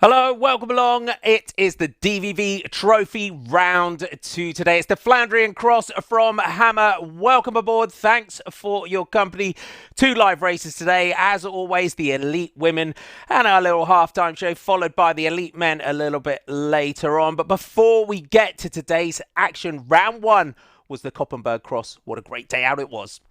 Hello, welcome along. It is the DVV Trofee round 2 today. It's the Flandriencross from Hamme. Welcome aboard. Thanks for your company. 2 live races today. As always, the elite women and our little halftime show, followed by the elite men a little bit later on. But before we get to today's action, round 1 was the Koppenberg Cross. What a great day out it was.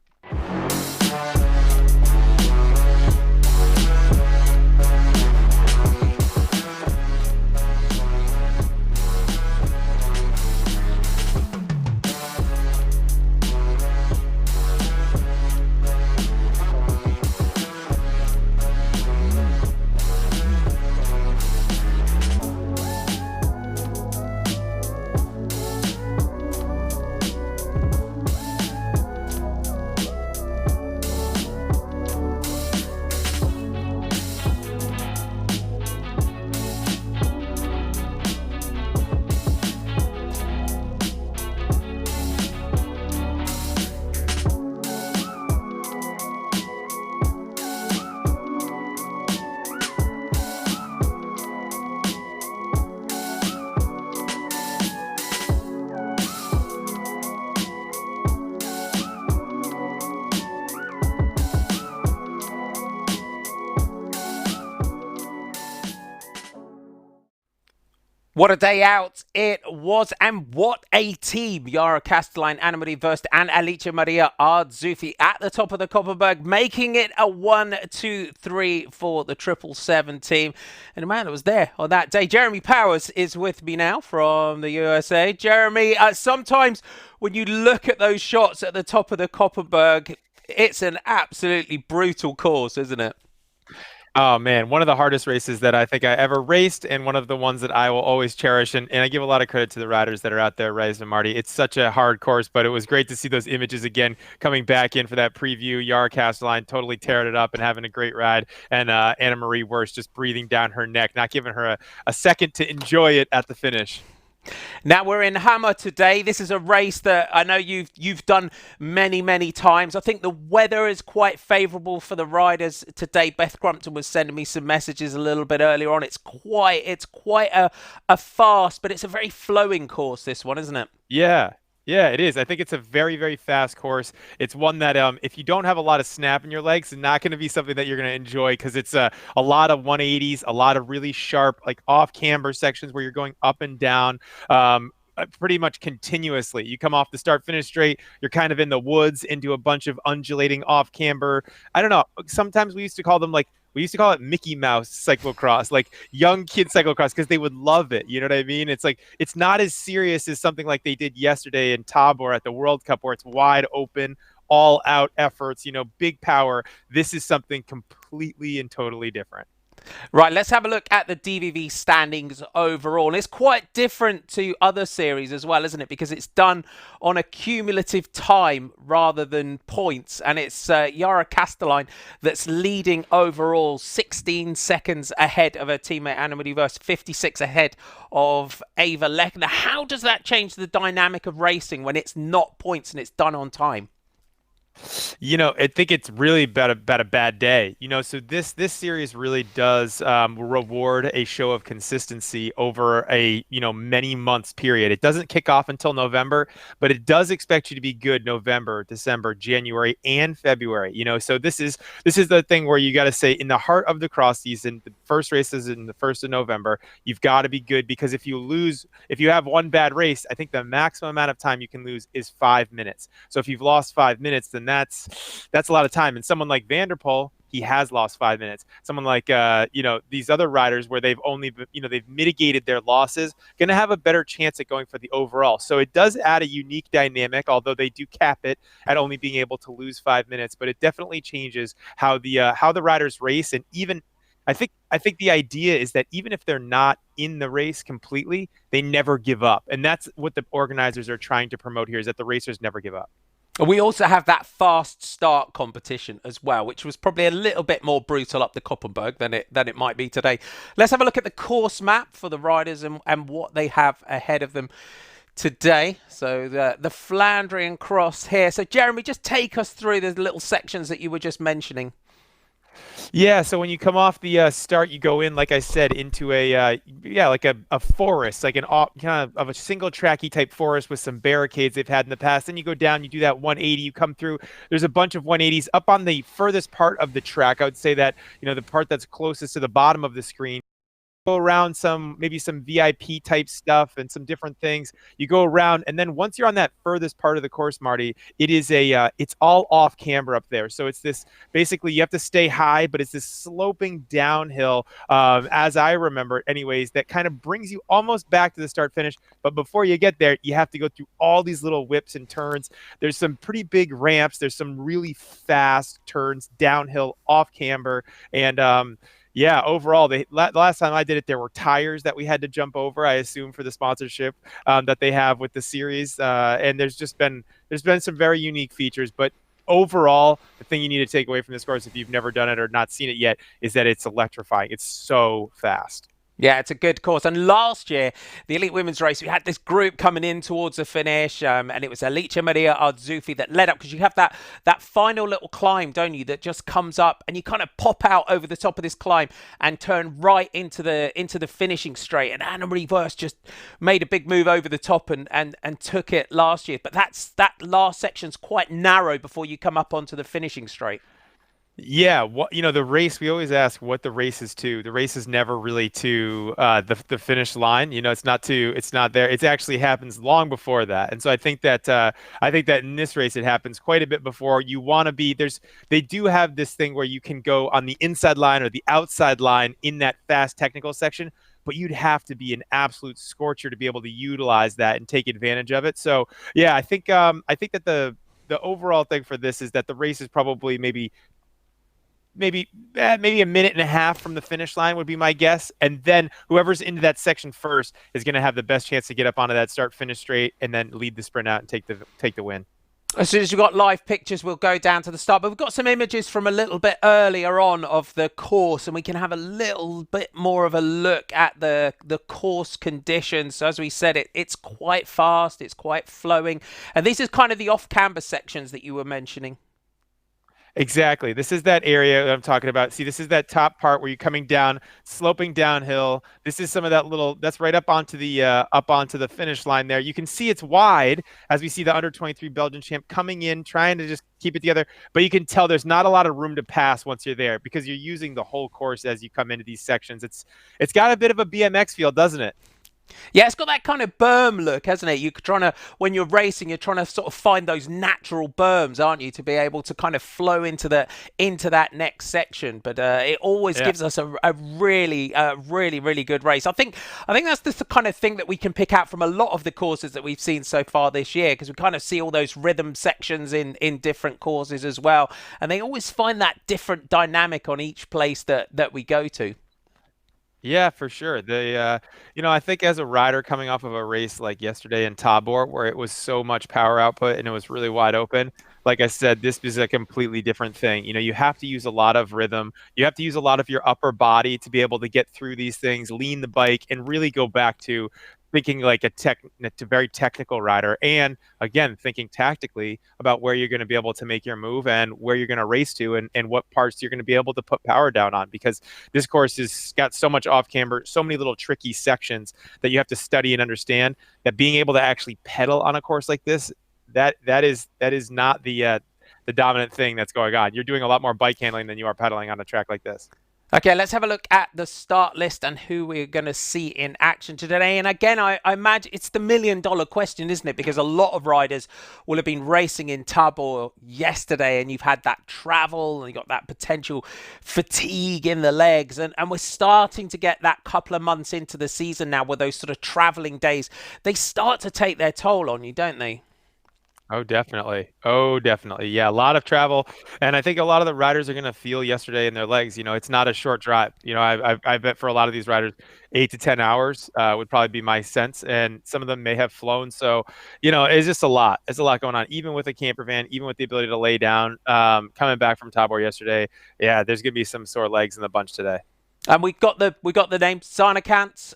What a day out it was, and what a team. Yara Castelline, Anna-Marie Verst and Alicia Maria Ardzufi at the top of the Koppenberg, making it a 1-2-3 for the 777 team. And the man that was there on that day, Jeremy Powers, is with me now from the USA. Jeremy, sometimes when you look at those shots at the top of the Koppenberg, it's an absolutely brutal course, isn't it? Oh man, one of the hardest races that I think I ever raced, and one of the ones that I will always cherish. And I give a lot of credit to the riders that are out there, Reyes and Marty. It's such a hard course, but it was great to see those images again coming back in for that preview. Yara Castelline totally tearing it up and having a great ride, and Anna-Marie Wurst just breathing down her neck, not giving her a second to enjoy it at the finish. Now we're in Hamme today. This is a race that I know you've done many times. I think the weather is quite favourable for the riders today. Beth Crumpton was sending me some messages a little bit earlier on. It's quite a fast, but it's a very flowing course, this one, isn't it? Yeah, it is. I think it's a very fast course. It's one that if you don't have a lot of snap in your legs, it's not going to be something that you're going to enjoy, because it's a lot of 180s, a lot of really sharp, like off camber sections where you're going up and down pretty much continuously. You come off the start finish straight, you're kind of in the woods into a bunch of undulating off camber. I don't know. Sometimes we used to call it Mickey Mouse cyclocross, like young kid cyclocross, because they would love it. You know what I mean? It's like, it's not as serious as something like they did yesterday in Tabor at the World Cup, where it's wide open, all out efforts, big power. This is something completely and totally different. Right, let's have a look at the DVV standings overall. And it's quite different to other series as well, isn't it? Because it's done on a cumulative time rather than points. And it's Yara Castelline that's leading overall, 16 seconds ahead of her teammate Anna-Marie Verst, 56 ahead of Ava Lechner. How does that change the dynamic of racing when it's not points and it's done on time? I think it's really about a bad day. So this series really does reward a show of consistency over a many months period. It doesn't kick off until November, but it does expect you to be good November, December, January, and February. So this is the thing where you got to say, in the heart of the cross season, the first race is in the 1st of November. You've got to be good, because if you have one bad race, I think the maximum amount of time you can lose is 5 minutes. So if you've lost 5 minutes, then that's a lot of time. And someone like Van der Poel, he has lost 5 minutes. Someone like these other riders, where they've only they've mitigated their losses, going to have a better chance at going for the overall. So it does add a unique dynamic, although they do cap it at only being able to lose 5 minutes. But it definitely changes how the riders race. And even I think the idea is that even if they're not in the race completely, they never give up. And that's what the organizers are trying to promote here, is that the racers never give up. We also have that fast start competition as well, which was probably a little bit more brutal up the Koppenberg than it might be today. Let's have a look at the course map for the riders and what they have ahead of them today. So the Flandriencross here. So Jeremy, just take us through the little sections that you were just mentioning. Yeah, so when you come off the start, you go in, like I said, into a like a forest, like kind of a single tracky type forest with some barricades they've had in the past. Then you go down, you do that 180, you come through. There's a bunch of 180s up on the furthest part of the track. I would say that, the part that's closest to the bottom of the screen. Go around maybe some VIP type stuff and some different things. You go around, and then once you're on that furthest part of the course, Marty, it's all off camber up there. So it's this, basically you have to stay high, but it's this sloping downhill, as I remember, anyways, that kind of brings you almost back to the start finish. But before you get there, you have to go through all these little whips and turns. There's some pretty big ramps. There's some really fast turns downhill off camber, and yeah, overall, the last time I did it, there were tires that we had to jump over, I assume, for the sponsorship that they have with the series. And there's been some very unique features. But overall, the thing you need to take away from this course, if you've never done it or not seen it yet, is that it's electrifying. It's so fast. Yeah, it's a good course. And last year, the Elite Women's Race, we had this group coming in towards the finish, and it was Alicia Maria Ardzufi that led up, because you have that final little climb, don't you, that just comes up, and you kind of pop out over the top of this climb and turn right into the finishing straight. And Anna-Marie Wurst just made a big move over the top and took it last year. But that last section's quite narrow before you come up onto the finishing straight. Yeah, the race, we always ask what the race is to. The race is never really to the finish line. It's not there. It actually happens long before that. And so I think that in this race it happens quite a bit before. You want to be they do have this thing where you can go on the inside line or the outside line in that fast technical section, but you'd have to be an absolute scorcher to be able to utilize that and take advantage of it. So yeah, I think that the overall thing for this is that the race is probably maybe a minute and a half from the finish line would be my guess. And then whoever's into that section first is going to have the best chance to get up onto that start finish straight and then lead the sprint out and take the win. As soon as we've got live pictures, we'll go down to the start. But we've got some images from a little bit earlier on of the course, and we can have a little bit more of a look at the course conditions. So as we said, it's quite fast, it's quite flowing. And this is kind of the off-camber sections that you were mentioning. Exactly. This is that area that I'm talking about. See, this is that top part where you're coming down, sloping downhill. This is some of that's right up onto the finish line there. You can see it's wide as we see the under 23 Belgian champ coming in, trying to just keep it together. But you can tell there's not a lot of room to pass once you're there, because you're using the whole course as you come into these sections. It's got a bit of a BMX feel, doesn't it? Yeah, it's got that kind of berm look, hasn't it? When you're racing, you're trying to sort of find those natural berms, aren't you, to be able to kind of flow into that next section. But it always gives us a really, really good race. I think that's the kind of thing that we can pick out from a lot of the courses that we've seen so far this year, because we kind of see all those rhythm sections in different courses as well, and they always find that different dynamic on each place that we go to. Yeah, for sure. I think as a rider coming off of a race like yesterday in Tabor, where it was so much power output and it was really wide open, like I said, this is a completely different thing. You have to use a lot of rhythm. You have to use a lot of your upper body to be able to get through these things, lean the bike, and really go back to thinking like a very technical rider, and again thinking tactically about where you're going to be able to make your move and where you're going to race to, and what parts you're going to be able to put power down on, because this course has got so much off camber, so many little tricky sections that you have to study and understand, that being able to actually pedal on a course like this, that is not the dominant thing that's going on. You're doing a lot more bike handling than you are pedaling on a track like this. Okay, let's have a look at the start list and who we're going to see in action today. And again, I imagine it's the million-dollar question, isn't it? Because a lot of riders will have been racing in Tabor yesterday, and you've had that travel, and you've got that potential fatigue in the legs. And we're starting to get that couple of months into the season now, where those sort of traveling days, they start to take their toll on you, don't they? Oh, definitely. Oh, definitely. Yeah, a lot of travel. And I think a lot of the riders are going to feel yesterday in their legs. It's not a short drive. I bet for a lot of these riders, 8 to 10 hours would probably be my sense. And some of them may have flown. So, it's just a lot. It's a lot going on, even with a camper van, even with the ability to lay down. Coming back from Tabor yesterday, yeah, there's going to be some sore legs in the bunch today. And we got the name Sarnakant.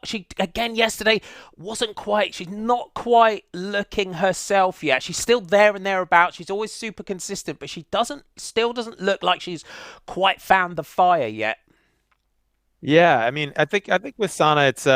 She again yesterday wasn't quite. She's not quite looking herself yet. She's still there and thereabouts. She's always super consistent, but she still doesn't look like she's quite found the fire yet. Yeah, I mean, I think with Sana, it's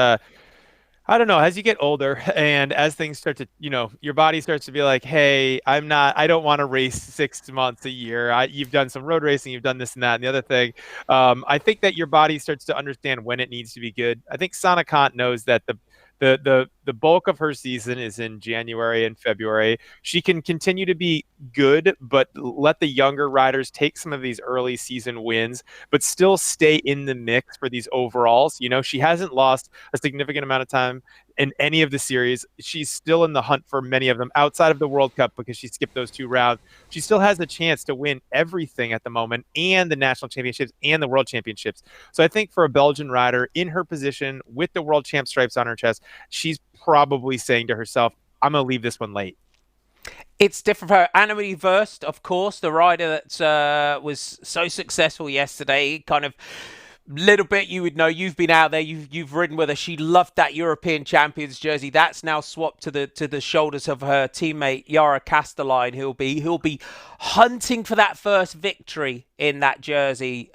I don't know, as you get older and as things start to, your body starts to be like, hey, I don't want to race 6 months a year. You've done some road racing, you've done this and that and the other thing. I think that your body starts to understand when it needs to be good. I think Sana Kant knows that the bulk of her season is in January and February. She can continue to be good, but let the younger riders take some of these early season wins, but still stay in the mix for these overalls. She hasn't lost a significant amount of time in any of the series. She's still in the hunt for many of them outside of the World Cup because she skipped those 2 rounds. She still has a chance to win everything at the moment, and the national championships and the world championships. So I think for a Belgian rider in her position with the world champ stripes on her chest, she's probably saying to herself, I'm going to leave this one late. It's different for her. Annemarie Verst, of course, the rider that was so successful yesterday, kind of little bit you would know. You've been out there, you've ridden with her. She loved that European champions jersey. That's now swapped to the shoulders of her teammate Yara Castelline, who'll be hunting for that first victory in that jersey.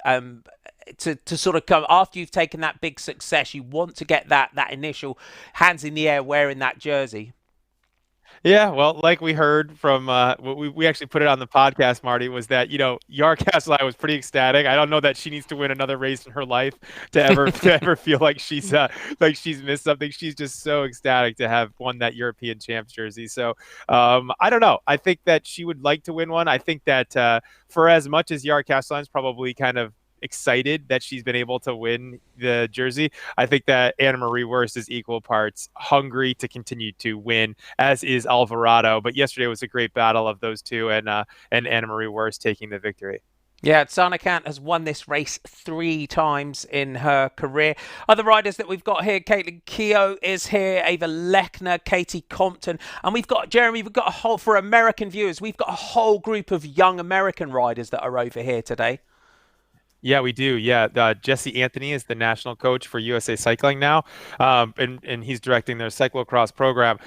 To sort of come after you've taken that big success, you want to get that initial hands in the air wearing that jersey. Yeah, well, like we heard from we actually put it on the podcast, Marty, was that Yara Castelli was pretty ecstatic. I don't know that she needs to win another race in her life to ever feel like she's missed something. She's just so ecstatic to have won that European champs jersey. So I don't know. I think that she would like to win one. I think that for as much as Yara Castelli's probably kind of excited that she's been able to win the jersey, I think that Annemarie Worst is equal parts hungry to continue to win, as is Alvarado. But yesterday was a great battle of those two, and Annemarie Worst taking the victory. Yeah, Sarnakant has won this race 3 times in her career. Other riders that we've got here, Caitlin Keogh is here, Ava Lechner, Katie Compton, and we've got, Jeremy, for American viewers, we've got a whole group of young American riders that are over here today. Yeah, we do. Yeah, Jesse Anthony is the national coach for USA Cycling now, and he's directing their cyclo-cross program.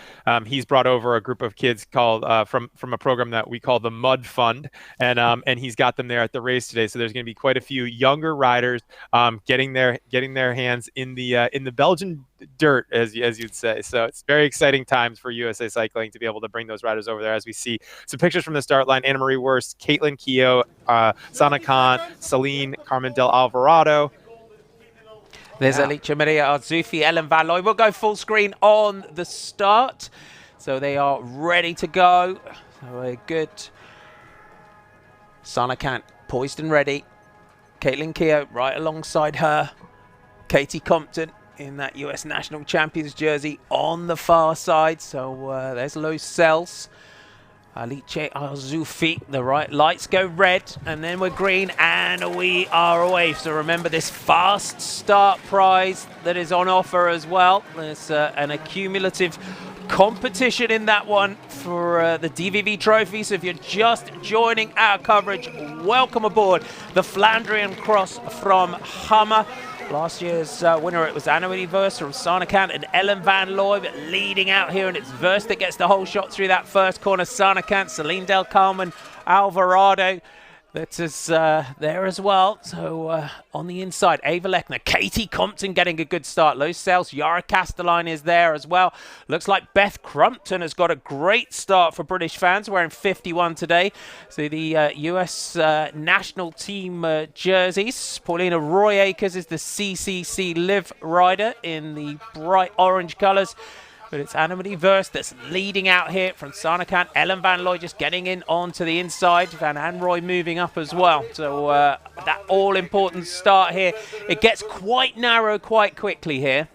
He's brought over a group of kids called from a program that we call the Mud Fund, and he's got them there at the race today. So there's going to be quite a few younger riders getting their hands in the Belgian dirt, as you'd say. So it's very exciting times for USA Cycling to be able to bring those riders over there. As we see some pictures from the start line: Annemarie Worst, Caitlin Keogh, Sana Khan, Celine, Carmen Del Alvarado. There's Alicia Maria Arzufi, Ellen Van Looy. We'll go full screen on the start. So they are ready to go. So a good Sana Khan poised and ready. Caitlin Keogh right alongside her. Katie Compton in that US National Champions jersey on the far side. So there's Los Cells. Alice Arzufi, the right lights go red, and then we're green, and we are away. So remember this fast start prize that is on offer as well. There's an accumulative competition in that one for the DVV Trofee. So if you're just joining our coverage, welcome aboard the Flandriencross from Hamme. Last year's winner, it was Annemarie Verst from Sarnakant and Ellen Van Looy, but leading out here, and it's Verst that gets the whole shot through that first corner. Sarnakant, Celine Del Carmen, Alvarado. That is there as well. So on the inside, Ava Lechner, Katie Compton getting a good start. Los Cells, Yara Castelline is there as well. Looks like Beth Crumpton has got a great start for British fans, wearing 51 today. So the US national team jerseys. Paulina Roy-Akers is the CCC Live rider in the bright orange colours. But it's Annemarie Verst that's leading out here from Sarnakant. Ellen Van Looy just getting in onto the inside. Van Anrooy moving up as well. So that all-important start here. It gets quite narrow quite quickly here.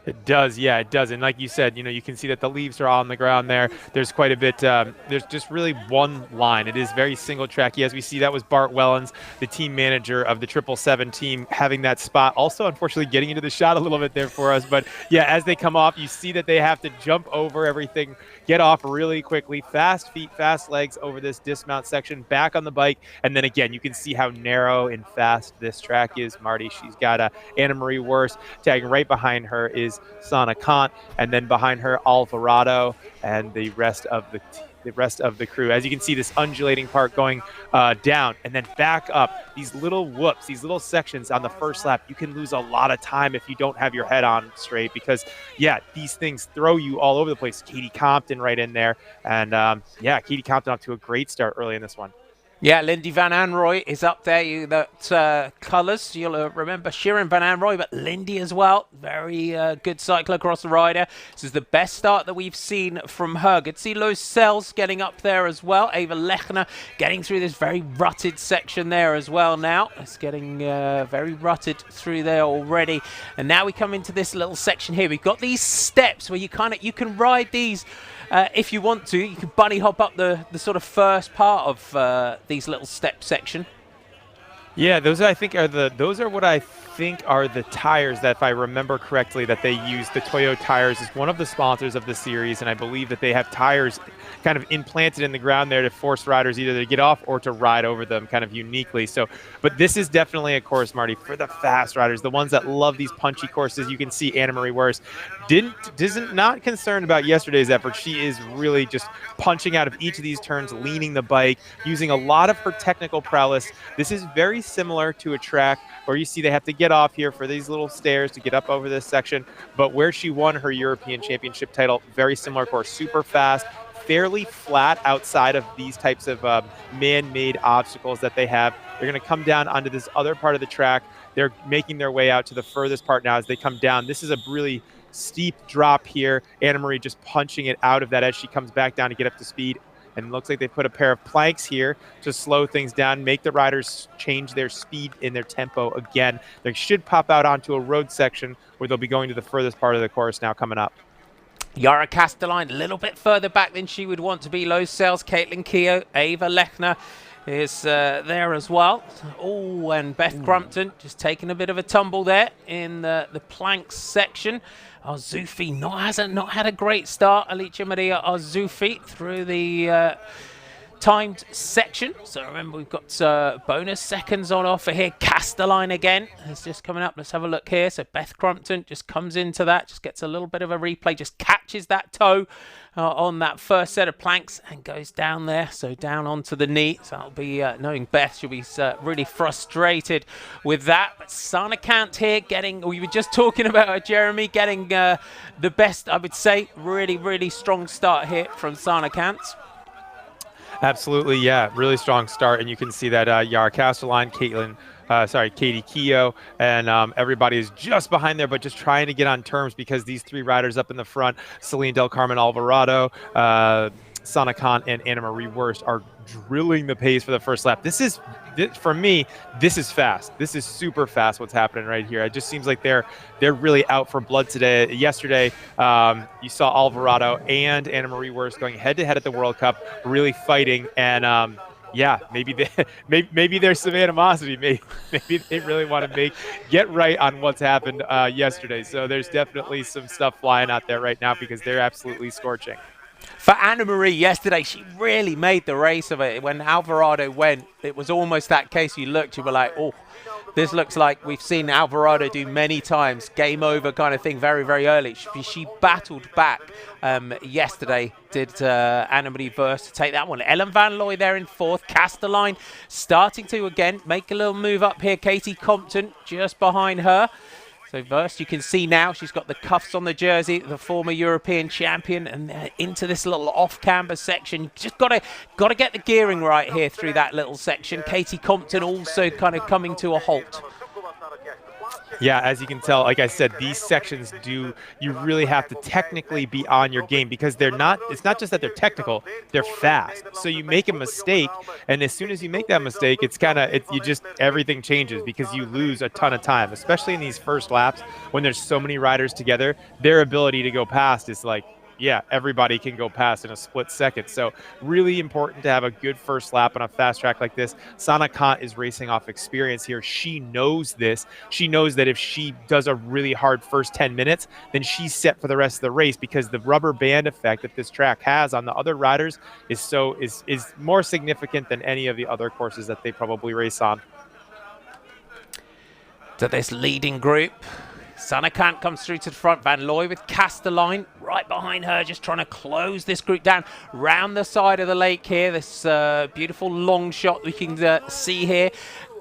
It does, yeah, it does. And like you said, you can see that the leaves are on the ground there. There's quite a bit, there's just really one line. It is very single tracky. As we see, that was Bart Wellens, the team manager of the 777 team, having that spot. Also, unfortunately, getting into the shot a little bit there for us. But yeah, as they come off, you see that they have to jump over everything, get off really quickly, fast feet, fast legs over this dismount section, back on the bike. And then again, you can see how narrow and fast this track is, Marty. She's got Anna-Marie Worst tagging right behind her is Sana Kant, and then behind her Alvarado and the rest of the crew. As you can see, this undulating part going down and then back up. These little whoops, these little sections on the first lap, you can lose a lot of time if you don't have your head on straight, because yeah, these things throw you all over the place. Katie Compton right in there, and yeah, Katie Compton off to a great start early in this one. Yeah, Lindy Van Anrooy is up there. That colours, you'll remember Shirin Van Anrooy, but Lindy as well. Very good cyclocross rider. This is the best start that we've seen from her. Good to see Lois Sells getting up there as well. Eva Lechner getting through this very rutted section there as well now. It's getting very rutted through there already. And now we come into this little section here. We've got these steps where you can ride these if you want to. You can bunny hop up the sort of first part of these little step section. Yeah, those I think are what I think are the tires that, if I remember correctly, that they use. The Toyo Tires is one of the sponsors of the series, and I believe that they have tires kind of implanted in the ground there to force riders either to get off or to ride over them kind of uniquely. So, but this is definitely a course, Marty, for the fast riders, the ones that love these punchy courses. You can see Anna-Marie Worst isn't not concerned about yesterday's effort. She is really just punching out of each of these turns, leaning the bike, using a lot of her technical prowess. This is very similar to a track where you see they have to get off here for these little stairs to get up over this section, but where she won her European Championship title, very similar course, super fast, fairly flat outside of these types of man-made obstacles that they have. They're going to come down onto this other part of the track. They're making their way out to the furthest part now as they come down. This is a really steep drop here. Anna-Marie just punching it out of that as she comes back down to get up to speed. And it looks like they put a pair of planks here to slow things down, make the riders change their speed and their tempo again. They should pop out onto a road section where they'll be going to the furthest part of the course now coming up. Yara Castelline a little bit further back than she would want to be. Low Sales, Caitlin Keogh, Ava Lechner is there as well. Oh, and Beth Crumpton just taking a bit of a tumble there in the planks section. Arzufi not had a great start. Alicia Maria Arzufi through the timed section. So remember, we've got bonus seconds on offer here. Castelline again is just coming up. Let's have a look here. So Beth Crumpton just comes into that, just gets a little bit of a replay, just catches that toe on that first set of planks and goes down there. So down onto the knee. So that'll be, knowing Beth, she'll be really frustrated with that. But Sana Kant here getting, we were just talking about her, Jeremy, getting the best, I would say. Really, really strong start here from Sana Kant. Absolutely, yeah. Really strong start, and you can see that Yara Castelline, Katie Keogh, and everybody is just behind there, but just trying to get on terms because these three riders up in the front, Celine Del Carmen Alvarado, Sana Khan, and Anna-Marie Worst, are drilling the pace for the first lap. For me, this is fast. This is super fast what's happening right here. It just seems like they're really out for blood today. Yesterday, you saw Alvarado and Anna-Marie Worst going head-to-head at the World Cup, really fighting, and yeah, maybe there's some animosity. Maybe they really want to get right on what's happened yesterday. So there's definitely some stuff flying out there right now because they're absolutely scorching. For Anna-Marie yesterday, she really made the race of it. When Alvarado went, it was almost that case. You looked, you were like, oh, this looks like we've seen Alvarado do many times. Game over kind of thing very, very early. She battled back yesterday, did Anna-Marie Worst to take that one. Ellen Van Looy there in fourth. Castelline starting to, again, make a little move up here. Katie Compton just behind her. So Worst, you can see now she's got the cuffs on the jersey, the former European champion, and into this little off-camber section. Just got to get the gearing right here through that little section. Katie Compton also kind of coming to a halt. Yeah, as you can tell, like I said, these sections you really have to technically be on your game because it's not just that they're technical, they're fast. So you make a mistake, and as soon as you make that mistake, everything changes because you lose a ton of time, especially in these first laps when there's so many riders together. Their ability to go past is like, yeah, everybody can go past in a split second. So really important to have a good first lap on a fast track like this. Sana Kant is racing off experience here. She knows this. She knows that if she does a really hard first 10 minutes, then she's set for the rest of the race because the rubber band effect that this track has on the other riders is more significant than any of the other courses that they probably race on. To this leading group, Sanakant comes through to the front. Van Looy with Castelline right behind her, just trying to close this group down round the side of the lake here. This beautiful long shot we can see here.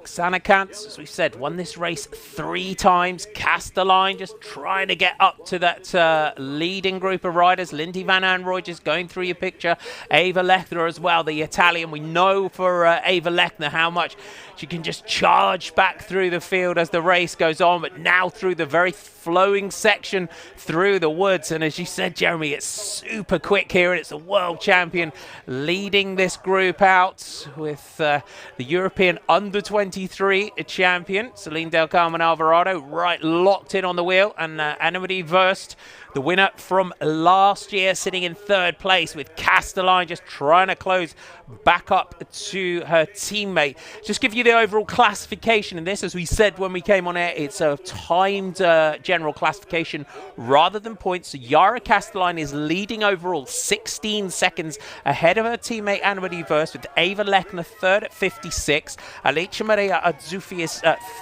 Sanakant, as we said, won this race 3 times. Castelline just trying to get up to that leading group of riders. Lindy Van Anrooy just going through your picture. Ava Lechner as well, the Italian. We know for Ava Lechner how much she can just charge back through the field as the race goes on, but now through the very flowing section through the woods. And as you said, Jeremy, it's super quick here, and it's a world champion leading this group out with the European under-23 champion, Celine Del Carmen Alvarado, right locked in on the wheel, and Annemarie Verst, the winner from last year, sitting in 3rd place with Castelline just trying to close back up to her teammate. Just give you the overall classification in this. As we said when we came on air, it's a timed general classification rather than points. So Yara Castelline is leading overall 16 seconds ahead of her teammate Annemarie Verst, with Ava Lechner 3rd at 56. Alicia Maria Azzuffi is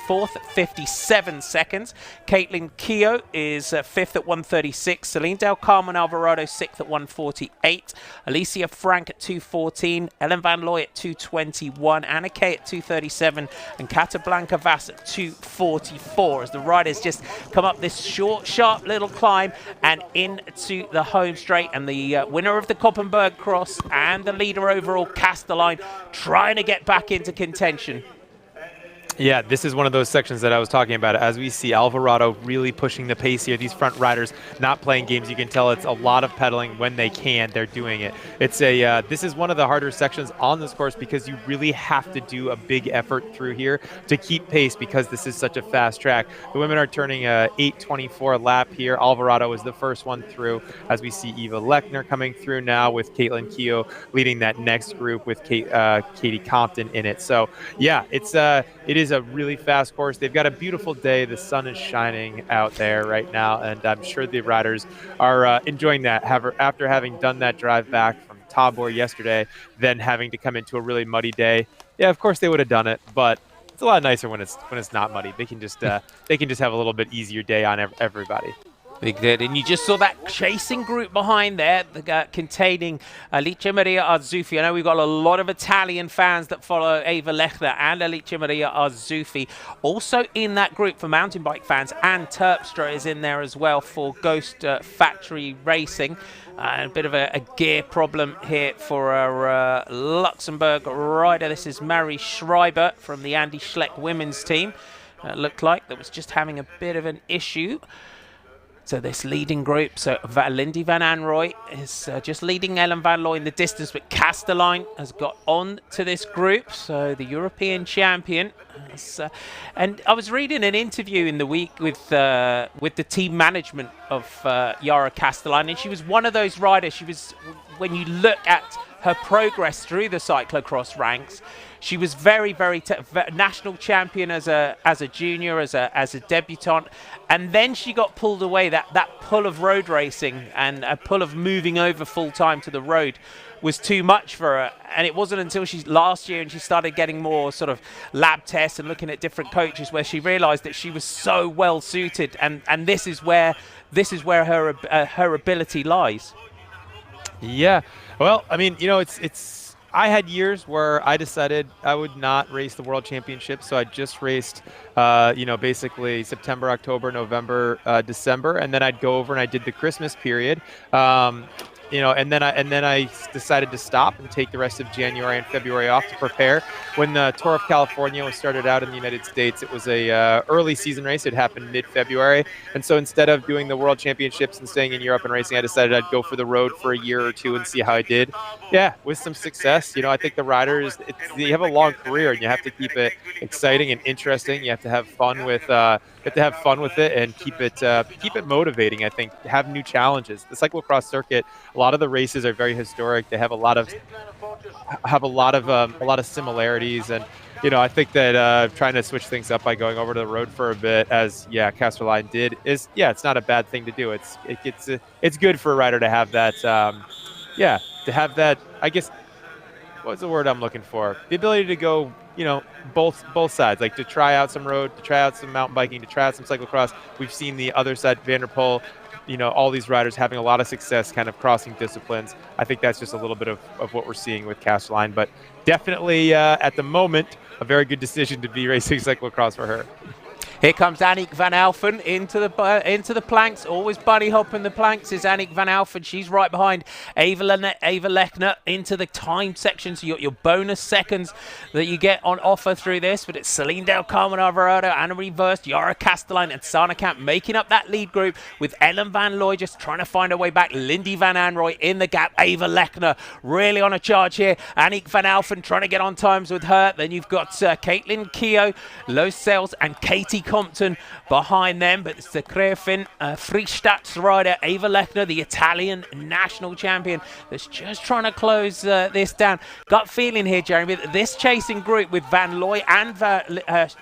4th at 57 seconds. Caitlin Keogh is 5th at 136. Celine Del Carmen Alvarado 6th at 148. Alicia Frank at 214. Ellen Van Looy at 221. Anna Kay at 237. And Catablanca Vass at 244 as the riders just come up this short, sharp little climb and into the home straight. And the winner of the Koppenberg Cross and the leader overall, Castelline, trying to get back into contention. Yeah, this is one of those sections that I was talking about. As we see Alvarado really pushing the pace here, these front riders not playing games. You can tell it's a lot of pedaling. When they can, they're doing it. This is one of the harder sections on this course because you really have to do a big effort through here to keep pace because this is such a fast track. The women are turning a 8:24 lap here. Alvarado is the first one through, as we see Eva Lechner coming through now with Caitlin Keogh leading that next group with Katie Compton in it. So yeah, it is a really fast course. They've got a beautiful day. The sun is shining out there right now, and I'm sure the riders are enjoying that. After having done that drive back from Tabor yesterday, then having to come into a really muddy day. Yeah, of course they would have done it, but it's a lot nicer when it's not muddy. They can just have a little bit easier day on everybody. They did, and you just saw that chasing group behind there, containing Alicia Maria Azzuffi. I know we've got a lot of Italian fans that follow Ava Lechner and Alicia Maria Azzuffi. Also in that group for mountain bike fans, and Terpstra is in there as well for Ghost Factory Racing. A bit of a gear problem here for our Luxembourg rider. This is Marie Schreiber from the Andy Schleck women's team. Looked like that was just having a bit of an issue. So this leading group, so Lindy Van Anrooy is just leading Ellen Van Looy in the distance, but Castelline has got on to this group, so the European champion. And I was reading an interview in the week with the team management of Yara Castelline, and she was one of those riders. She was, when you look at her progress through the cyclocross ranks, she was very, very national champion as a junior, as a debutante, and then she got pulled away. That pull of road racing and a pull of moving over full time to the road was too much for her. And it wasn't until last year and she started getting more sort of lab tests and looking at different coaches where she realised that she was so well suited, and this is where her ability lies. Yeah, well, I mean, I had years where I decided I would not race the World Championship, so I just raced, basically September, October, November, December, and then I'd go over and I did the Christmas period. and then I decided to stop and take the rest of January and February off to prepare. When the Tour of California was started out in the United States, it was a early season race. It happened mid-February, and so instead of doing the World Championships and staying in Europe and racing, I decided I'd go for the road for a year or two and see how I did. Yeah, with some success. I think the riders, you have a long career, and you have to keep it exciting and interesting. You have to have fun with it and keep it motivating. I think have new challenges. The cyclocross circuit, a lot of the races are very historic. They have a lot of similarities, and I think that trying to switch things up by going over to the road for a bit, as Casterline did, is it's not a bad thing to do. It's good for a rider to have that. To have that. I guess what's the word I'm looking for? The ability to go, both sides, like to try out some road, to try out some mountain biking, to try out some cyclocross. We've seen the other side, Van der Poel, all these riders having a lot of success kind of crossing disciplines. I think that's just a little bit of what we're seeing with Casterline, but definitely at the moment, a very good decision to be racing cyclocross for her. Here comes Annick van Alphen into the planks. Always bunny hopping the planks is Annick van Alphen. She's right behind Eva Lechner into the time section. So you got your bonus seconds that you get on offer through this. But it's Celine Del Carmen Alvarado, Annemarie Verst, Yara Castellijn, and Sana Kamp making up that lead group, with Ellen van Looy just trying to find her way back. Lindy van Anrooy in the gap. Eva Lechner really on a charge here. Annick van Alphen trying to get on times with her. Then you've got Caitlin Keogh, Los Sales, and Katie Compton behind them, but it's the Gräfin Friedstadt's rider, Eva Lechner, the Italian national champion, that's just trying to close this down. Gut feeling here, Jeremy, that this chasing group with Van Looy and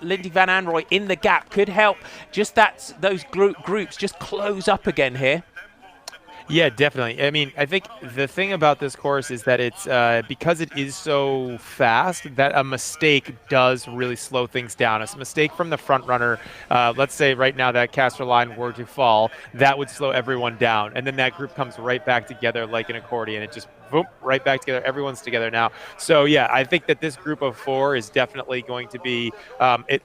Lindy Van Anrooy in the gap could help just those groups just close up again here. Yeah, definitely. I mean, I think the thing about this course is that it's because it is so fast that a mistake does really slow things down. A mistake from the front runner, let's say right now that Casterline were to fall, that would slow everyone down. And then that group comes right back together like an accordion. It just boom, right back together. Everyone's together now. So, yeah, I think that this group of four is definitely going to be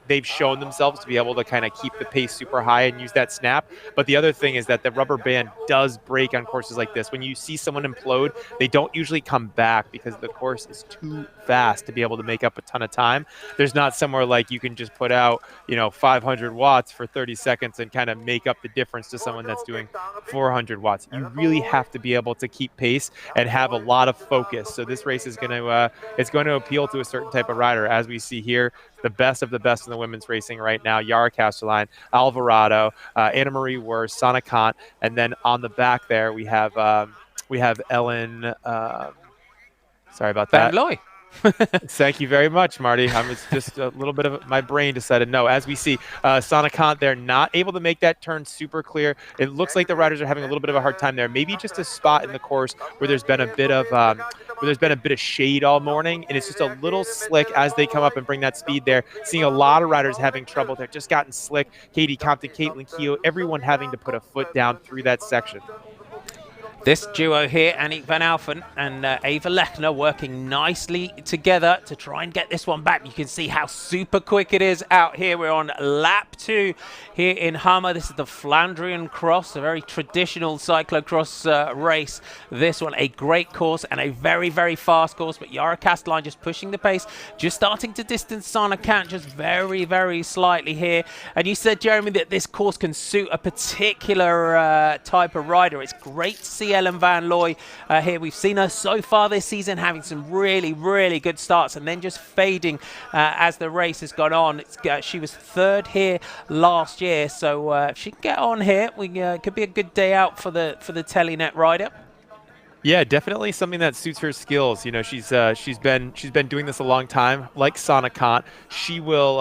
they've shown themselves to be able to kind of keep the pace super high and use that snap. But the other thing is that the rubber band does break on courses like this. When you see someone implode, they don't usually come back because the course is too fast to be able to make up a ton of time. There's not somewhere like you can just put out 500 watts for 30 seconds and kind of make up the difference to someone that's doing 400 watts. You really have to be able to keep pace and have a lot of focus. So this race is going to appeal to a certain type of rider, as we see here. The best of the best in the women's racing right now: Yara Castellijn, Alvarado, Annemarie Worst, Sana Kant, and then on the back there we have Ellen. Sorry about that. Van Looy. Thank you very much, Marty. It's just a little bit of my brain decided no. As we see, Sana Kant, they're not able to make that turn super clear. It looks like the riders are having a little bit of a hard time there. Maybe just a spot in the course where there's been a bit of shade all morning, and it's just a little slick as they come up and bring that speed there. Seeing a lot of riders having trouble. They're just gotten slick. Katie Compton, Caitlin Keogh, everyone having to put a foot down through that section. This duo here, Annick van Alphen and Eva Lechner, working nicely together to try and get this one back. You can see how super quick it is out here. We're on lap 2 here in Hamme. This is the Flandriencross, a very traditional cyclocross race. This one, a great course and a very, very fast course. But Yara Castellijn just pushing the pace, just starting to distance Sana Kant just very, very slightly here. And you said, Jeremy, that this course can suit a particular type of rider. It's great to see Ellen van Looy here. We've seen her so far this season having some really, really good starts and then just fading as the race has gone on. She was third here last year, so if she can get on here, could be a good day out for the Telenet rider. Yeah, definitely something that suits her skills. She's been doing this a long time. Like Sana Kant, she will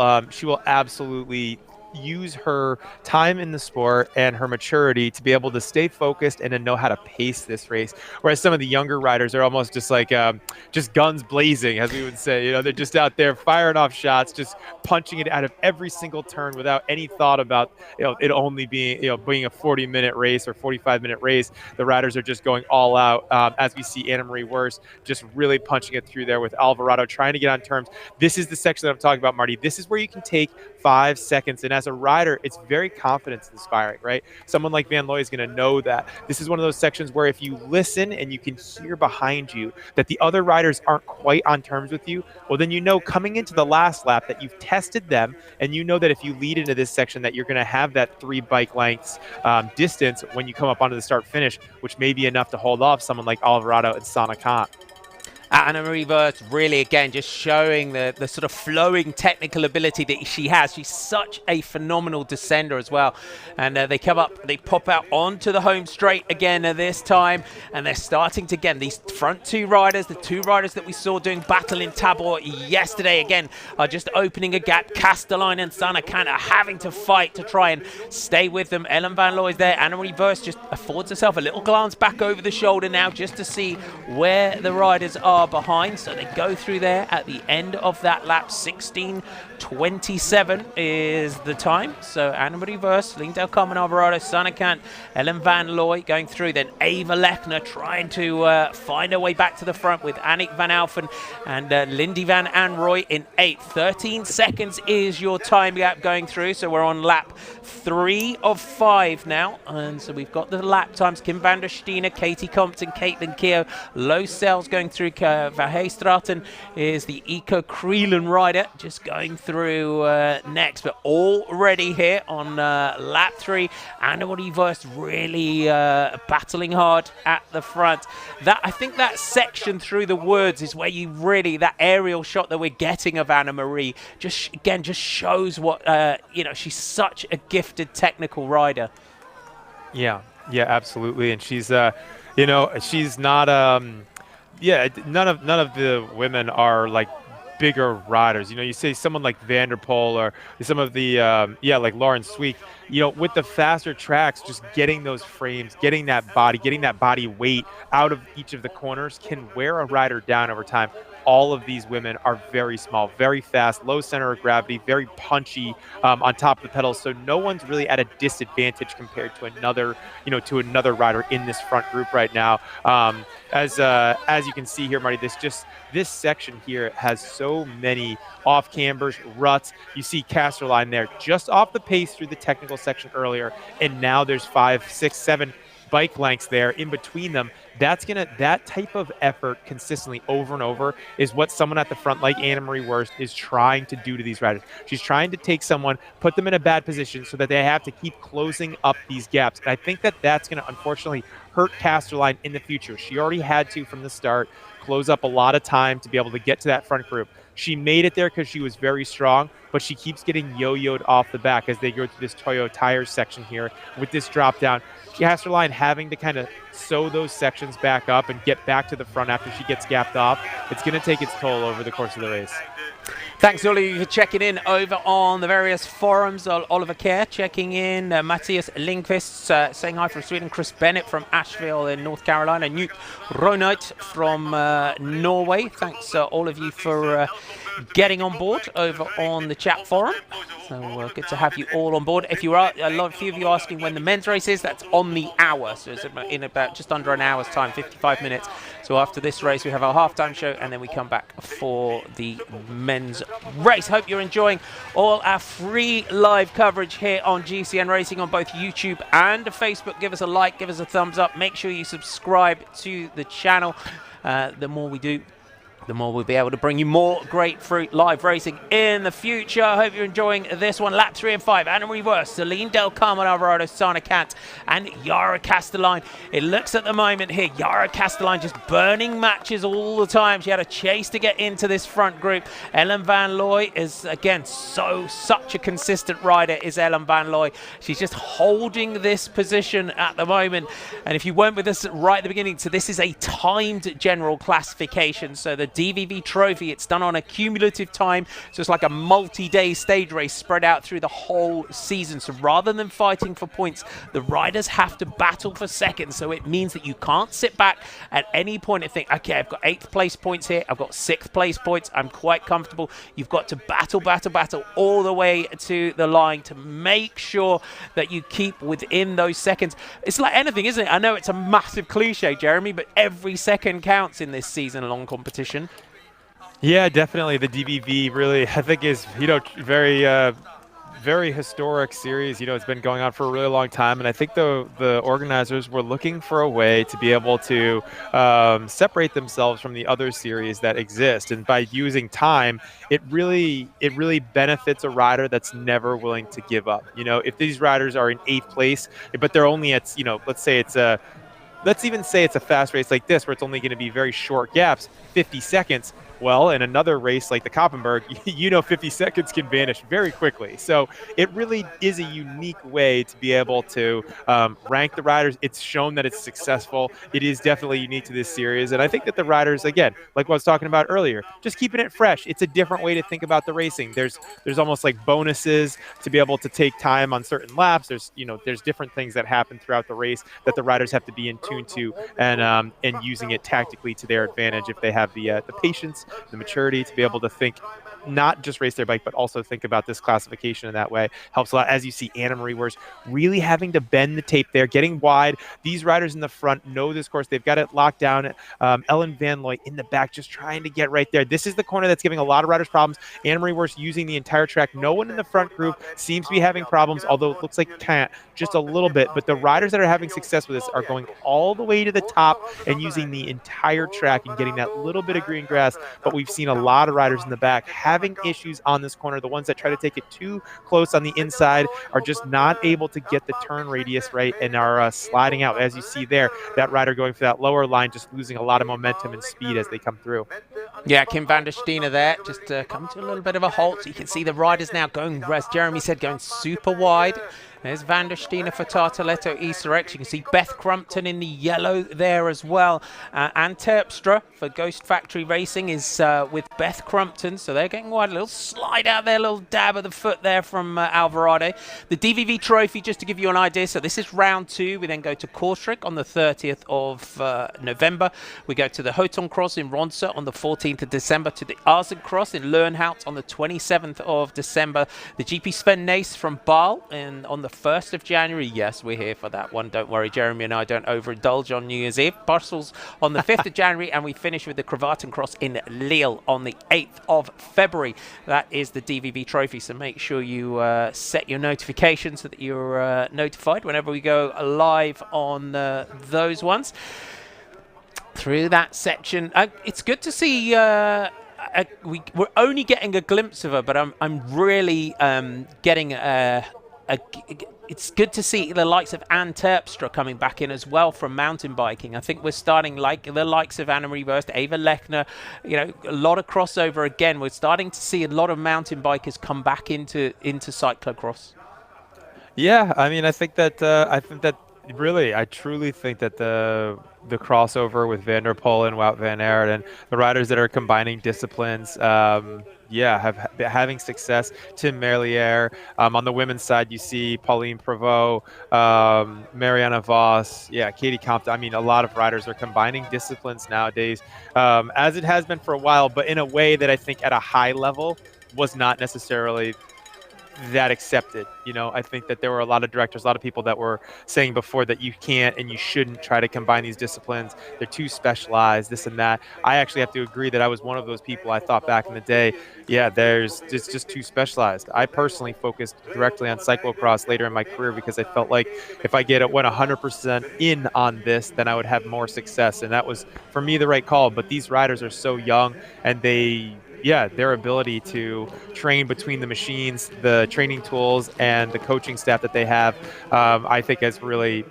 absolutely use her time in the sport and her maturity to be able to stay focused and to know how to pace this race. Whereas some of the younger riders are almost just like just guns blazing, as we would say. They're just out there firing off shots, just punching it out of every single turn without any thought about it only being being a 40-minute race or 45-minute race. The riders are just going all out. As we see Annemarie Worst just really punching it through there with Alvarado trying to get on terms. This is the section that I'm talking about, Marty. This is where you can take 5 seconds. And as a rider, it's very confidence inspiring, right? Someone like Van Looy is going to know that this is one of those sections where if you listen and you can hear behind you that the other riders aren't quite on terms with you, well, then you know coming into the last lap that you've tested them, and you know that if you lead into this section that you're going to have that 3 bike lengths distance when you come up onto the start finish, which may be enough to hold off someone like Alvarado and Sana Khan. Annemarie Vos really, again, just showing the sort of flowing technical ability that she has. She's such a phenomenal descender as well. And they come up, they pop out onto the home straight again this time. And they're starting to, again, these front 2 riders, the 2 riders that we saw doing battle in Tabor yesterday, again, are just opening a gap. Castelline and Sana Khan are having to fight to try and stay with them. Ellen Van Looy is there. Annemarie Vos just affords herself a little glance back over the shoulder now just to see where the riders are behind. So they go through there at the end of that lap. 16:27 is the time. So Annemarie Vos, Lindell Common, Alvarado, Sana Khan, Ellen Van Looy going through. Then Ava Lechner trying to find her way back to the front with Annick van Alphen and Lindy van Anrooy in 8th. 13 seconds is your time gap going through. So we're on lap 3 of 5 now. And so we've got the lap times. Kim van der Stine, Katie Compton, Caitlin Keogh, Low Cells going through. Verheestraten is the Eco Creelan rider just going through next, but already here on lap 3. Annemarie Vos really battling hard at the front. I think that section through the woods is where you really, that aerial shot that we're getting of Annemarie just shows what she's such a gifted technical rider. Yeah, absolutely. And she's she's not none of the women are like bigger riders. You say someone like Vanderpool or some of the like Lauren Sweek, with the faster tracks, just getting those frames, getting that body weight out of each of the corners can wear a rider down over time. All of these women are very small, very fast, low center of gravity, very punchy on top of the pedals. So no one's really at a disadvantage compared to another rider in this front group right now. As you can see here, Marty, this section here has so many off cambers, ruts. You see Casterline there just off the pace through the technical section earlier, and now there's 5, 6, 7 bike lengths there in between them. That type of effort consistently over and over is what someone at the front like Annemarie Vos is trying to do to these riders. She's trying to take someone, put them in a bad position so that they have to keep closing up these gaps. And I think that's going to unfortunately hurt Casterline in the future. She already had to from the start close up a lot of time to be able to get to that front group. She made it there because she was very strong, but she keeps getting yo-yoed off the back as they go through this Toyo Tires section here with this drop down. Casterline having to kind of sew those sections back up and get back to the front after she gets gapped off. It's going to take its toll over the course of the race. Thanks, all of you, for checking in over on the various forums. Oliver Kerr checking in, Matthias Lindqvist saying hi from Sweden, Chris Bennett from Asheville in North Carolina, Newt Ronite from Norway. Thanks, all of you, for getting on board over on the chat forum. So good to have you all on board. If you are, a few of you asking when the men's race is, that's on the hour. So it's in about just under an hour's time, 55 minutes. So after this race, we have our halftime show, and then we come back for the men's race. Hope you're enjoying all our free live coverage here on GCN Racing on both YouTube and Facebook. Give us a like, give us a thumbs up. Make sure you subscribe to the channel. The more we do, the more we'll be able to bring you more grapefruit live racing in the future. I hope you're enjoying this one. Lap 3 and 5. Annemarie Vos, Celine Del Carmen, Alvarado, Sana Kant, and Yara Castelline. It looks at the moment here, Yara Castelline just burning matches all the time. She had a chase to get into this front group. Ellen Van Looy is, again, such a consistent rider is Ellen Van Looy. She's just holding this position at the moment. And if you weren't with us right at the beginning, so this is a timed general classification. So the DVV Trofee, it's done on a cumulative time, so it's like a multi-day stage race spread out through the whole season. So rather than fighting for points, the riders have to battle for seconds. So it means that you can't sit back at any point and think, okay, I've got 8th place points here, I've got 6th place points, I'm quite comfortable. You've got to battle all the way to the line to make sure that you keep within those seconds. It's like anything, isn't it? I know it's a massive cliche, Jeremy, but every second counts in this season-long competition. Yeah, definitely. The DVV really, I think, is very very historic series. You know, it's been going on for a really long time, and I think the organizers were looking for a way to be able to separate themselves from the other series that exist. And by using time, it really benefits a rider that's never willing to give up. You know, if these riders are in 8th place, but they're only at, you know, let's even say it's a fast race like this where it's only going to be very short gaps, 50 seconds. Well, in another race like the Koppenberg, you know 50 seconds can vanish very quickly. So it really is a unique way to be able to rank the riders. It's shown that it's successful. It is definitely unique to this series. And I think that the riders, again, like what I was talking about earlier, just keeping it fresh. It's a different way to think about the racing. There's almost like bonuses to be able to take time on certain laps. There's different things that happen throughout the race that the riders have to be in tune to and using it tactically to their advantage if they have the patience, the maturity to be able to think, not just race their bike, but also think about this classification in that way. Helps a lot. As you see, Anna-Marie Wurst really having to bend the tape there, getting wide. These riders in the front know this course. They've got it locked down. Ellen Van Looy in the back just trying to get right there. This is the corner that's giving a lot of riders problems. Anna-Marie Wurst using the entire track. No one in the front group seems to be having problems, although it looks like can't just a little bit. But the riders that are having success with this are going all the way to the top and using the entire track and getting that little bit of green grass. But we've seen a lot of riders in the back having issues on this corner. The ones that try to take it too close on the inside are just not able to get the turn radius right and are sliding out. As you see there, that rider going for that lower line, just losing a lot of momentum and speed as they come through. Yeah, Kim van der Stene there, just coming to a little bit of a halt. You can see the riders now going, as Jeremy said, going super wide. There's Van der Stene for Tartaletto Easter X. You can see Beth Crumpton in the yellow there as well. And Terpstra for Ghost Factory Racing is with Beth Crumpton. So they're getting wide. A little slide out there, a little dab of the foot there from Alvarado. The DVV Trophy, just to give you an idea. So this is round 2. We then go to Kortrijk on the 30th of November. We go to the Hotellcross in Ronsa on the 14th of December. To the Arzencross in Learnhout on the 27th of December. The GP Sven Nys from Baal on the 1st of January. Yes, we're here for that one. Don't worry, Jeremy and I don't overindulge on New Year's Eve. Brussels on the 5th of January, and we finish with the Cravatencross in Lille on the 8th of February. That is the DVV Trophy, so make sure you set your notifications so that you're notified whenever we go live on those ones. Through that section, it's good to see we're only getting a glimpse of her, but I'm really getting it's good to see the likes of Anne Terpstra coming back in as well from mountain biking. I think we're starting, like the likes of Anna-Marie Wurst, Ava Lechner, a lot of crossover again. We're starting to see a lot of mountain bikers come back into cyclocross. Yeah, I mean, I truly think that the crossover with Van der Poel and Wout van Aert and the riders that are combining disciplines, having success. Tim Merlier. On the women's side, you see Pauline Prevost, Mariana Voss, Katie Compton. I mean, a lot of riders are combining disciplines nowadays, as it has been for a while, but in a way that I think at a high level was not necessarily that accepted. I think that there were a lot of directors, a lot of people that were saying before that you can't and you shouldn't try to combine these disciplines. They're too specialized, this and that. I actually have to agree that I was one of those people. I thought back in the day, it's just too specialized. I personally focused directly on cyclocross later in my career because I felt like if I went 100% in on this, then I would have more success. And that was, for me, the right call. But these riders are so young, and their ability to train between the machines, the training tools, and the coaching staff that they have, I think has really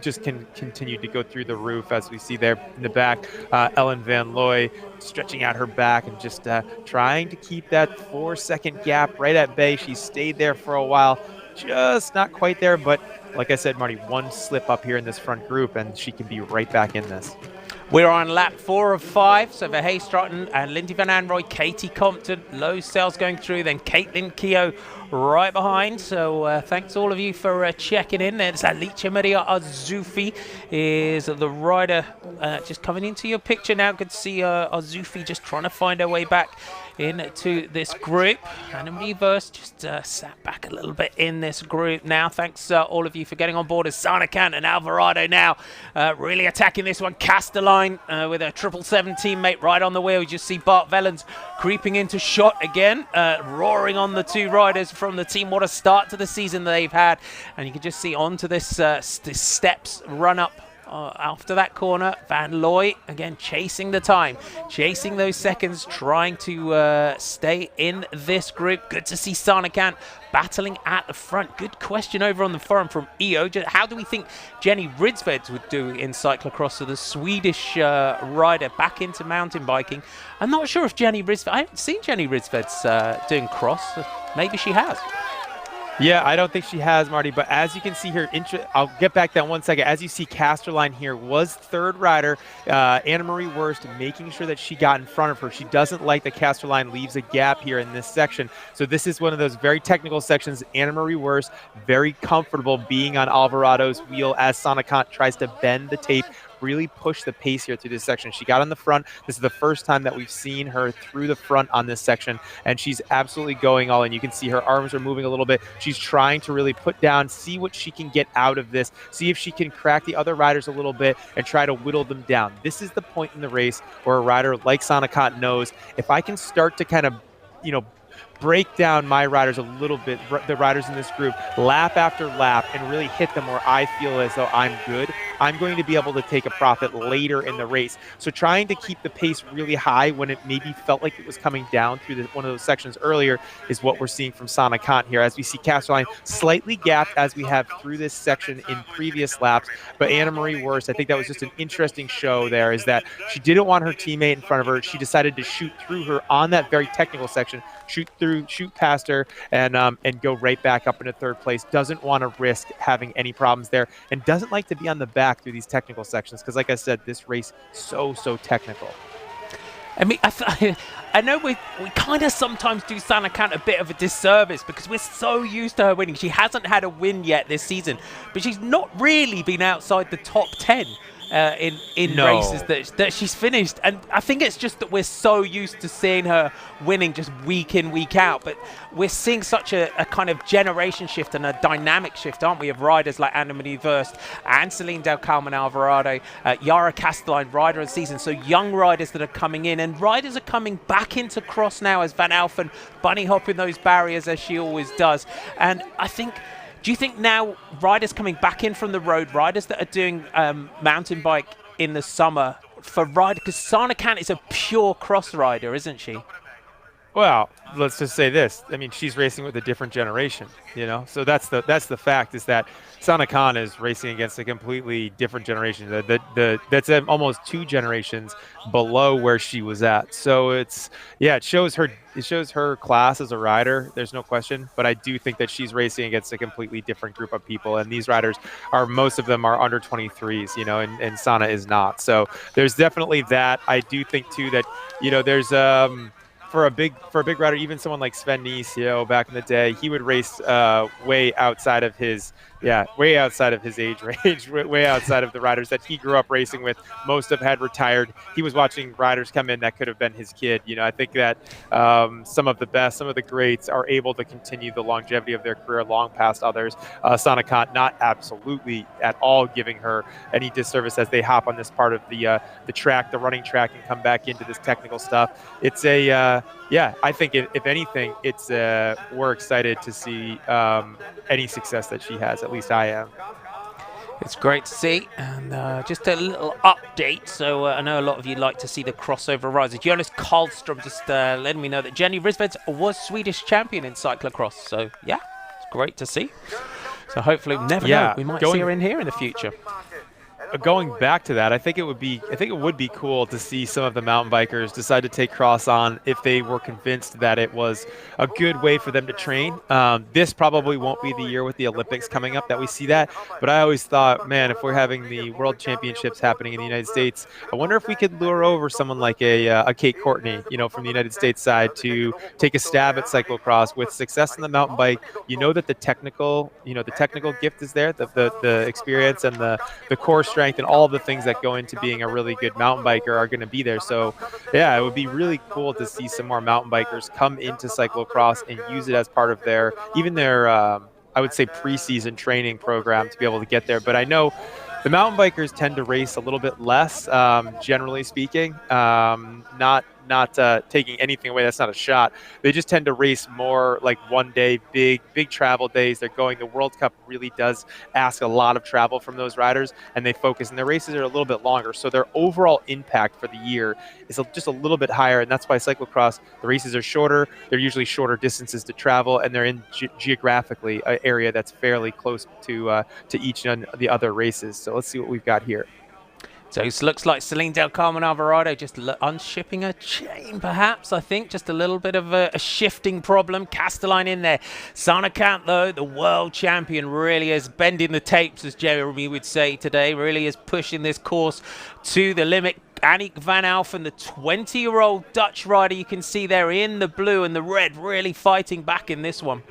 just continued to go through the roof, as we see there in the back. Ellen Van Looy stretching out her back and just trying to keep that 4-second gap right at bay. She stayed there for a while, just not quite there, but like I said, Marty, one slip up here in this front group and she can be right back in this. We're on lap 4 of 5, so Verhey Stratton and Lindy Van Anrooy, Katie Compton, Lowe Sells going through, then Caitlin Keogh right behind. So thanks all of you for checking in. There's Alicia Maria Arzuffi is the rider just coming into your picture now. Good to see Arzuffi just trying to find her way back into this group. And Reverse just sat back a little bit in this group now. Thanks all of you for getting on board as Sanakan and Alvarado now really attacking this one. Castelline with a 777 teammate right on the wheel. You just see Bart Vellens creeping into shot again, roaring on the two riders from the team. What a start to the season they've had. And you can just see onto this steps run up after that corner. Van Looy again chasing the time, chasing those seconds, trying to stay in this group. Good to see Sanakan battling at the front. Good question over on the forum from EO. How do we think Jenny Ridsved would do in cyclocross? So the Swedish rider back into mountain biking. I'm not sure if Jenny Ridsved, I haven't seen Jenny Ridsved's doing cross. Maybe she has. Yeah, I don't think she has, Marty, but as you can see here, I'll get back that 1 second. As you see, Casterline here was third rider, Anna-Marie Wurst, making sure that she got in front of her. She doesn't like that Casterline leaves a gap here in this section. So this is one of those very technical sections. Anna-Marie Wurst, very comfortable being on Alvarado's wheel as Sanakan tries to bend the tape, really push the pace here through this section. She got on the front. This is the first time that we've seen her through the front on this section, and she's absolutely going all in. You can see her arms are moving a little bit. She's trying to really put down, see what she can get out of this, see if she can crack the other riders a little bit and try to whittle them down. This is the point in the race where a rider like Sanakat knows, if I can start to kind of, break down my riders a little bit, the riders in this group, lap after lap, and really hit them where I feel as though I'm good, I'm going to be able to take a profit later in the race. So trying to keep the pace really high when it maybe felt like it was coming down through one of those sections earlier is what we're seeing from Sanakan here. As we see Castelline slightly gapped as we have through this section in previous laps, but Anna-Marie Wurst, I think that was just an interesting show there, is that she didn't want her teammate in front of her. She decided to shoot through her on that very technical section, shoot past her, and go right back up into third place. Doesn't want to risk having any problems there, and doesn't like to be on the back through these technical sections, because like I said, this race so technical. I mean, I know we kind of sometimes do Sanakan a bit of a disservice because we're so used to her winning. She hasn't had a win yet this season, but she's not really been outside the top 10 in races that she's finished. And I think it's just that we're so used to seeing her winning just week in, week out. But we're seeing such a kind of generation shift and a dynamic shift, aren't we, of riders like Anna-Marie Wurst and Celine Del Carmen Alvarado, Yara Castelline, rider of the season. So young riders that are coming in, and riders are coming back into cross now as Van Alphen bunny hopping those barriers as she always does. And I think, do you think now riders coming back in from the road, riders that are doing mountain bike in the summer, for riders, because Sanakan is a pure cross rider, isn't she? Well, let's just say this. I mean, she's racing with a different generation, So that's the fact, is that Sanakan is racing against a completely different generation. That's almost 2 generations below where she was at. So it shows her class as a rider. There's no question. But I do think that she's racing against a completely different group of people. And these riders most of them are under 23s, and Sana is not. So there's definitely that. I do think too that, there's for a big rider, even someone like Sven Nys, back in the day, he would race way outside of his age range, way outside of the riders that he grew up racing with. Most of had retired. He was watching riders come in that could have been his kid. I think that some of the greats are able to continue the longevity of their career long past others. Sanakan not absolutely at all giving her any disservice as they hop on this part of the track, the running track, and come back into this technical stuff. It's I think if anything, we're excited to see any success that she has. At least I am. It's great to see, and just a little update. So I know a lot of you like to see the crossover riser. Jonas Karlström just letting me know that Jenny Ridsved was Swedish champion in cyclocross. So yeah, it's great to see. So hopefully, we never know, we might see her in here in the future. Going back to that, I think it would be cool to see some of the mountain bikers decide to take cross on if they were convinced that it was a good way for them to train. This probably won't be the year with the Olympics coming up that we see that, but I always thought, man, if we're having the World Championships happening in the United States, I wonder if we could lure over someone like a Kate Courtney, from the United States side, to take a stab at cyclocross with success in the mountain bike. That the technical gift is there, the experience and the core strength strength, and all of the things that go into being a really good mountain biker are going to be there. So yeah, it would be really cool to see some more mountain bikers come into cyclocross and use it as part of their, even their, I would say, preseason training program to be able to get there. But I know the mountain bikers tend to race a little bit less, generally speaking. Not taking anything away. That's not a shot. They just tend to race more like one day, big travel days. They're going. The World Cup really does ask a lot of travel from those riders, and they focus. And their races are a little bit longer, so their overall impact for the year is just a little bit higher. And that's why cyclocross, the races are shorter. They're usually shorter distances to travel, and they're in geographically an area that's fairly close to each and the other races. So let's see what we've got here. So it looks like Celine Del Carmen Alvarado just unshipping a chain, perhaps, I think. Just a little bit of a shifting problem. Castelline in there. Sana Kant, though, the world champion, really is bending the tapes, as Jeremy would say today. Really is pushing this course to the limit. Annick van Alphen, the 20-year-old Dutch rider, you can see there in the blue and the red, really fighting back in this one.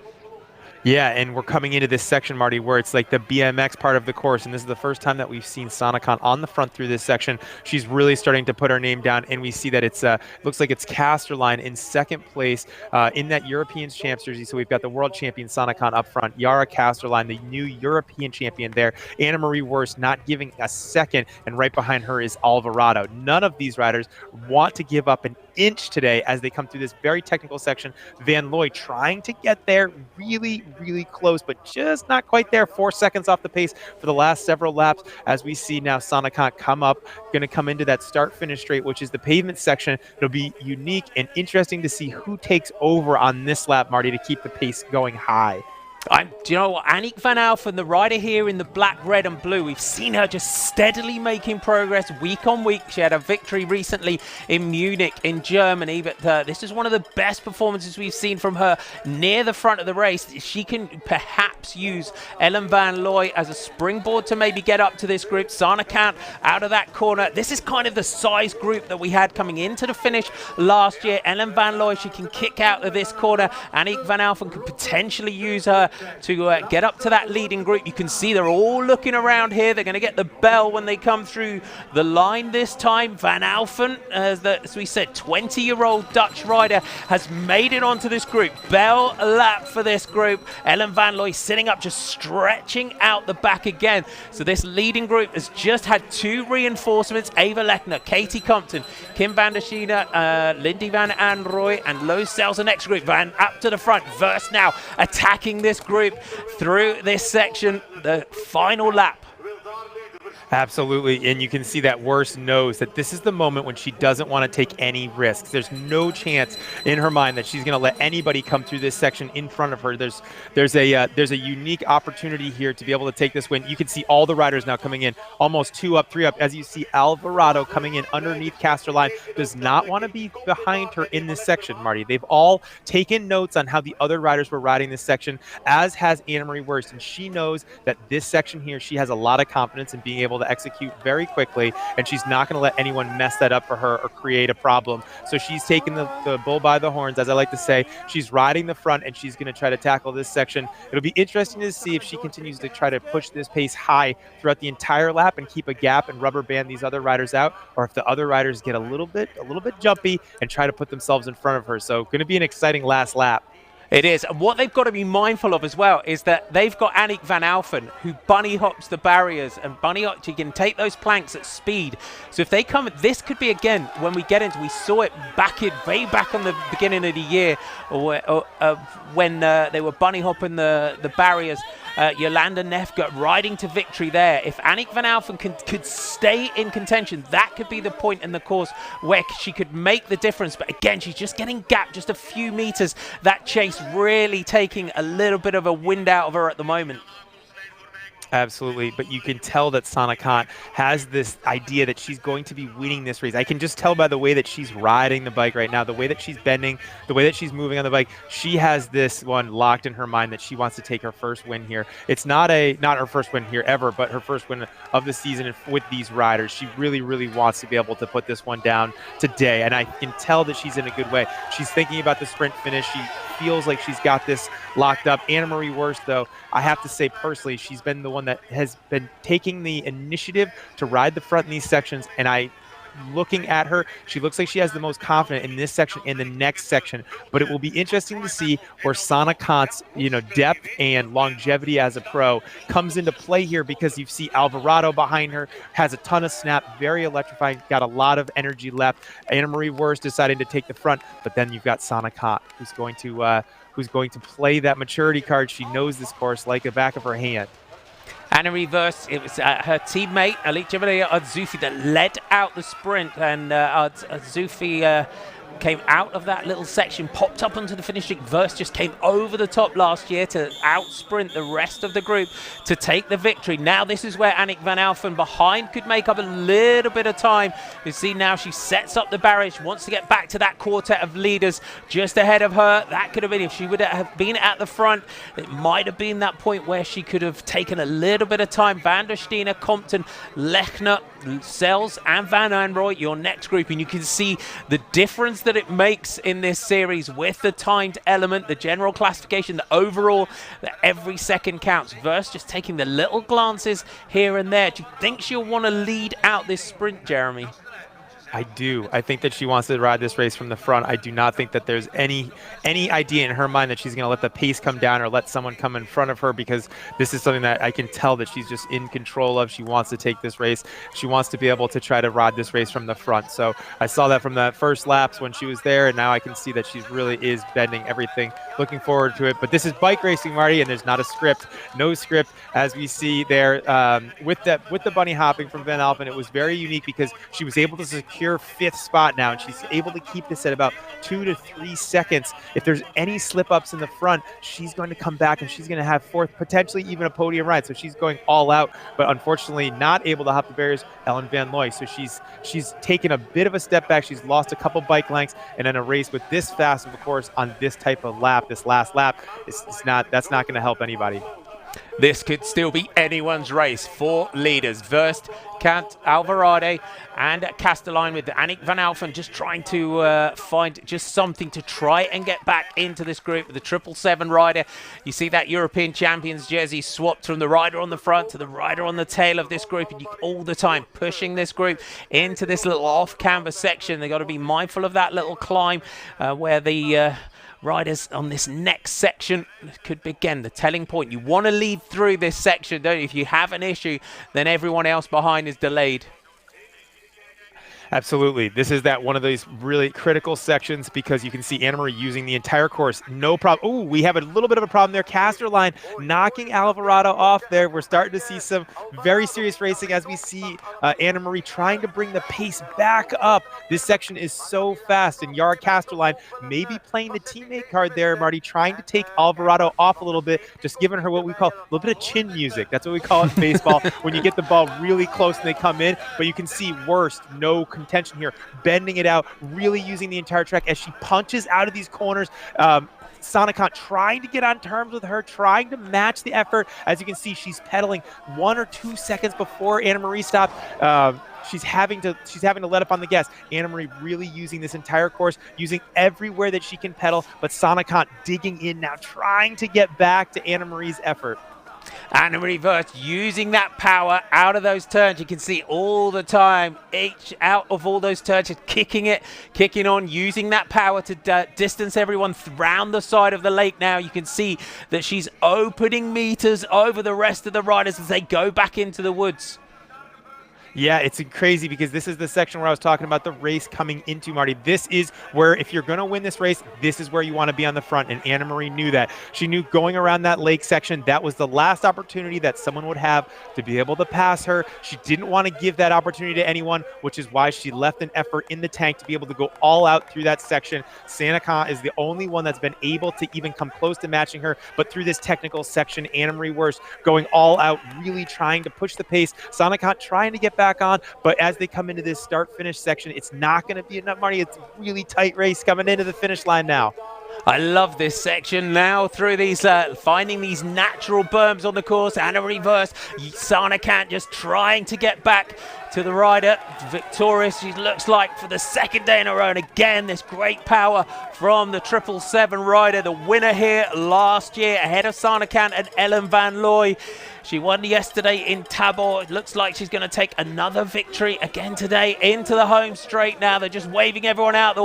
Yeah, and we're coming into this section, Marty, where it's like the BMX part of the course, and this is the first time that we've seen Sana Kant on the front through this section. She's really starting to put her name down, and we see that it's looks like it's Casterline in second place in that European champs jersey. So we've got the world champion Sana Kant up front, Yara Casterline, the new European champion there, Anna Marie Worst not giving a second, and right behind her is Alvarado. None of these riders want to give up an inch today as they come through this very technical section. Van Looy trying to get there, really close, but just not quite there. 4 seconds off the pace for the last several laps, as we see now Sana Kant come up, going to come into that start-finish straight, which is the pavement section. It'll be unique and interesting to see who takes over on this lap, Marty, to keep the pace going high. Do you know what? Annick van Alphen, the rider here in the black, red and blue, we've seen her just steadily making progress week on week. She had a victory recently in Munich in Germany, but this is one of the best performances we've seen from her near the front of the race. She can perhaps use Ellen van Looy as a springboard to maybe get up to this group. Sana Kant out of that corner. This is kind of the size group that we had coming into the finish last year. Ellen van Looy, she can kick out of this corner. Annick van Alphen could potentially use her to get up to that leading group. You can see they're all looking around here. They're going to get the bell when they come through the line this time. Van Alphen, as we said, 20-year-old Dutch rider, has made it onto this group. Bell lap for this group. Ellen van Looy sitting up, just stretching out the back again. So this leading group has just had 2 reinforcements. Ava Lechner, Katie Compton, Kim van der Schiene, Lindy van Anrooy, and Loes Sells the next group. Van up to the front. Verse now attacking this group through this section, the final lap. Absolutely, and you can see that Worst knows that this is the moment when she doesn't want to take any risks. There's no chance in her mind that she's going to let anybody come through this section in front of her. There's a unique opportunity here to be able to take this win. You can see all the riders now coming in, almost 2 up, 3 up. As you see, Alvarado coming in underneath Casterline, does not want to be behind her in this section, Marty. They've all taken notes on how the other riders were riding this section, as has Anna Marie Worst, and she knows that this section here, she has a lot of confidence in being able to execute very quickly, and she's not going to let anyone mess that up for her or create a problem. So she's taking the bull by the horns, as I like to say. She's riding the front, and she's going to try to tackle this section. It'll be interesting to see if she continues to try to push this pace high throughout the entire lap and keep a gap and rubber band these other riders out, or if the other riders get a little bit jumpy and try to put themselves in front of her. So going to be an exciting last lap. It is. And what they've got to be mindful of as well is that they've got Annick van Alphen, who bunny hops the barriers, and bunny hops, you can take those planks at speed. So if they come, this could be, again, when we get into, we saw it way back on the beginning of the year, when they were bunny hopping the barriers. Jolanda Neff got riding to victory there. If Annick van Alphen could stay in contention, that could be the point in the course where she could make the difference. But again, she's just getting gapped just a few meters. That chase really taking a little bit of a wind out of her at the moment. Absolutely, but you can tell that Sana Kant has this idea that she's going to be winning this race. I can just tell by the way that she's riding the bike right now, the way that she's bending, the way that she's moving on the bike. She has this one locked in her mind that she wants to take her first win here. It's not her first win here ever, but her first win of the season with these riders. She really wants to be able to put this one down today, and I can tell that she's in a good way. She's thinking about the sprint finish. She feels like she's got this locked up. Anna-Marie Worst, though, I have to say personally, she's been the one that has been taking the initiative to ride the front in these sections, and looking at her, she looks like she has the most confidence in this section and the next section. But it will be interesting to see where Sana Kant's, depth and longevity as a pro comes into play here, because you see Alvarado behind her, has a ton of snap, very electrifying, got a lot of energy left. Anna-Marie Worst deciding to take the front, but then you've got Sana Kant, who's going to play that maturity card. She knows this course like the back of her hand. Anna-Marie Worst, it was her teammate, Alicia Maria Ardzufi, that led out the sprint, and Ardzufi came out of that little section, popped up onto the finishing. Worst just came over the top last year to out-sprint the rest of the group to take the victory. Now this is where Annemiek van Alphen behind could make up a little bit of time. You see now she sets up the barrier. She wants to get back to that quartet of leaders just ahead of her. That could have been, if she would have been at the front, it might have been that point where she could have taken a little bit of time. Van der Steener, Compton, Lechner, Sells and Van Anrooy, your next group, and you can see the difference that it makes in this series with the timed element, the general classification, the overall, that every second counts. Verse just taking the little glances here and there. Do you think she'll want to lead out this sprint, Jeremy? I do. I think that she wants to ride this race from the front. I do not think that there's any idea in her mind that she's going to let the pace come down or let someone come in front of her, because this is something that I can tell that she's just in control of. She wants to take this race. She wants to be able to try to ride this race from the front. So I saw that from the first laps when she was there, and now I can see that she really is bending everything. Looking forward to it. But this is bike racing, Marty, and there's not a script. No script, as we see there with the bunny hopping from Van Alphen. It was very unique because she was able to secure fifth spot now, and she's able to keep this at about 2 to 3 seconds. If there's any slip-ups in the front, she's going to come back and she's going to have fourth, potentially even a podium ride. So she's going all out, but unfortunately not able to hop the barriers, Ellen Van Looy. So she's taken a bit of a step back. She's lost a couple bike lengths, and in a race with this fast of a course on this type of lap, this last lap, that's not going to help anybody. This could still be anyone's race. 4 leaders. Verst, Kant, Alvarado, and Castelline, with Annemiek van Alphen just trying to find just something to try and get back into this group. The 777 rider. You see that European Champions jersey swapped from the rider on the front to the rider on the tail of this group, and you all the time pushing this group into this little off-canvas section. They've got to be mindful of that little climb where the riders on this next section could begin the telling point. You want to lead through this section, don't you? If you have an issue, then everyone else behind is delayed. Absolutely. This is one of those really critical sections, because you can see Anna-Marie using the entire course. No problem. Oh, we have a little bit of a problem there. Casterline knocking Alvarado off there. We're starting to see some very serious racing as we see Anna-Marie trying to bring the pace back up. This section is so fast, and Yara Casterline maybe playing the teammate card there, Marty, trying to take Alvarado off a little bit, just giving her what we call a little bit of chin music. That's what we call it in baseball when you get the ball really close and they come in. But you can see Worst, no contention here, bending it out, really using the entire track as she punches out of these corners. Sana Kant trying to get on terms with her, trying to match the effort. As you can see, she's pedaling 1 or 2 seconds before Anna-Marie stopped. She's having to let up on the gas. Anna-Marie really using this entire course, using everywhere that she can pedal, but Sana Kant digging in now, trying to get back to Anna-Marie's effort. Anna-Marie Worst using that power out of those turns. You can see all the time, each out of all those turns, just kicking on, using that power to distance everyone round the side of the lake. Now you can see that she's opening meters over the rest of the riders as they go back into the woods. Yeah, it's crazy, because this is the section where I was talking about the race coming into, Marty. This is where, if you're going to win this race, this is where you want to be on the front, and Anna-Marie knew that. She knew going around that lake section, that was the last opportunity that someone would have to be able to pass her. She didn't want to give that opportunity to anyone, which is why she left an effort in the tank to be able to go all out through that section. Sana Kant is the only one that's been able to even come close to matching her, but through this technical section, Anna-Marie Worst going all out, really trying to push the pace. Sana Kant trying to get back on, but as they come into this start-finish section, it's not going to be enough, Marty. It's a really tight race coming into the finish line now. I love this section now through these, finding these natural berms on the course. Anna-Marie Worst, Sana Kant just trying to get back to the rider, victorious, she looks like, for the second day in a row. And again, this great power from the 777 rider, the winner here last year, ahead of Sanne Cant and Ellen Van Looy. She won yesterday in Tabor. It looks like she's going to take another victory again today into the home straight now. They're just waving everyone out the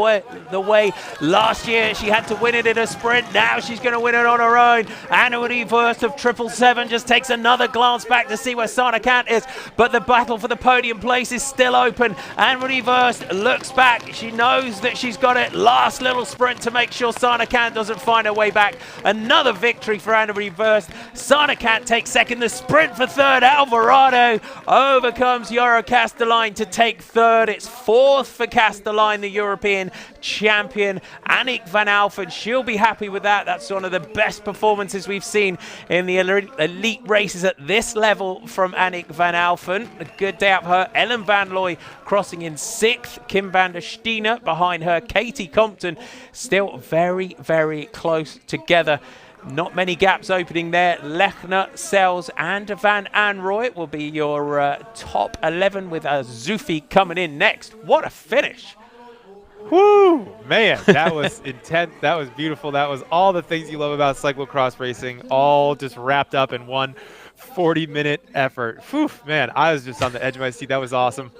way. Last year, she had to win it in a sprint. Now she's going to win it on her own. Anne-Marie Wurst of 777 just takes another glance back to see where Sanne Cant is. But the battle for the podium place is still open. Anne-Marie Wurst looks back. She knows that she's got it. Last little sprint to make sure Sanne Cant doesn't find her way back. Another victory for Anne-Marie Wurst. Sanne Cant takes second. The sprint for third. Alvarado overcomes Jara Castellijn to take third. It's fourth for Castellijn, the European champion. Annick van Alphen, she'll be happy with that. That's one of the best performances we've seen in the elite races at this level from Annick van Alphen. A good day out for her. Ellen Van Looy crossing in sixth. Kim van der Stine behind her. Katie Compton still very, very close together. Not many gaps opening there. Lechner, Sells, and Van Anrooy will be your top 11 with Zufi coming in next. What a finish. Woo! Man, that was intense. That was beautiful. That was all the things you love about cyclocross racing, all just wrapped up in one 40-minute effort. Whew, man, I was just on the edge of my seat. That was awesome.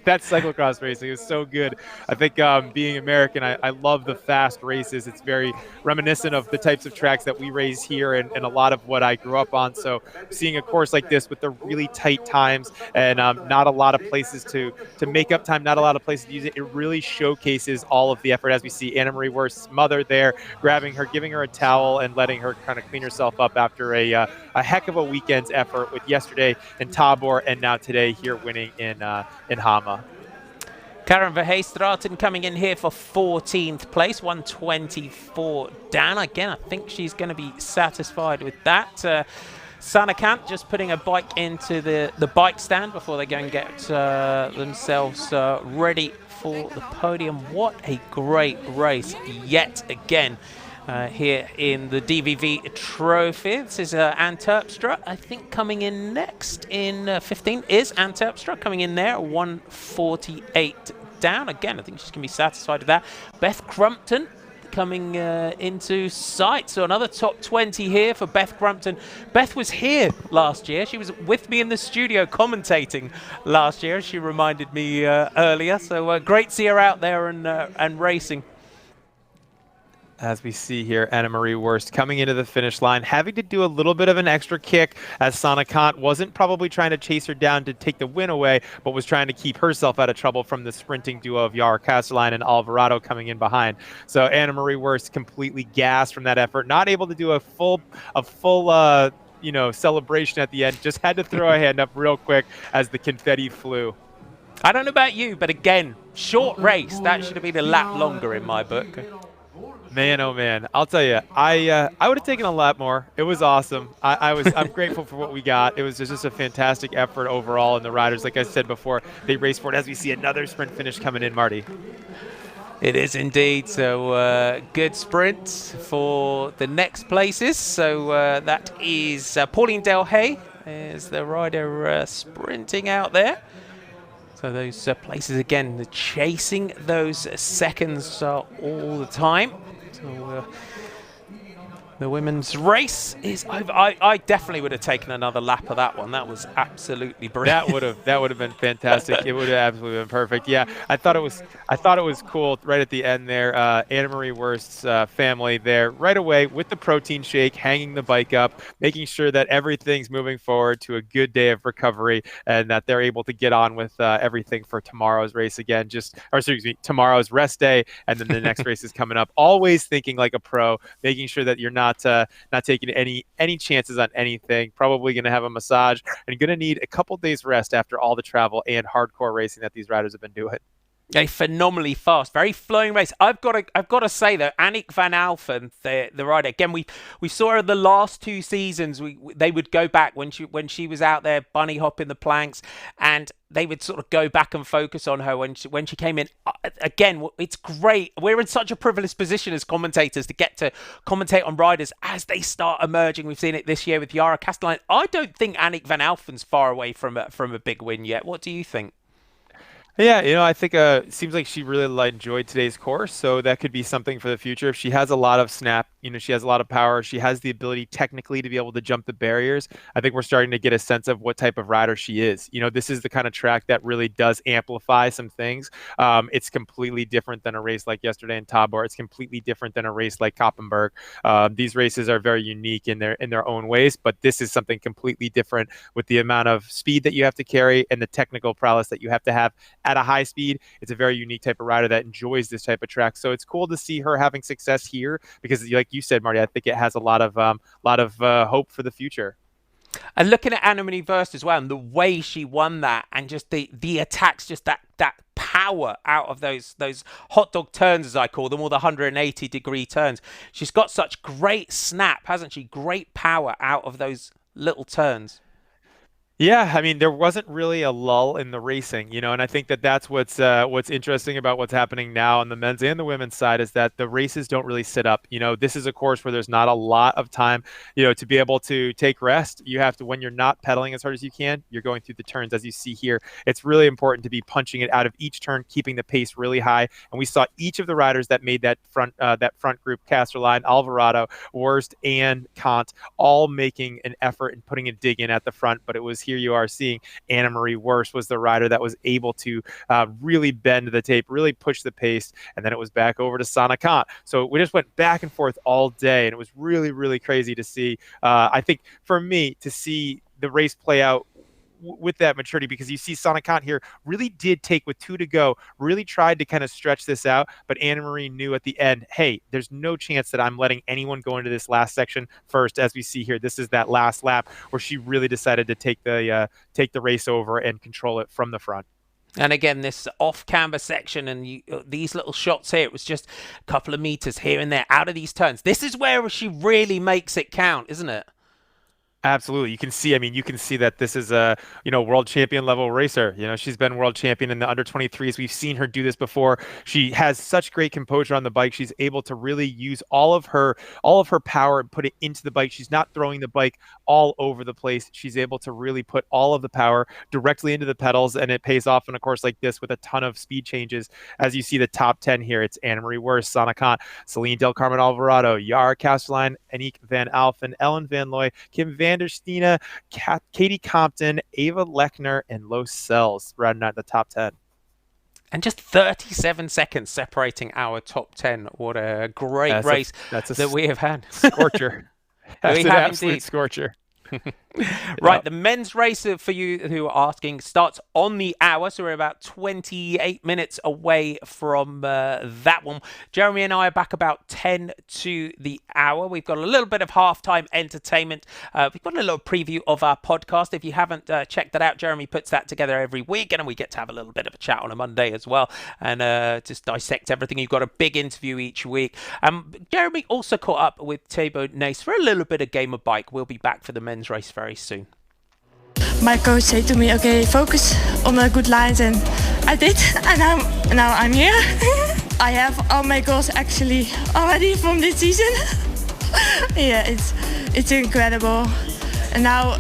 That's cyclocross racing. It was so good. I think being American, I love the fast races. It's very reminiscent of the types of tracks that we race here and a lot of what I grew up on. So seeing a course like this with the really tight times and not a lot of places to make up time, not a lot of places to use it, it really showcases all of the effort. As we see Anne-Marie Wurst's mother there, grabbing her, giving her a towel and letting her kind of clean herself up after a heck of a weekend's effort with yesterday in Tabor and now today here winning in Hamme. Karen Verheestraten coming in here for 14th place, 124 down. Again, I think she's going to be satisfied with that. Sanne Cant just putting a bike into the bike stand before they go and get themselves ready for the podium. What a great race yet again. Here in the DVV Trofee. This is Anne Terpstra, I think, coming in next in 15 is Anne Terpstra coming in there, 148 down. Again, I think she's going to be satisfied with that. Beth Crumpton coming into sight. So another top 20 here for Beth Crumpton. Beth was here last year. She was with me in the studio commentating last year, as she reminded me earlier. So great to see her out there and racing. As we see here, Anne-Marie Wurst coming into the finish line, having to do a little bit of an extra kick, as Sanne Cant wasn't probably trying to chase her down to take the win away, but was trying to keep herself out of trouble from the sprinting duo of Jara Castellijn and Alvarado coming in behind. So Anne-Marie Wurst completely gassed from that effort, not able to do a full celebration at the end. Just had to throw a hand up real quick as the confetti flew. I don't know about you, but again, short race. That should have been a lap longer in my book. Man, oh man! I'll tell you, I would have taken a lot more. It was awesome. I'm grateful for what we got. It was just a fantastic effort overall, and the riders, like I said before, they raced for it. As we see another sprint finish coming in, Marty. It is indeed. So good sprint for the next places. So that is Pauline Delhay is the rider sprinting out there. So those places again, the chasing those seconds all the time. So the women's race is over. I definitely would have taken another lap of that one. That was absolutely brilliant. That would have been fantastic. It would have absolutely been perfect. Yeah, I thought it was cool right at the end there. Anne-Marie Wurst's family there right away with the protein shake, hanging the bike up, making sure that everything's moving forward to a good day of recovery, and that they're able to get on with everything for tomorrow's race again. Tomorrow's rest day, and then the next race is coming up. Always thinking like a pro, making sure that you're not taking any chances on anything. Probably going to have a massage and going to need a couple days rest after all the travel and hardcore racing that these riders have been doing. A phenomenally fast, very flowing race. I've got to say though, Annick van Alphen, the rider, again, we saw her the last two seasons. They would go back when she was out there bunny hopping the planks, and they would sort of go back and focus on her when she came in. Again, it's great. We're in such a privileged position as commentators to get to commentate on riders as they start emerging. We've seen it this year with Jara Castellijn. I don't think Annick van Alphen's far away from a big win yet. What do you think? Yeah, I think it seems like she really enjoyed today's course, so that could be something for the future. If she has a lot of snap, she has a lot of power, she has the ability technically to be able to jump the barriers. I think we're starting to get a sense of what type of rider she is. This is the kind of track that really does amplify some things. It's completely different than a race like yesterday in Tabor. It's completely different than a race like Koppenberg. These races are very unique in their own ways, but this is something completely different with the amount of speed that you have to carry and the technical prowess that you have to have at a high speed. It's a very unique type of rider that enjoys this type of track. So it's cool to see her having success here because, like you said, Marty, I think it has a lot of hope for the future. And looking at Anna-Marie Verst as well, and the way she won that, and just the attacks, just that power out of those hot dog turns, as I call them, or the 180-degree turns. She's got such great snap, hasn't she? Great power out of those little turns. Yeah, I mean, there wasn't really a lull in the racing, and I think that's what's interesting about what's happening now on the men's and the women's side is that the races don't really sit up. This is a course where there's not a lot of time, to be able to take rest. You have to, when you're not pedaling as hard as you can, you're going through the turns as you see here. It's really important to be punching it out of each turn, keeping the pace really high. And we saw each of the riders that made that front group, Casterline, Alvarado, Wurst, and Kant, all making an effort and putting a dig in at the front, but it was here you are seeing Anna-Marie Wurst was the rider that was able to really bend the tape, really push the pace, and then it was back over to Sanne Cant. So we just went back and forth all day, and it was really, really crazy to see. I think for me, to see the race play out with that maturity, because you see Sanne Cant here really did take with 2 to go, really tried to kind of stretch this out, but Anna-Marie knew at the end, hey, there's no chance that I'm letting anyone go into this last section first. As we see here, this is that last lap where she really decided to take the race over and control it from the front. And again, this off-camber section and these little shots here, it was just a couple of meters here and there out of these turns. This is where she really makes it count, isn't it? Absolutely. You can see that this is a, world champion level racer. She's been world champion in the under 23s. We've seen her do this before. She has such great composure on the bike. She's able to really use all of her power and put it into the bike. She's not throwing the bike all over the place. She's able to really put all of the power directly into the pedals, and it pays off in a course like this with a ton of speed changes. As you see the top 10 here, it's Anna-Marie Wurst, Sanne Cant, Celine Del Carmen Alvarado, Yara Casterline, Aniek van Alphen, Ellen van Looy, Kim van der Stine, Katie Compton, Ava Lechner, and Los Cells rounding out the top 10. And just 37 seconds separating our top 10. What a great race that we have had. Scorcher. That's an absolute scorcher. Right, the men's race, for you who are asking, starts on the hour, so we're about 28 minutes away from that one. Jeremy and I are back about 10 to the hour. We've got a little bit of halftime entertainment. We've got a little preview of our podcast. If you haven't checked that out, Jeremy puts that together every week, and we get to have a little bit of a chat on a Monday as well, and just dissect everything. You've got a big interview each week. Jeremy also caught up with Thibaut Nace for a little bit of Game of Bike. We'll be back for the men's race very soon. My coach said to me, okay, focus on the good lines, and I did, and now I'm here. I have all my goals actually already from this season. Yeah, it's incredible. And now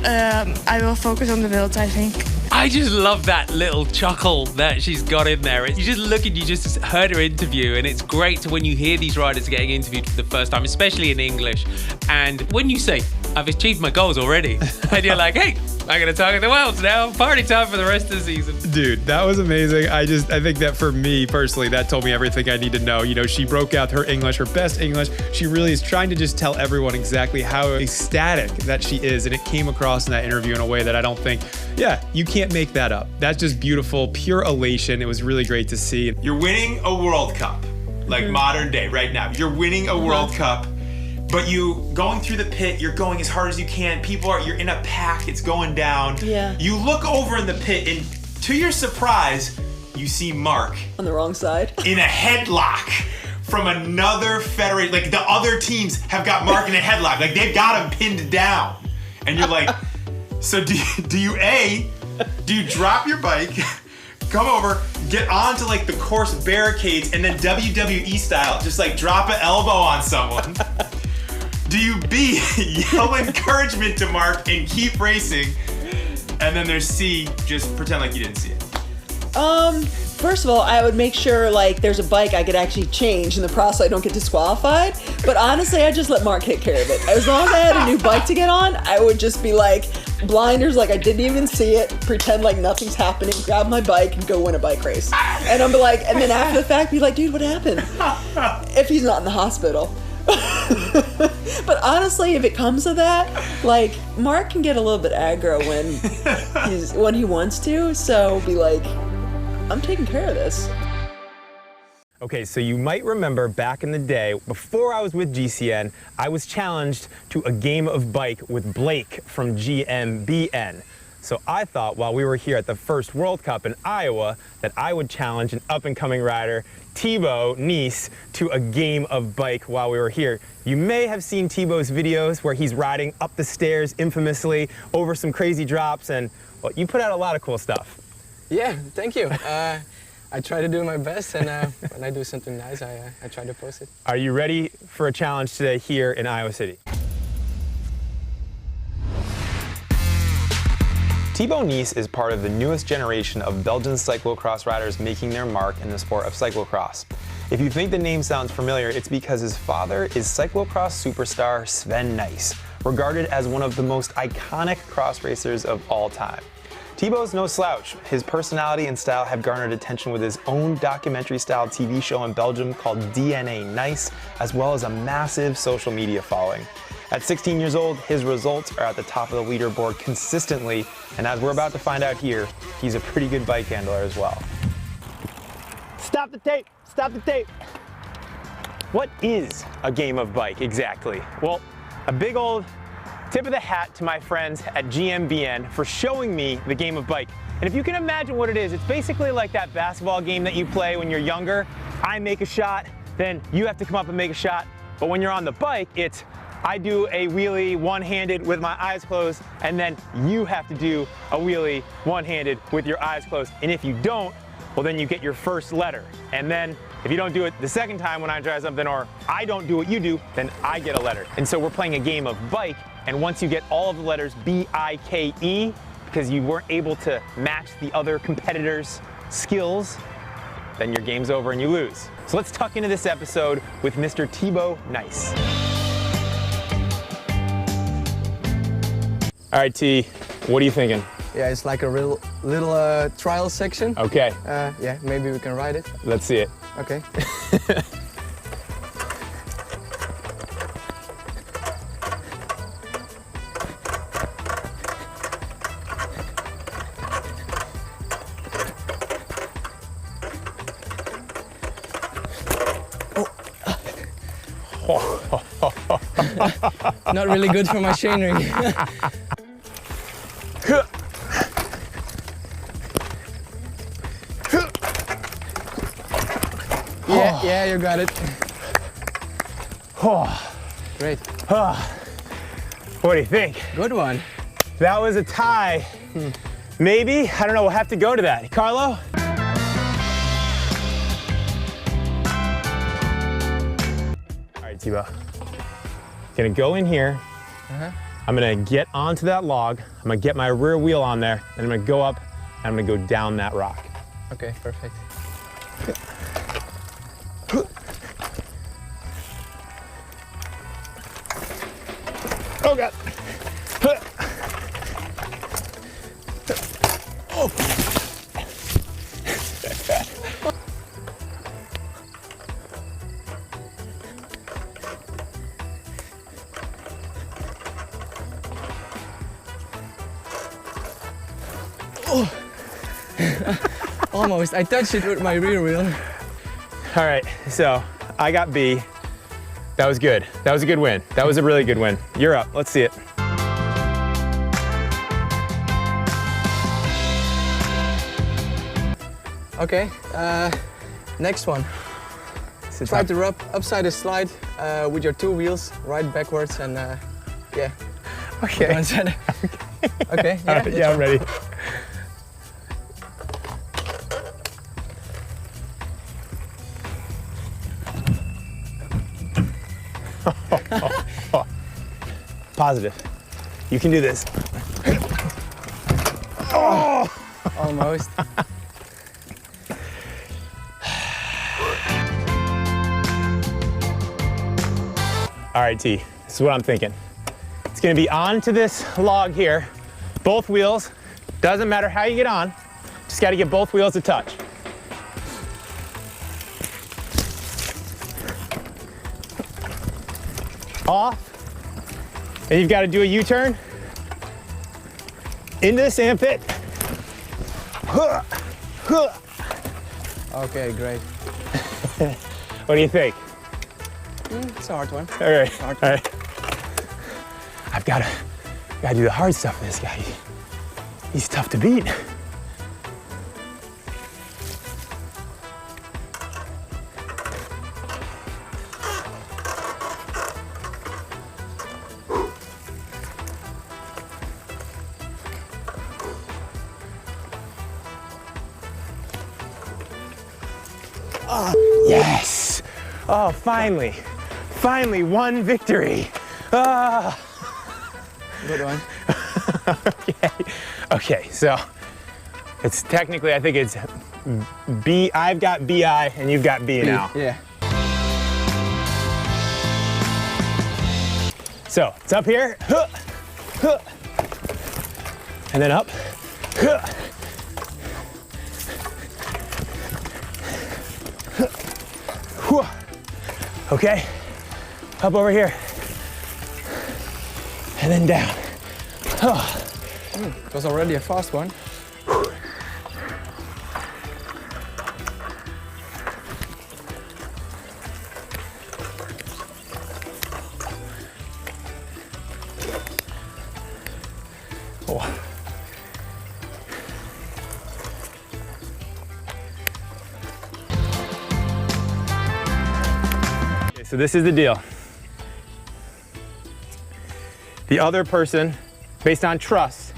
I will focus on the world, I think. I just love that little chuckle that she's got in there. You just look and you just heard her interview, and it's great when you hear these riders getting interviewed for the first time, especially in English. And when you say, I've achieved my goals already, and you're like, hey, I'm going to target the world now. Party time for the rest of the season. Dude, that was amazing. I think that for me personally, that told me everything I need to know. She broke out her English, her best English. She really is trying to just tell everyone exactly how ecstatic that she is. And it came across in that interview in a way that I don't think, you can't make that up. That's just beautiful, pure elation. It was really great to see. You're winning a World Cup, like modern day right now. You're winning a World Cup. But you going through the pit, you're going as hard as you can. You're in a pack, it's going down. Yeah. You look over in the pit, and to your surprise, you see Mark. On the wrong side. In a headlock from another federation. Like the other teams have got Mark in a headlock. Like they've got him pinned down. And you're like, so do you drop your bike, come over, get onto like the course barricades, and then WWE style, just like drop an elbow on someone? Do you B, yell encouragement to Mark and keep racing? And then there's C, just pretend like you didn't see it. First of all, I would make sure like there's a bike I could actually change in the process so I don't get disqualified. But honestly, I just let Mark take care of it. As long as I had a new bike to get on, I would just be like blinders, like I didn't even see it, pretend like nothing's happening, grab my bike and go win a bike race. And I'm like, and then after the fact, be like, dude, what happened? If he's not in the hospital. But honestly, if it comes to that, like Mark can get a little bit aggro when he wants to. So be like, I'm taking care of this. Okay, so you might remember back in the day, before I was with GCN, I was challenged to a game of bike with Blake from GMBN. So I thought while we were here at the first World Cup in Iowa that I would challenge an up-and-coming rider, Thibaut Nice, to a game of bike while we were here. You may have seen Thibaut's videos where he's riding up the stairs infamously over some crazy drops, and well, you put out a lot of cool stuff. Yeah, thank you. I try to do my best, and when I do something nice, I try to post it. Are you ready for a challenge today here in Iowa City? Thibaut Nice is part of the newest generation of Belgian cyclocross riders making their mark in the sport of cyclocross. If you think the name sounds familiar, it's because his father is cyclocross superstar Sven Nys, regarded as one of the most iconic cross racers of all time. Thibaut's no slouch. His personality and style have garnered attention with his own documentary-style TV show in Belgium called DNA Nice, as well as a massive social media following. At 16 years old, his results are at the top of the leaderboard consistently, and as we're about to find out here, he's a pretty good bike handler as well. Stop the tape! Stop the tape! What is a game of bike exactly? Well, a big old tip of the hat to my friends at GMBN for showing me the game of bike. And if you can imagine what it is, it's basically like that basketball game that you play when you're younger. I make a shot, then you have to come up and make a shot. But when you're on the bike, it's I do a wheelie one-handed with my eyes closed, and then you have to do a wheelie one-handed with your eyes closed. And if you don't, well, then you get your first letter. And then if you don't do it the second time when I try something, or I don't do what you do, then I get a letter. And so we're playing a game of bike, and once you get all of the letters B-I-K-E, because you weren't able to match the other competitors' skills, then your game's over and you lose. So let's tuck into this episode with Mr. Thibaut Nice. All right, T, what are you thinking? Yeah, it's like a little trial section. Okay. Yeah, maybe we can ride it. Let's see it. Okay. Not really good for my chainring. Yeah, you got it. Great. What do you think? Good one. That was a tie. Maybe? I don't know, we'll have to go to that. Carlo? All right, Thibaut. Gonna go in here. I'm gonna get onto that log. I'm gonna get my rear wheel on there, and I'm gonna go up, and I'm gonna go down that rock. Okay, perfect. Oh, God. Oh. Almost. I touched it with my rear wheel. All right, so I got B. That was good. That was a good win. That was a really good win. You're up. Let's see it. Okay, next one. Try to rub upside the slide with your two wheels, right backwards, and yeah. Okay. Okay, yeah, yeah, I'm ready. Positive. You can do this. Almost. All right, T, this is what I'm thinking. It's gonna be onto this log here, both wheels. Doesn't matter how you get on, just gotta get both wheels to touch. Off, and you've got to do a U-turn into the sand pit. Okay, great. What do you think? It's a hard one. All right, Hard. all right. I've got to do the hard stuff for this guy. He's tough to beat. Yes! Oh, finally. Finally, one victory. Ah. Good one. Okay. Okay, so it's technically, I think it's B. I've got BI and you've got B now. Yeah. So it's up here, and then up. Okay, up over here, and then down. It was already a fast one. Oh. Okay, so this is the deal. The other person, based on trust,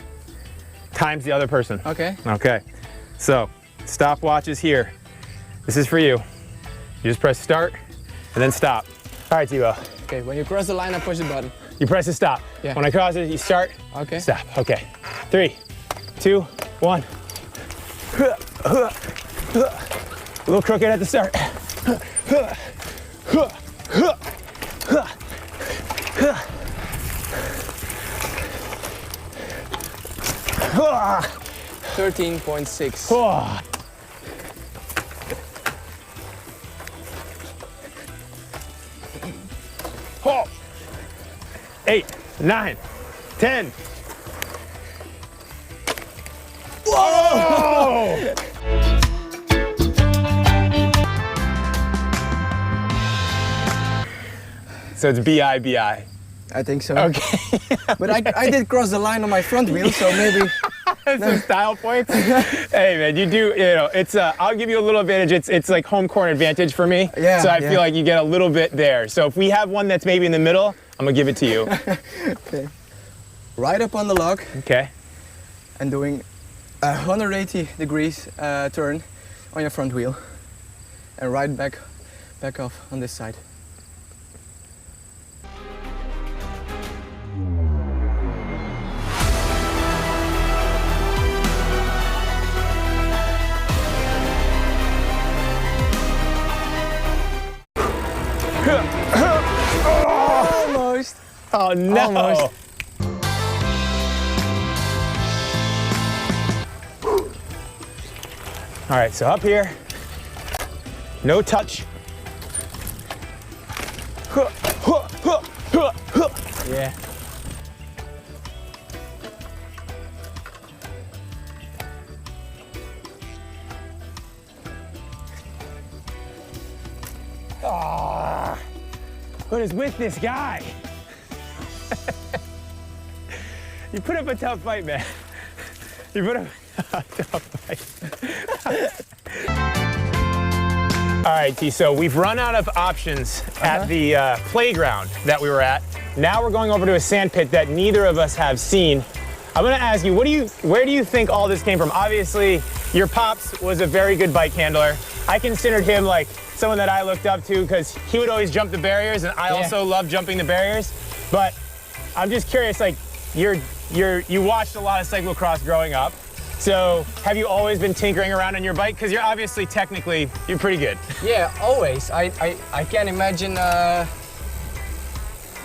times the other person. Okay. Okay, so stopwatch is here. This is for you. You just press start and then stop. All right, T-Bo. Okay, when you cross the line, I push the button. You press the stop. Yeah. When I cross it, you start, Okay. stop. Okay, 3, 2, 1. A little crooked at the start. 13.6. Oh. Oh. 8, 9, 10. Whoa! So it's BI. I think so. Okay. But I did cross the line on my front wheel, so maybe. Some style points. Hey man, you know, it's I'll give you a little advantage. It's like home court advantage for me. Yeah. So I feel like you get a little bit there. So if we have one that's maybe in the middle, I'm gonna give it to you. Okay. Right up on the log Okay. and doing a 180 degrees turn on your front wheel, and right back off on this side. Almost. Oh no. Almost. All right, so up here, no touch. Yeah. What is with this guy? You put up a tough fight, man. You put up a tough fight. All right, T, so we've run out of options at the playground that we were at. Now we're going over to a sand pit that neither of us have seen. I'm gonna ask you, where do you think all this came from? Obviously, your pops was a very good bike handler. I considered him like someone that I looked up to because he would always jump the barriers, and I also love jumping the barriers. But I'm just curious, like you watched a lot of cyclocross growing up. So have you always been tinkering around on your bike? Because you're obviously technically, you're pretty good. Yeah, always. I can't imagine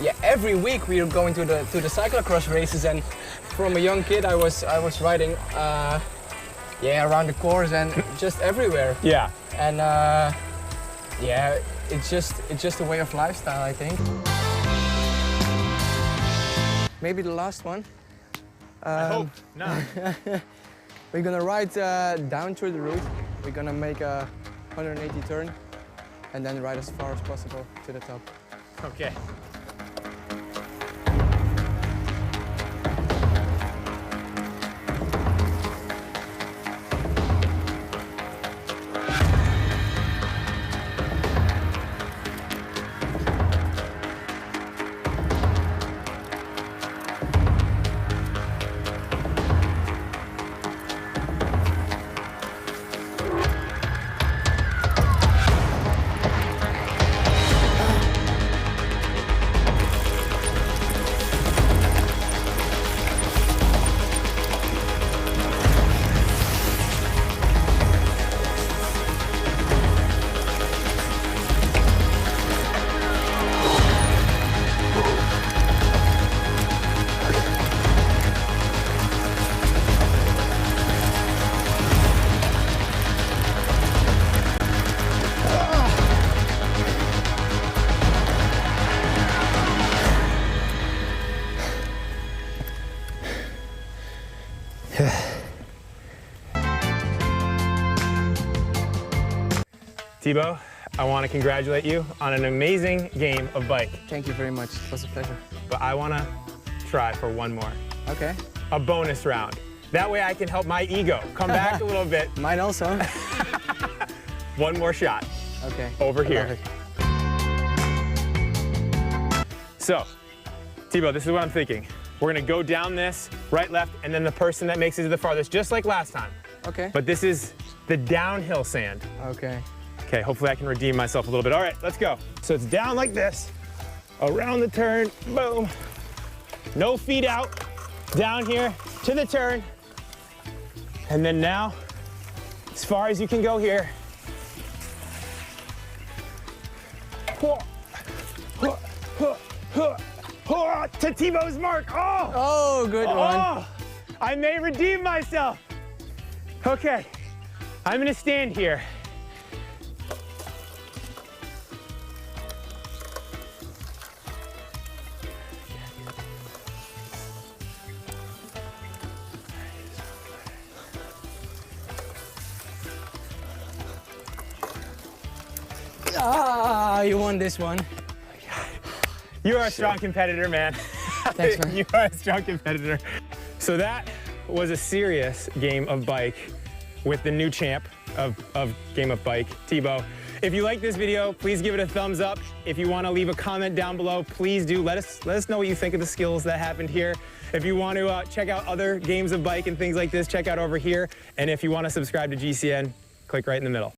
yeah, every week we were going to the cyclocross races, and from a young kid I was riding yeah, around the course and just everywhere. Yeah. And yeah, it's just a way of lifestyle, I think. Maybe the last one. I hope not. We're gonna ride down through the route. We're gonna make a 180 turn and then ride as far as possible to the top. Okay. Thibaut, I want to congratulate you on an amazing game of bike. Thank you very much. It was a pleasure. But I want to try for one more. Okay. A bonus round. That way I can help my ego come back a little bit. Mine also. One more shot. Okay. Over I here. So, Thibaut, this is what I'm thinking. We're gonna go down this, right, left, and then the person that makes it to the farthest, just like last time. Okay. But this is the downhill sand. Okay. Okay, hopefully I can redeem myself a little bit. All right, let's go. So it's down like this, around the turn, boom. No feet out, down here to the turn. And then now, as far as you can go here. To Thibaut's mark. Oh! Oh, good one. Oh! I may redeem myself. Okay, I'm gonna stand here. Ah, you won this one. You are a strong competitor, man. Thanks, man. You are a strong competitor. So that was a serious game of bike with the new champ of Game of Bike, Thibaut. If you like this video, please give it a thumbs up. If you want to leave a comment down below, please do. Let us know what you think of the skills that happened here. If you want to check out other games of bike and things like this, check out over here. And if you want to subscribe to GCN, click right in the middle.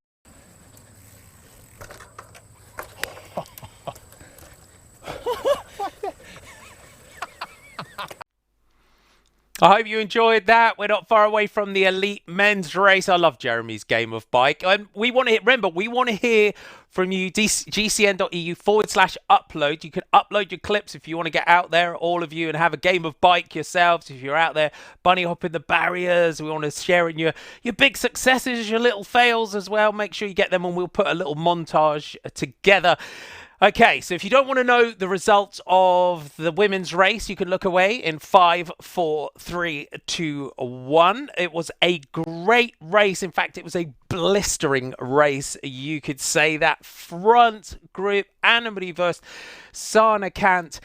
I hope you enjoyed that. We're not far away from the elite men's race. I love Jeremy's game of bike. We want to hear, remember, we want to hear from you, gcn.eu/upload. You can upload your clips if you want to get out there, all of you, and have a game of bike yourselves. If you're out there bunny hopping the barriers, we want to share in your big successes, your little fails as well. Make sure you get them and we'll put a little montage together. Okay, so if you don't want to know the results of the women's race, you can look away in 5, 4, 3, 2, 1. It was a great race. In fact, it was a blistering race. You could say that front group, Anna-Marie Verst, Sana Kant,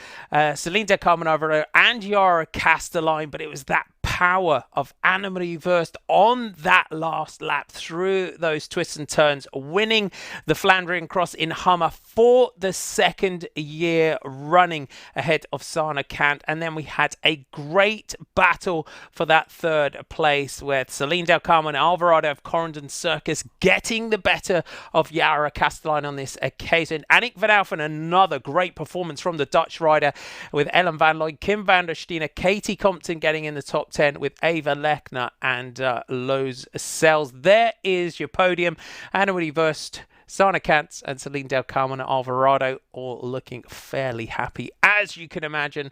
Celine de Carmen and Yara Castelline, but it was that power of Anna-Marie Verst on that last lap through those twists and turns, winning the Flandriencross in Hamme for the second year running ahead of Sana Kant. And then we had a great battle for that third place with Celine Del Carmen and Alvarado of Corendon Circus getting the better of Yara Castelline on this occasion. Annick van Alphen, another great performance from the Dutch rider with Ellen van Looy, Kim van der Stine, Katie Compton getting in the top 10 with Ava Lechner and Loes Sells. There is your podium. Anna-Marie Verst, Sana Kantz and Celine Del Carmen Alvarado all looking fairly happy, as you can imagine,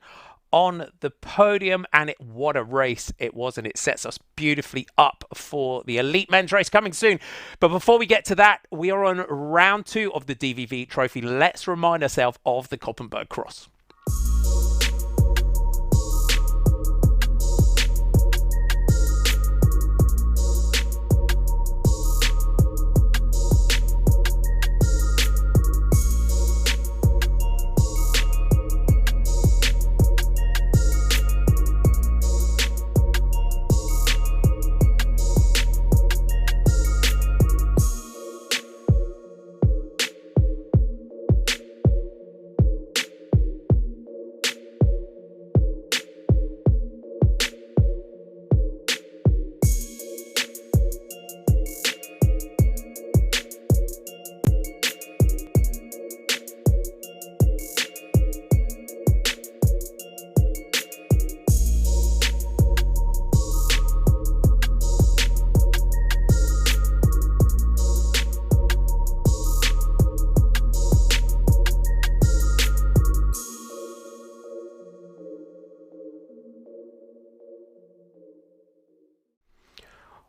on the podium. And what a race it was, and it sets us beautifully up for the elite men's race coming soon. But before we get to that, we are on round 2 of the DVV Trophy. Let's remind ourselves of the Koppenberg Cross.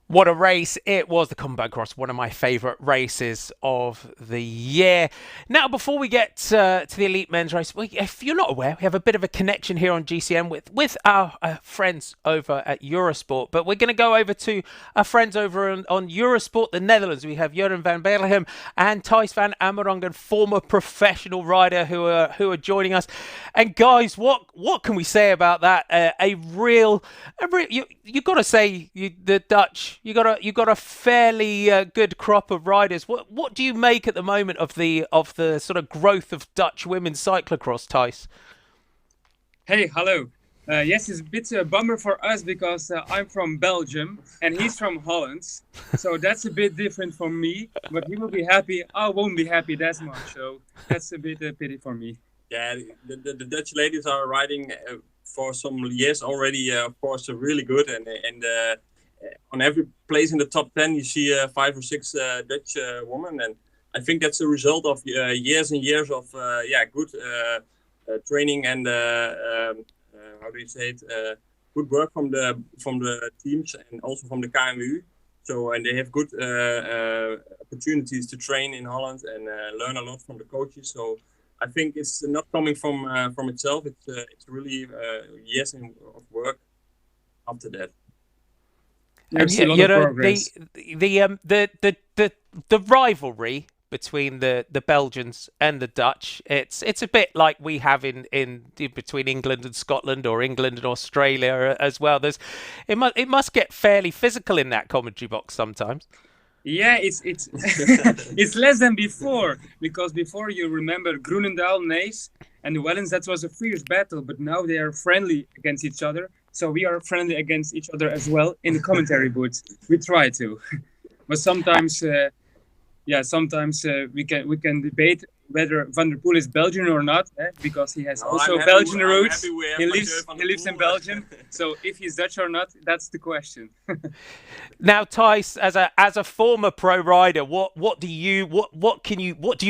What a race it was, the Koppenberg Cross, one of my favourite races of the year. Now, before we get to the elite men's race, if you're not aware, we have a bit of a connection here on GCN with our friends over at Eurosport. But we're going to go over to our friends over on Eurosport, the Netherlands. We have Jeroen van Berleghem and Thijs van Amerongen, former professional rider, who are joining us. And guys, what can we say about that? You got to say the Dutch. You got a fairly good crop of riders. What do you make at the moment of the sort of growth of Dutch women's cyclocross, Thijs? Hey, hello. Yes, it's a bit a bummer for us because I'm from Belgium and he's from Holland, so that's a bit different for me. But he will be happy. I won't be happy that much, so that's a bit a pity for me. Yeah, the Dutch ladies are riding for some years already. Of course, really good and on every place in the top 10 you see 5 or 6 Dutch women, and I think that's a result of years and years of good training and how do you say it, good work from the teams and also from the KMU. So, and they have good opportunities to train in Holland and learn a lot from the coaches. So I think it's not coming from itself. It's really years of work after that. And the rivalry between the Belgians and the Dutch, it's a bit like we have in between England and Scotland, or England and Australia as well. It must get fairly physical in that commentary box sometimes. Yeah, it's it's less than before, because before, you remember Groenendaal, Nees and the Wellens, that was a fierce battle, but now they are friendly against each other. So we are friendly against each other as well in the commentary booth. We try to, but sometimes, we can debate whether Van der Poel is Belgian or not, because he has also Belgian roots. He lives in Belgium. So if he's Dutch or not, that's the question. Now, Thijs, as a former pro rider, what do you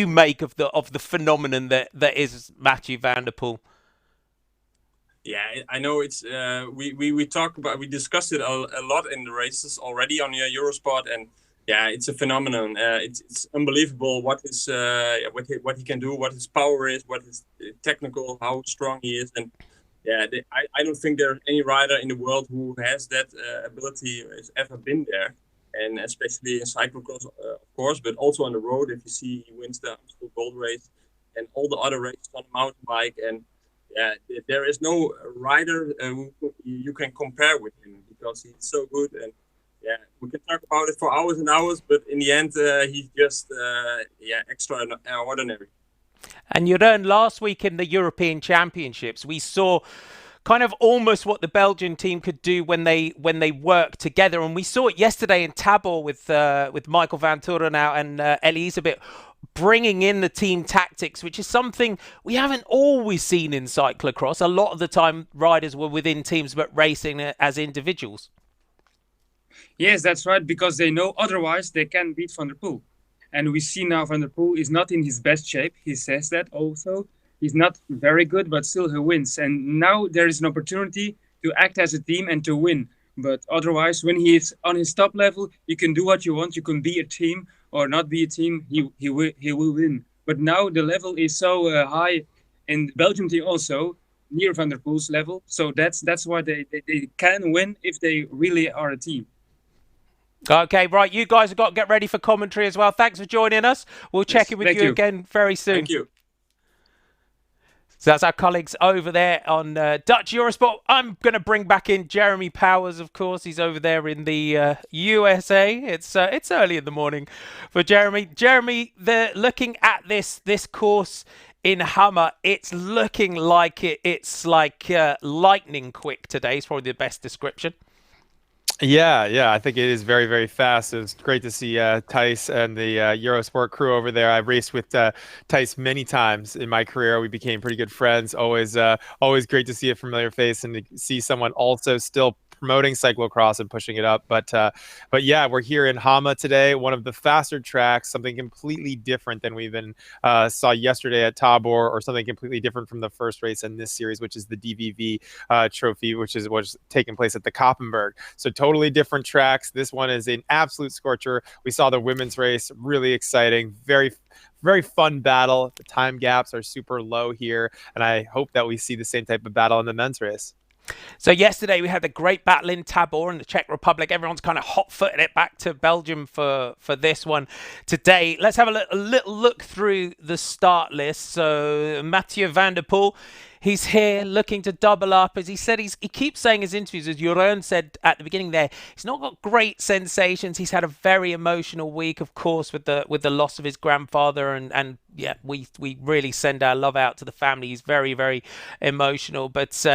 make of the phenomenon that is Mathieu van der Poel? Yeah, I know it's we discussed it a lot in the races already on Eurosport, and yeah, it's a phenomenon. It's unbelievable what he can do, what his power is, what his technical, how strong he is, and yeah, I don't think there's any rider in the world who has that ability, has ever been there, and especially in cyclocross, of course, but also on the road. If you see, he wins the Amstel Gold Race and all the other races on the mountain bike, and yeah, there is no rider who you can compare with him, because he's so good. And yeah, we can talk about it for hours and hours, but in the end, he's just extraordinary. And Jeroen, last week in the European Championships, we saw kind of almost what the Belgian team could do when they work together, and we saw it yesterday in Tabor with Michael van Turenau and Elisabeth, bringing in the team tactics, which is something we haven't always seen in cyclocross. A lot of the time, riders were within teams, but racing as individuals. Yes, that's right, because they know otherwise they can beat Van der Poel. And we see now Van der Poel is not in his best shape. He says that also. He's not very good, but still he wins. And now there is an opportunity to act as a team and to win. But otherwise, when he is on his top level, you can do what you want. You can be a team or not be a team. He will win. But now the level is so high in the Belgium team also, near Van der Poel's level. So that's why they can win if they really are a team. Okay, right. You guys have got to get ready for commentary as well. Thanks for joining us. We'll check in with you again very soon. Thank you. So that's our colleagues over there on Dutch Eurosport. I'm going to bring back in Jeremy Powers, of course. He's over there in the USA. It's early in the morning for Jeremy. Jeremy, looking at this course in Hamme, it's looking like it's like lightning quick today. It's probably the best description. Yeah, I think it is very, very fast. It was great to see Thijs and the Eurosport crew over there. I raced with Thijs many times in my career. We became pretty good friends. Always great to see a familiar face and to see someone also still promoting cyclocross and pushing it up. But yeah, we're here in Hamme today, one of the faster tracks, something completely different than we even saw yesterday at Tabor, or something completely different from the first race in this series, which is the DVV Trofee, which is what's taking place at the Koppenberg. So totally different tracks. This one is an absolute scorcher. We saw the women's race, really exciting, very fun battle. The time gaps are super low here, and I hope that we see the same type of battle in the men's race. So yesterday we had the great battle in Tabor in the Czech Republic. Everyone's kind of hot-footed it back to Belgium for this one today. Let's have a little look through the start list. So Mathieu Van der Poel, he's here looking to double up. As he said, he keeps saying in his interviews, as Jeroen said at the beginning there, he's not got great sensations. He's had a very emotional week, of course, with the loss of his grandfather. And yeah, we really send our love out to the family. He's very, very emotional. But,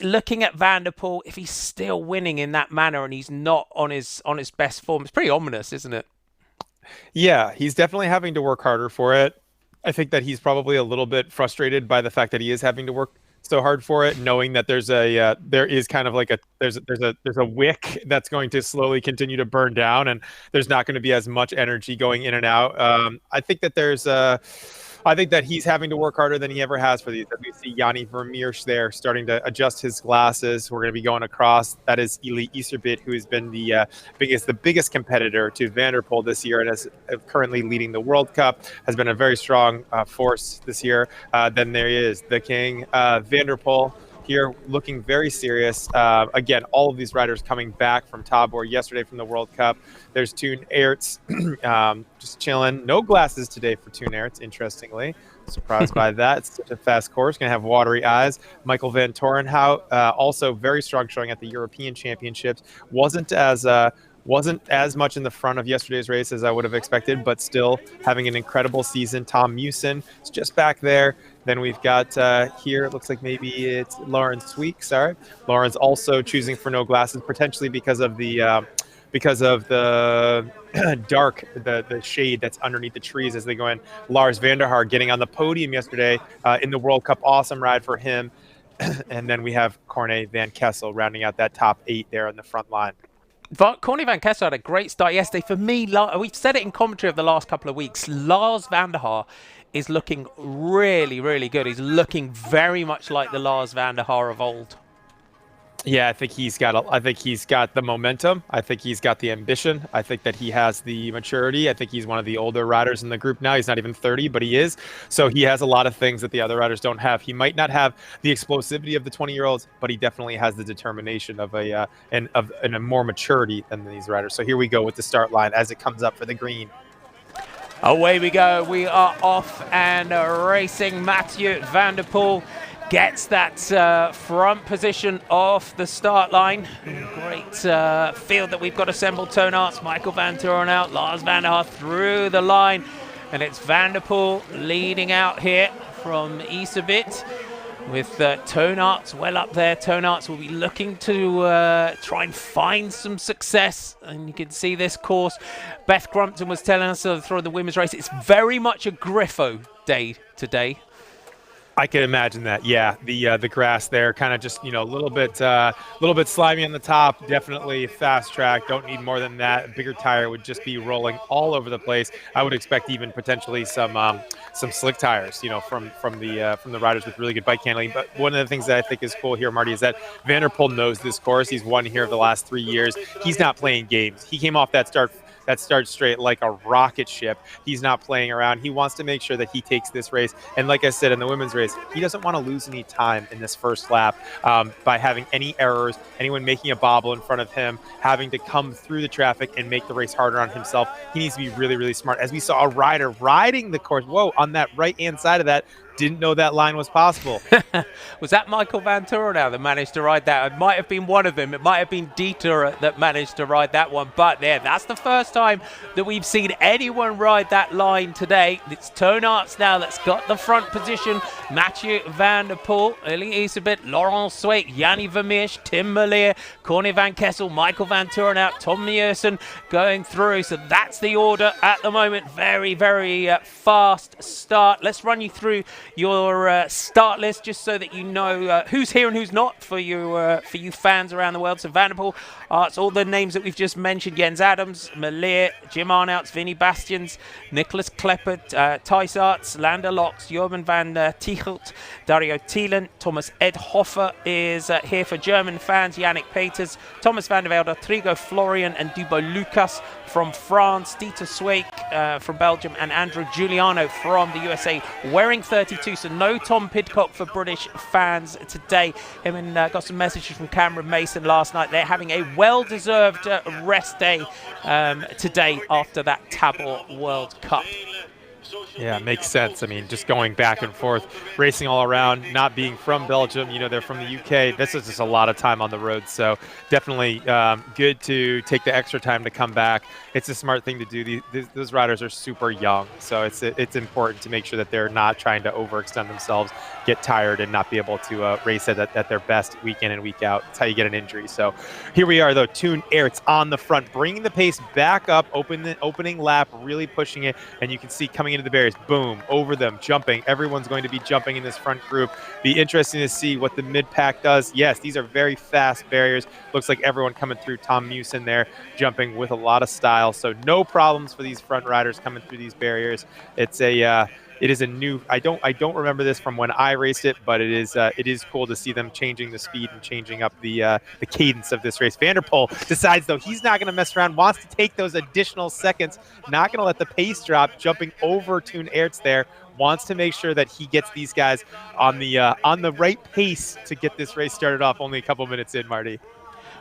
looking at Van der Poel, if he's still winning in that manner and he's not on his best form, it's pretty ominous, isn't it? Yeah, he's definitely having to work harder for it. I think that he's probably a little bit frustrated by the fact that he is having to work so hard for it, knowing that there's a wick that's going to slowly continue to burn down, and there's not going to be as much energy going in and out. I think that he's having to work harder than he ever has for these. We see Yanni Vermeersch there starting to adjust his glasses. We're going to be going across. That is Eli Iserbyt, who has been the biggest competitor to Van der Poel this year and is currently leading the World Cup, has been a very strong force this year. Then there is the king, Van der Poel, here looking very serious. Again, all of these riders coming back from Tabor yesterday from the World Cup. There's Toon Aerts just chilling. No glasses today for Toon Aerts, interestingly. Surprised by that. It's such a fast course. Going to have watery eyes. Michael Van Torenhout, also very strong showing at the European Championships. Wasn't as much in the front of yesterday's race as I would have expected, but still having an incredible season. Tom Mewson is just back there. Then we've got here, it looks like maybe it's Lauren Sweek. Sorry. Lauren's also choosing for no glasses, potentially because of the dark, the shade that's underneath the trees as they go in. Lars van der Haar getting on the podium yesterday in the World Cup. Awesome ride for him. And then we have Corne van Kessel rounding out that top 8 there on the front line. Corne van Kessel had a great start yesterday. For me, we've said it in commentary of the last couple of weeks, Lars van der Haar is looking really, really good. He's looking very much like the Lars van der Haar of old. Yeah, I think he's got the momentum. I think he's got the ambition. I think that he has the maturity. I think he's one of the older riders in the group now. He's not even 30, but he is. So he has a lot of things that the other riders don't have. He might not have the explosivity of the 20-year-olds, but he definitely has the determination of a more maturity than these riders. So here we go with the start line as it comes up for the green. Away we go. We are off and racing. Mathieu Van der Poel gets that front position off the start line. Great field that we've got assembled. Toon Aerts, Michael Van Torenhout, Lars van der Haar through the line. And it's Van der Poel leading out here from Iserbyt with Toon Aerts well up there. Toon Aerts will be looking to try and find some success. And you can see this course. Beth Crumpton was telling us through the women's race, it's very much a Griffo day today. I can imagine that. Yeah, the grass there, kind of just a little bit slimy on the top. Definitely fast track. Don't need more than that. A bigger tire would just be rolling all over the place. I would expect even potentially some slick tires, from the riders with really good bike handling. But one of the things that I think is cool here, Marty, is that Van der Poel knows this course. He's won here the last 3 years. He's not playing games. He came off that start straight like a rocket ship. He's not playing around. He wants to make sure that he takes this race. And like I said, in the women's race, he doesn't want to lose any time in this first lap by having any errors, anyone making a bobble in front of him, having to come through the traffic and make the race harder on himself. He needs to be really, really smart. As we saw a rider riding the course, on that right-hand side of that, didn't know that line was possible. Was that Michael Van Torenau that managed to ride that? It might have been one of them. It might have been Dieter that managed to ride that one. But that's the first time that we've seen anyone ride that line today. It's Toon Aerts now that's got the front position. Mathieu Van der Poel, Elie Iserbyt, Laurent Sweeck, Yanni Vermeersch, Tim Merlier, Corné van Kessel, Michael Van Torenau, Tom Meusen going through. So that's the order at the moment. Very, very fast start. Let's run you through your start list just so that you know who's here and who's not for you fans around the world. So Van der Poel, it's all the names that we've just mentioned: Jens Adams, Merlier, Jim Arnouts, Vinnie Bastians, Nicholas Kleppert, Thijs Aerts, Lander Locks, Jorben van Tichelt, Dario Thielen, Thomas Edhofer is here for German fans, Yannick Peters, Thomas van der Velde, Trigo Florian and Dubo Lucas from France, Dieter Sweeck from Belgium, and Andrew Giuliano from the USA, wearing 32. So no Tom Pidcock for British fans today. Him and got some messages from Cameron Mason last night. They're having a well-deserved rest day today after that Tabor World Cup. Yeah, makes sense. I mean, just going back and forth, racing all around, not being from Belgium, they're from the UK. This is just a lot of time on the road. So definitely good to take the extra time to come back. It's a smart thing to do. Those riders are super young. So it's important to make sure that they're not trying to overextend themselves, get tired, and not be able to race at their best week in and week out. That's how you get an injury. So here we are, though. Toon Aerts on the front, bringing the pace back up, opening lap, really pushing it. And you can see coming into the barriers, boom, over them, jumping. Everyone's going to be jumping in this front group. Be interesting to see what the mid-pack does. Yes, these are very fast barriers. Looks like everyone coming through. Tom Meusen there, jumping with a lot of style. So no problems for these front riders coming through these barriers. It is a new. I don't remember this from when I raced it, but it is cool to see them changing the speed and changing up the cadence of this race. Van der Poel decides, though, he's not going to mess around. Wants to take those additional seconds. Not going to let the pace drop. Jumping over Toon Aerts there. Wants to make sure that he gets these guys on the right pace to get this race started off. Only a couple minutes in, Marty.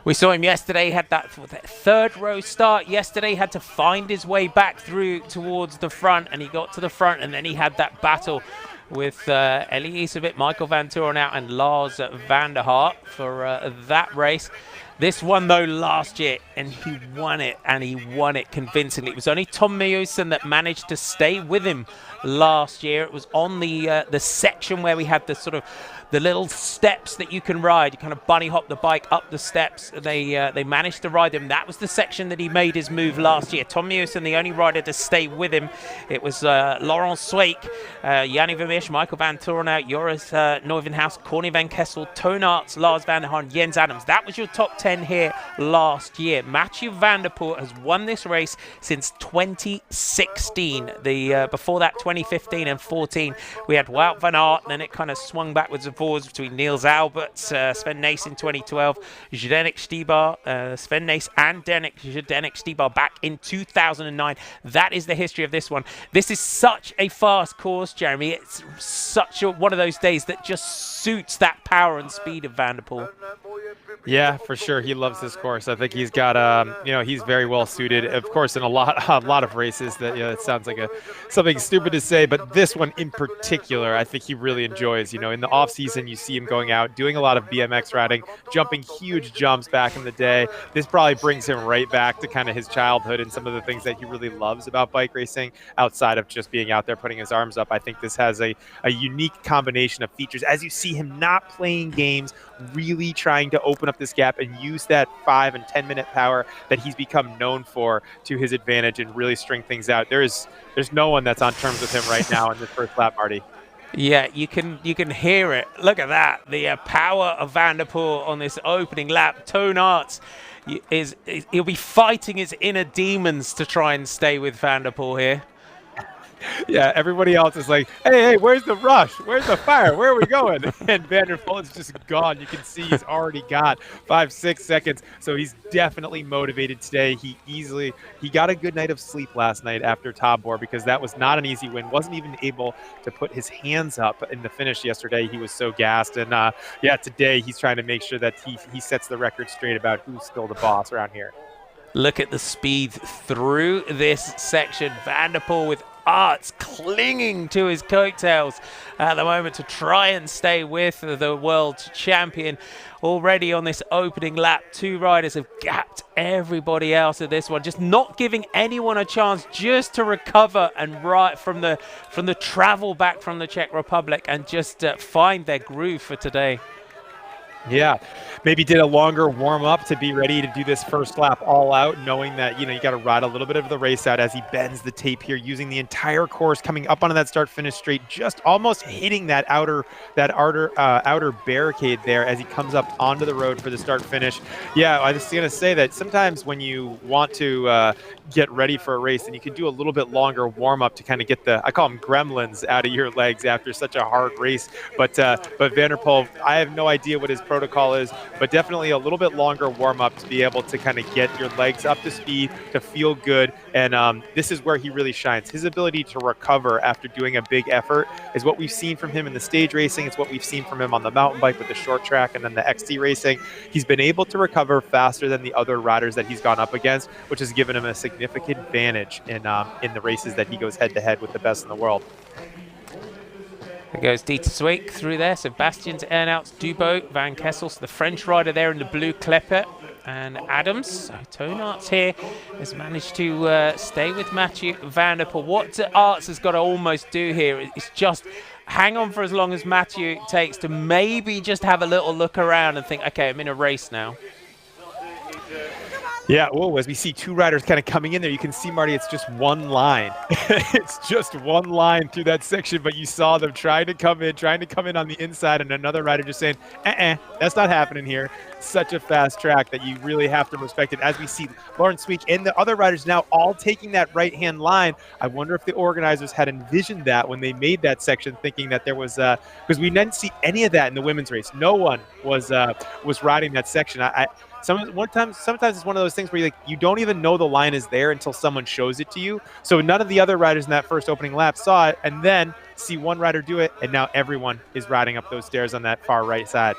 We saw him yesterday, had that third row start yesterday, had to find his way back through towards the front, and he got to the front, and then he had that battle with Elie Iserbyt, Michael Van Torenau, and Lars van der Haar for that race. This one, though, last year, and he won it, and he won it convincingly. It was only Tom Meusen that managed to stay with him last year. It was on the section where we had the sort of the little steps that you can ride. You kind of bunny hop the bike up the steps. They managed to ride him. That was the section that he made his move last year. Tom Meusen, the only rider to stay with him. It was Laurent Sweeck, Yanni Vermeersch, Michael Van Torenau, Joris Neuvenhuis, Corné van Kessel, Toon Aerts, Lars van der Haar, and Jens Adams. That was your top 10 here last year. Mathieu Van der Poel has won this race since 2016. Before that, 2015 and 14, we had Wout van Aert, and then it kind of swung backwards and forwards between Niels Albert, Sven Nys in 2012, Zdeněk Štýbar, Sven Nys and Zdeněk Štýbar back in 2009. That is the history of this one. This is such a fast course, Jeremy. It's such one of those days that just suits that power and speed of Van der Poel. Yeah, for sure. He loves this course. I think he's got, he's very well suited. Of course, in a lot of races that, it sounds like something stupid to say, but this one in particular, I think he really enjoys. In the off season, you see him going out, doing a lot of BMX riding, jumping huge jumps back in the day. This probably brings him right back to kind of his childhood and some of the things that he really loves about bike racing outside of just being out there putting his arms up. I think this has a unique combination of features. As you see him not playing games, really trying to open up this gap and use that 5 and 10 minute power that he's become known for to his advantage and really string things out. There's no one that's on terms with him right now in this first lap, Marty. Yeah, you can hear it. Look at that. The power of Van der Poel on this opening lap. Toon Arts he'll be fighting his inner demons to try and stay with Van der Poel here. Yeah, everybody else is like, hey, where's the rush? Where's the fire? Where are we going? And Van der Poel is just gone. You can see he's already got 5-6 seconds. So he's definitely motivated today. He got a good night of sleep last night after Tabor, because that was not an easy win. Wasn't even able to put his hands up in the finish yesterday. He was so gassed. And yeah, today he's trying to make sure that he sets the record straight about who's still the boss around here. Look at the speed through this section. Van der Poel with Arts clinging to his coattails at the moment to try and stay with the world champion. Already on this opening lap, 2 riders have gapped everybody else at this one, just not giving anyone a chance just to recover and right from the travel back from the Czech Republic and just find their groove for today. Yeah, maybe did a longer warm-up to be ready to do this first lap all out, knowing that, you got to ride a little bit of the race out as he bends the tape here, using the entire course, coming up onto that start-finish straight, just almost hitting that outer barricade there as he comes up onto the road for the start-finish. Yeah, I was going to say that sometimes when you want to get ready for a race, and you can do a little bit longer warm-up to kind of get I call them gremlins out of your legs after such a hard race. But Van der Poel, I have no idea what his protocol is, but definitely a little bit longer warm-up to be able to kind of get your legs up to speed, to feel good. And this is where he really shines. His ability to recover after doing a big effort is what we've seen from him in the stage racing. It's what we've seen from him on the mountain bike with the short track and then the XT racing. He's been able to recover faster than the other riders that he's gone up against, which has given him a significant advantage in the races that he goes head-to-head with the best in the world. There goes Dieter Zweig through there. So Bastian's Earnouts, Dubo, Van Kessels, the French rider there in the blue Klepper, and Adams. So Toon Arts here has managed to stay with Mathieu Van der Poel. What Arts has got to almost do here is just hang on for as long as Mathieu takes to maybe just have a little look around and think, okay, I'm in a race now. Yeah, whoa, as we see 2 riders kind of coming in there, you can see, Marty, it's just one line. It's just one line through that section, but you saw them trying to come in on the inside, and another rider just saying, that's not happening here. Such a fast track that you really have to respect it. As we see Lawrence Sweek and the other riders now all taking that right-hand line, I wonder if the organizers had envisioned that when they made that section, thinking that there was, because we didn't see any of that in the women's race. No one was riding that section. Sometimes it's one of those things where you don't even know the line is there until someone shows it to you. So none of the other riders in that first opening lap saw it, and then see one rider do it, and now everyone is riding up those stairs on that far right side.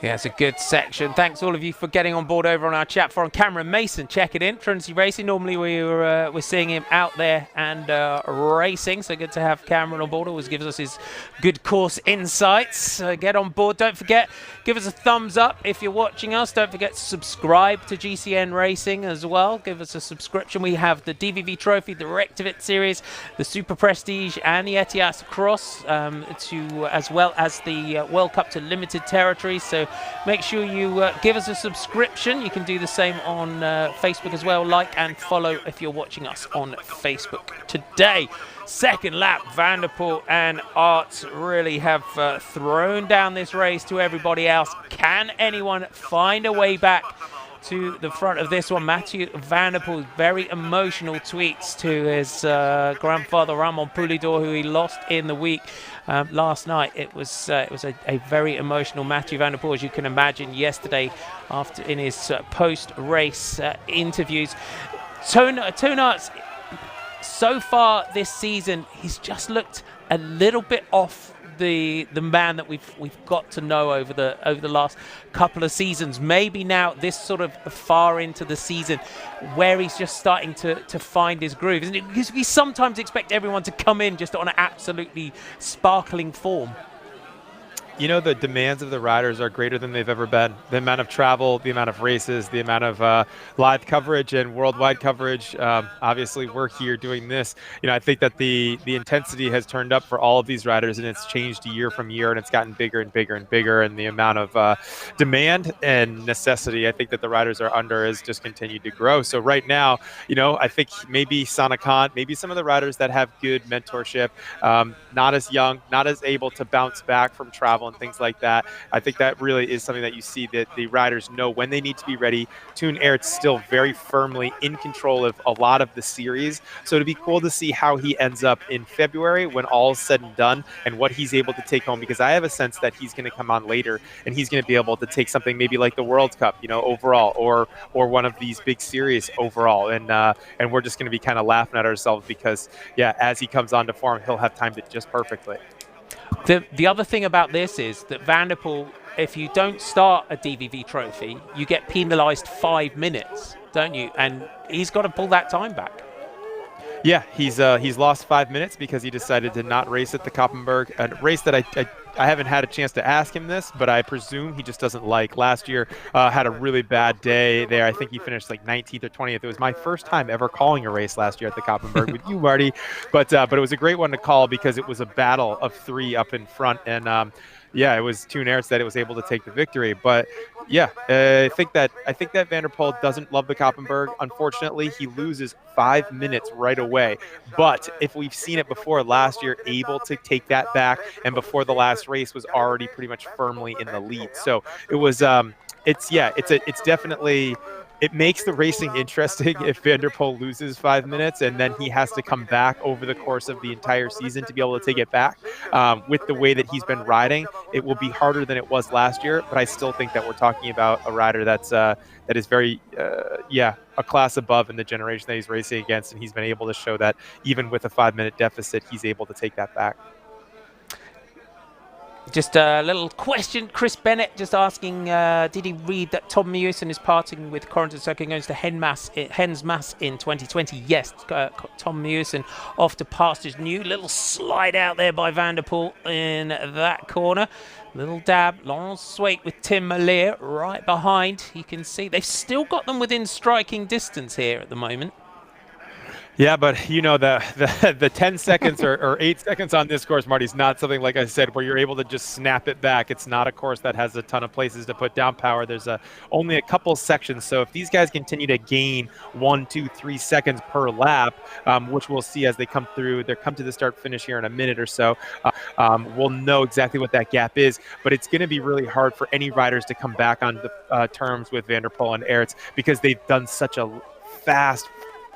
Yeah, it's a good section. Thanks all of you for getting on board over on our chat forum. Cameron Mason, check it in. Trinity Racing. Normally we're seeing him out there and racing, so good to have Cameron on board. Always gives us his good course insights. Get on board. Don't forget, give us a thumbs up if you're watching us. Don't forget to subscribe to GCN Racing as well. Give us a subscription. We have the DVV Trofee, the Reactivate Series, the Super Prestige, and the Etias Cross, as well as the World Cup to limited territories. So make sure you give us a subscription. You can do the same on Facebook as well. Like and follow if you're watching us on Facebook today. Second lap, Van der Poel and Arts really have thrown down this race to everybody else. Can anyone find a way back to the front of this one? Mathieu Van der Poel, very emotional tweets to his grandfather Ramon Poulidor, who he lost in the week last night. It was a very emotional Mathieu Van der Poel, as you can imagine, yesterday after in his post-race interviews. Toon Arts, so far this season, he's just looked a little bit off the man that we've got to know over the last couple of seasons. Maybe now this sort of far into the season where he's just starting to find his groove, isn't it? Because we sometimes expect everyone to come in just on an absolutely sparkling form. You know, the demands of the riders are greater than they've ever been. The amount of travel, the amount of races, the amount of live coverage and worldwide coverage. Obviously, we're here doing this. You know, I think that the intensity has turned up for all of these riders, and it's changed year from year, and it's gotten bigger and bigger and bigger. And the amount of demand and necessity, I think that the riders are under, has just continued to grow. So right now, you know, I think maybe Sana Khan, maybe some of the riders that have good mentorship, not as young, not as able to bounce back from travel and things like that. I think that really is something that you see, that the riders know when they need to be ready. Toon Aerts still very firmly in control of a lot of the series. So it'd be cool to see how he ends up in February when all's said and done, and what he's able to take home, because I have a sense that he's going to come on later and he's going to be able to take something maybe like the World Cup, you know, overall, or one of these big series overall. And we're just going to be kind of laughing at ourselves because, yeah, as he comes on to form, he'll have timed it just perfectly. The other thing about this is that Van der Poel, if you don't start a DVV Trophy, you get penalised 5 minutes, don't you? And he's got to pull that time back. Yeah, he's lost 5 minutes because he decided to not race at the Koppenberg, a race that I haven't had a chance to ask him this, but I presume he just doesn't like. Last year, had a really bad day there. I think he finished like 19th or 20th. It was my first time ever calling a race last year at the Koppenberg with you, Marty. But it was a great one to call because it was a battle of 3 up in front. And yeah, it was Toon Aerts that it was able to take the victory. But yeah, I think that Van der Poel doesn't love the Koppenberg. Unfortunately, he loses 5 minutes right away. But if we've seen it before, last year, able to take that back, and before the last race was already pretty much firmly in the lead. So it was it's definitely, it makes the racing interesting if Van der Poel loses 5 minutes and then he has to come back over the course of the entire season to be able to take it back. With the way that he's been riding, it will be harder than it was last year, but I still think that we're talking about a rider that is very, a class above in the generation that he's racing against, and he's been able to show that even with a 5 minute deficit, he's able to take that back. Just a little question. Chris Bennett just asking, did he read that Tom Mewison is parting with Corentin Circuit and goes to Hens Mass in 2020? Yes, Tom Mewison off to pastures new. Little slide out there by Van der Poel in that corner. Little dab. Laurent Sweet with Tim Malier right behind. You can see they've still got them within striking distance here at the moment. Yeah, but you know, the 10 seconds or 8 seconds on this course, Marty, is not something, like I said, where you're able to just snap it back. It's not a course that has a ton of places to put down power. There's only a couple sections. So if these guys continue to gain 1, 2, 3 seconds per lap, which we'll see as they come through, they come to the start finish here in a minute or so, we'll know exactly what that gap is. But it's going to be really hard for any riders to come back on the terms with Van der Poel and Aerts because they've done such a fast,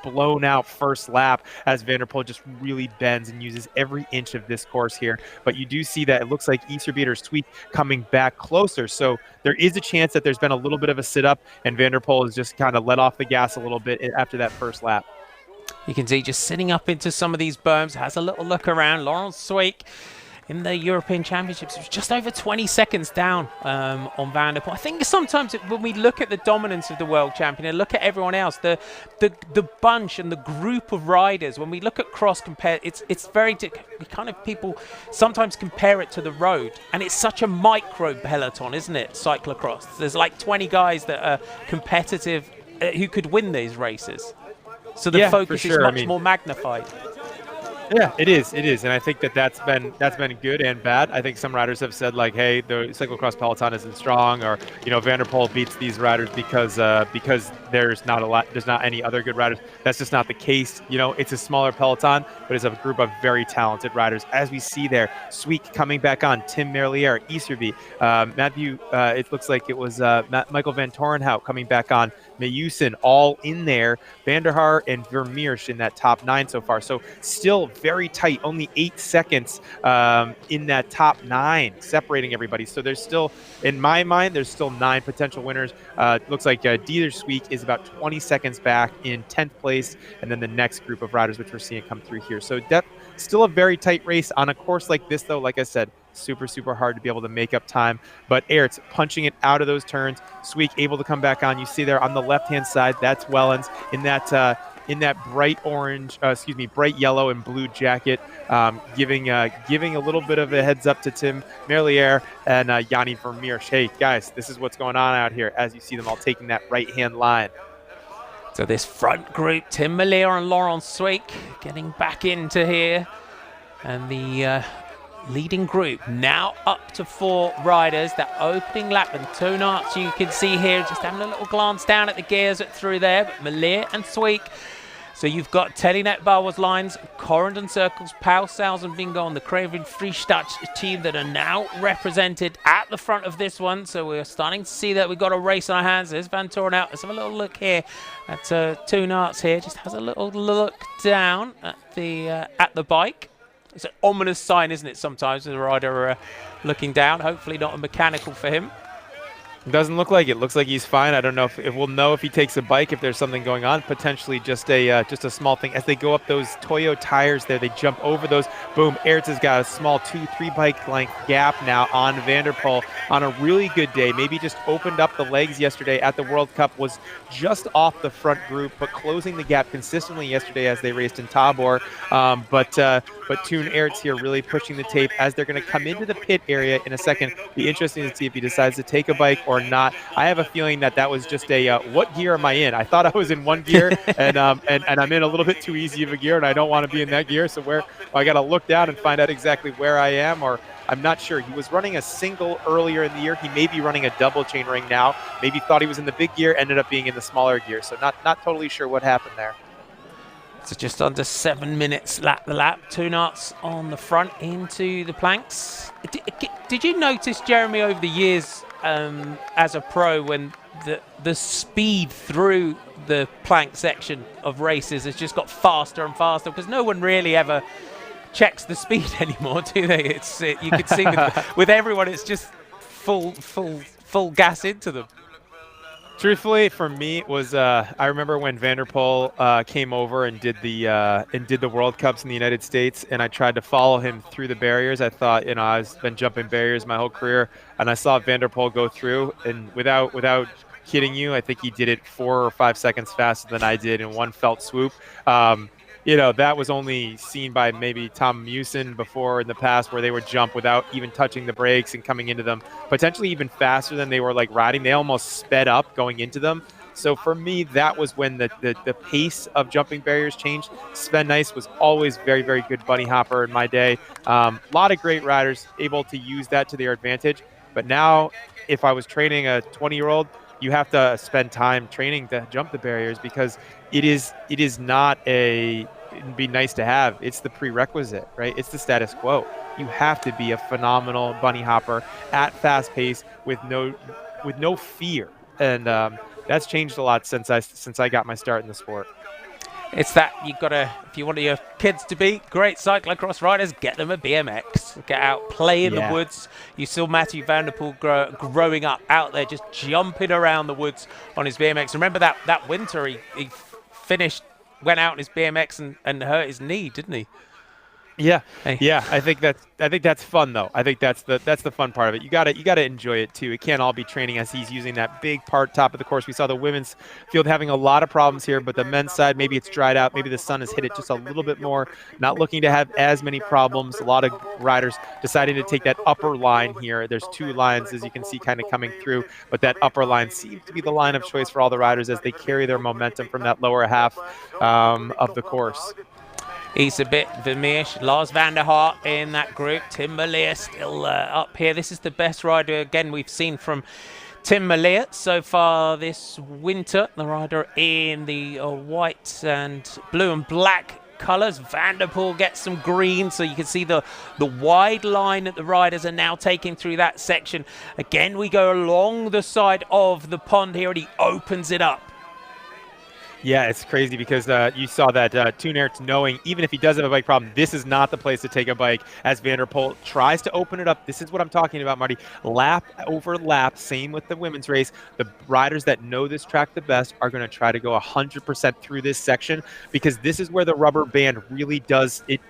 blown out first lap as Van der Poel just really bends and uses every inch of this course here. But you do see that it looks like Iserbyt or Sweet coming back closer. So there is a chance that there's been a little bit of a sit up and Van der Poel has just kind of let off the gas a little bit after that first lap. You can see just sitting up into some of these berms, has a little look around. Laurent Sweet in the European Championships, it was just over 20 seconds down on Van der Poel. I think sometimes when we look at the dominance of the world champion and look at everyone else, the bunch and the group of riders, when we look at cross compare, it's very people sometimes compare it to the road, and it's such a micro peloton, isn't it? Cyclocross. There's like 20 guys that are competitive who could win these races. So the focus is much more magnified. Yeah, it is, and I think that's been good and bad. I think some riders have said like, hey, the cyclocross peloton isn't strong, or Van der Poel beats these riders because there's not any other good riders. That's just not the case. It's a smaller peloton, but it's a group of very talented riders, as we see there. Sweet coming back on, Tim Merlier, Iserbyt, Matthew. It looks like it was Michael Van Torenhout coming back on, Mewison, all in there. Van der Haar and Vermeersch in that top 9 so far. So still very tight, only 8 seconds in that top 9 separating everybody. So there's still, in my mind, there's still 9 potential winners. Looks like Dieter Sweek is about 20 seconds back in 10th place, and then the next group of riders which we're seeing come through here. So still a very tight race on a course like this, though. Like I said, super hard to be able to make up time, but Aerts punching it out of those turns. Sweek able to come back on. You see there on the left hand side, that's Wellens in that in that bright bright yellow and blue jacket, giving a little bit of a heads up to Tim Merlier and Yanni Vermeer. Hey, guys, this is what's going on out here as you see them all taking that right-hand line. So this front group, Tim Merlier and Laurent Sweek getting back into here. And the leading group now up to 4 riders. That opening lap, and Toonarts you can see here just having a little glance down at the gears through there. But Merlier and Sweek. So you've got Telenet Bauer's lines, Corendon Circles, Pausaus and Bingo on the Craven Freistadt team that are now represented at the front of this one. So we're starting to see that we've got a race on our hands. There's Van Toren out. Let's have a little look here at Toonarts here. Just has a little look down at the bike. It's an ominous sign, isn't it, sometimes, with the rider looking down. Hopefully not a mechanical for him. Doesn't look like it. Looks like he's fine. I don't know if we'll know if he takes a bike, if there's something going on. Potentially just a small thing. As they go up those Toyo tires there, they jump over those. Boom. Aerts has got a small 2-3 bike length gap now on Van der Poel on a really good day. Maybe just opened up the legs yesterday at the World Cup. Was just off the front group, but closing the gap consistently yesterday as they raced in Tabor. But Toon Aerts here really pushing the tape as they're going to come into the pit area in a second. Be interesting to see if he decides to take a bike or not. I have a feeling that was just a what gear am I in? I thought I was in one gear and I'm in a little bit too easy of a gear and I don't want to be in that gear. So I got to look down and find out exactly where I am, or I'm not sure. He was running a single earlier in the year. He may be running a double chain ring now. Maybe thought he was in the big gear, ended up being in the smaller gear. So not totally sure what happened there. So just under 7 minutes lap the lap. Toonarts on the front into the planks. Did you notice, Jeremy, over the years as a pro, when the speed through the plank section of races has just got faster and faster, because no one really ever checks the speed anymore, do they? You can see with everyone, it's just full gas into them. Truthfully, for me, it was I remember when Van der Poel came over and did the World Cups in the United States, and I tried to follow him through the barriers. I thought, I've been jumping barriers my whole career, and I saw Van der Poel go through, and without kidding you, I think he did it 4 or 5 seconds faster than I did in one felt swoop. That was only seen by maybe Tom Musin before in the past, where they would jump without even touching the brakes and coming into them, potentially even faster than they were like riding. They almost sped up going into them. So for me, that was when the pace of jumping barriers changed. Sven Nys was always very, very good bunny hopper in my day. A lot of great riders able to use that to their advantage. But now, if I was training a 20-year-old, you have to spend time training to jump the barriers, because it is not it'd be nice to have. It's the prerequisite, right? It's the status quo. You have to be a phenomenal bunny hopper at fast pace with no fear, and that's changed a lot since I got my start in the sport. It's that you've got to, if you want your kids to be great cyclocross riders, get them a BMX. Get out, play in the woods. You saw Matthew Van der Poel growing up out there, just jumping around the woods on his BMX. Remember that winter he went out on his BMX and hurt his knee, didn't he? Yeah, yeah. I think that's fun though. I think that's the fun part of it. You gotta enjoy it too. It can't all be training as he's using that big part top of the course. We saw the women's field having a lot of problems here, but the men's side, maybe it's dried out. Maybe the sun has hit it just a little bit more. Not looking to have as many problems. A lot of riders deciding to take that upper line here. There's 2 lines, as you can see, kind of coming through, but that upper line seems to be the line of choice for all the riders as they carry their momentum from that lower half of the course. Isabit Vermeersch, Lars van der Hart in that group. Tim Merlier still up here. This is the best rider, again, we've seen from Tim Merlier so far this winter. The rider in the white and blue and black colours. Van der Poel gets some green, so you can see the wide line that the riders are now taking through that section. Again, we go along the side of the pond here, and he opens it up. Yeah, it's crazy because you saw that Toon Aerts knowing, even if he does have a bike problem, this is not the place to take a bike as Van der Poel tries to open it up. This is what I'm talking about, Marty. Lap over lap, same with the women's race. The riders that know this track the best are going to try to go 100% through this section, because this is where the rubber band really does, it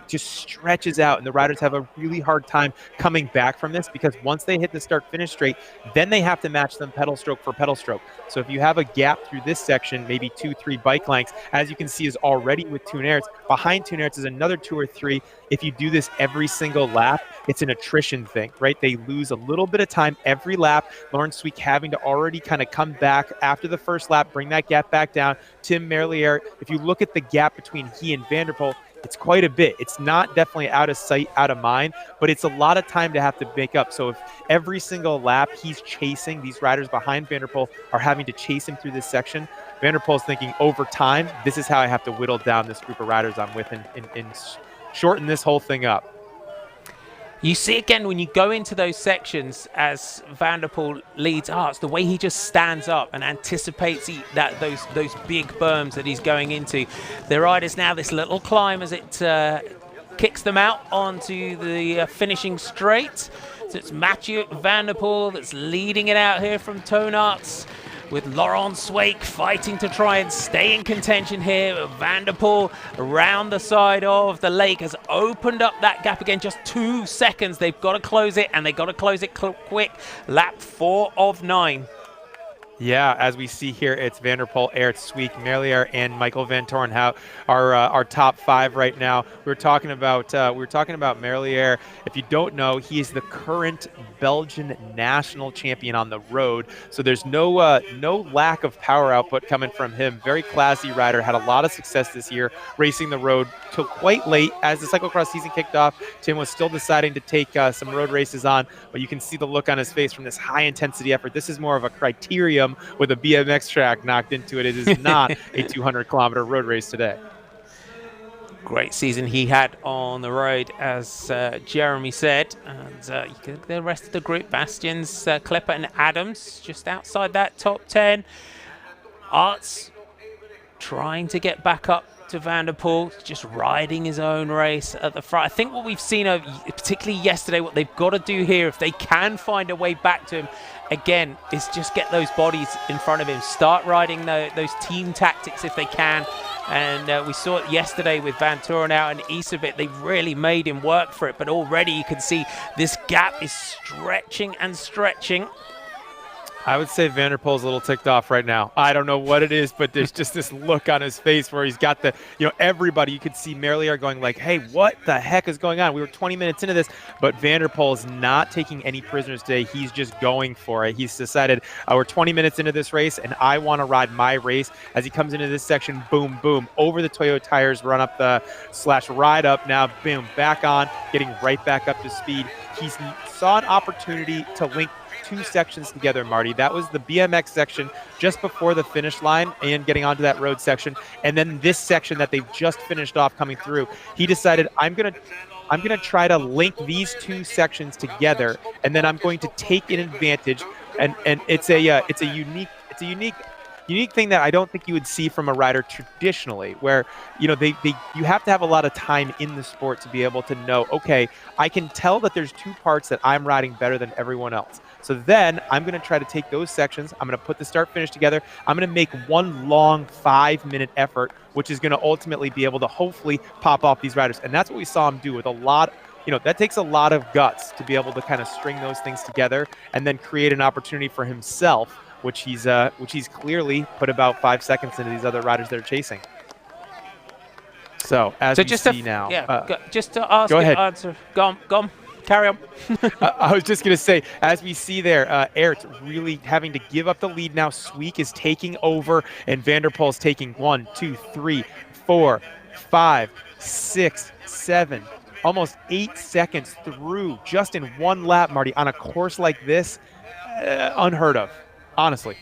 just stretches out, and the riders have a really hard time coming back from this, because once they hit the start-finish straight, then they have to match them pedal stroke for pedal stroke. So if you have a gap through this section, section, maybe 2-3 bike lengths, as you can see is already with Toon Aerts. Behind Toon Aerts is another 2 or 3. If you do this every single lap, it's an attrition thing, right? They lose a little bit of time every lap. Laurens Sweeck having to already kind of come back after the first lap, bring that gap back down. Tim Merlier, if you look at the gap between he and Van der Poel, it's quite a bit. It's not definitely out of sight, out of mind, but it's a lot of time to have to make up. So if every single lap he's chasing, these riders behind Van der Poel are having to chase him through this section, Van der Poel's thinking over time, this is how I have to whittle down this group of riders I'm with and shorten this whole thing up. You see again when you go into those sections as Van der Poel leads Arts, the way he just stands up and anticipates those big berms that he's going into. The riders now this little climb as it kicks them out onto the finishing straight. So it's Mathieu Van der Poel that's leading it out here from Toon Aerts, with Laurens Sweeck fighting to try and stay in contention here. Van der Poel around the side of the lake has opened up that gap again. Just 2 seconds. They've got to close it, and they've got to close it quick. Lap 4 of 9. Yeah, as we see here, it's Van der Poel, Aerts, Sweeck, Merlier, and Michael Van Torenhout are our top 5 right now. We were talking about Merlier. If you don't know, he is the current Belgian national champion on the road. So there's no lack of power output coming from him. Very classy rider, had a lot of success this year racing the road till quite late as the cyclocross season kicked off. Tim was still deciding to take some road races on, but you can see the look on his face from this high intensity effort. This is more of a criterium with a BMX track knocked into it. It is not a 200-kilometer road race today. Great season he had on the road, as Jeremy said. And the rest of the group, Bastians, Klepper and Adams, just outside that top 10. Arts trying to get back up to Van der Poel, just riding his own race at the front. I think what we've seen, particularly yesterday, what they've got to do here, if they can find a way back to him, again, is just get those bodies in front of him. Start riding those team tactics if they can. And we saw it yesterday with Van Torenhout and Isabit. They really made him work for it. But already you can see this gap is stretching and stretching. I would say Van der Poel's a little ticked off right now. I don't know what it is, but there's just this look on his face where he's got everybody. You could see Merlier going like, hey, what the heck is going on? We were 20 minutes into this, but Van der Poel is not taking any prisoners today. He's just going for it. He's decided, we're 20 minutes into this race, and I want to ride my race. As he comes into this section, boom, boom, over the Toyo tires, run up the / ride up now, boom, back on, getting right back up to speed. He saw an opportunity to link 2 sections together, Marty. That was the BMX section just before the finish line and getting onto that road section, and then this section that they've just finished off coming through. He decided, I'm gonna try to link these 2 sections together, and then I'm going to take an advantage. And it's a unique thing that I don't think you would see from a rider traditionally, where you have to have a lot of time in the sport to be able to know, okay, I can tell that there's 2 parts that I'm riding better than everyone else. So then I'm going to try to take those sections. I'm going to put the start finish together. I'm going to make one long 5-minute effort, which is going to ultimately be able to hopefully pop off these riders. And that's what we saw him do with a lot. That takes a lot of guts to be able to kind of string those things together and then create an opportunity for himself, which he's clearly put about 5 seconds into these other riders they're chasing. So as we see now, just to ask, go ahead. Answer. Go on. Carry on. I was just going to say, as we see there, Aerts really having to give up the lead now. Sweeck is taking over, and Van der Poel's taking 1, 2, 3, 4, 5, 6, 7, almost 8 seconds through just in one lap, Marty, on a course like this. Unheard of, honestly.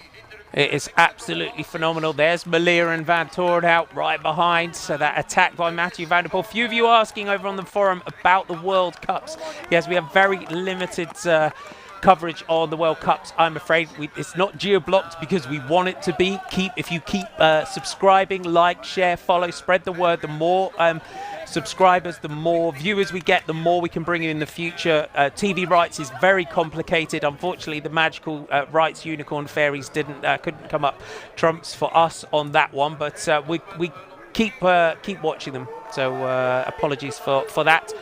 It is absolutely phenomenal. There's Merlier and Van Torenhout right behind. So that attack by Mathieu Van der Poel. Few of you asking over on the forum about the World Cups. Yes, we have very limited coverage on the World Cups. I'm afraid it's not geo-blocked because we want it to be. If you keep subscribing, like, share, follow, spread the word, the more subscribers, the more viewers we get, the more we can bring in the future. TV rights is very complicated. Unfortunately, the magical rights unicorn fairies couldn't come up trumps for us on that one, but we keep watching them. So apologies for that.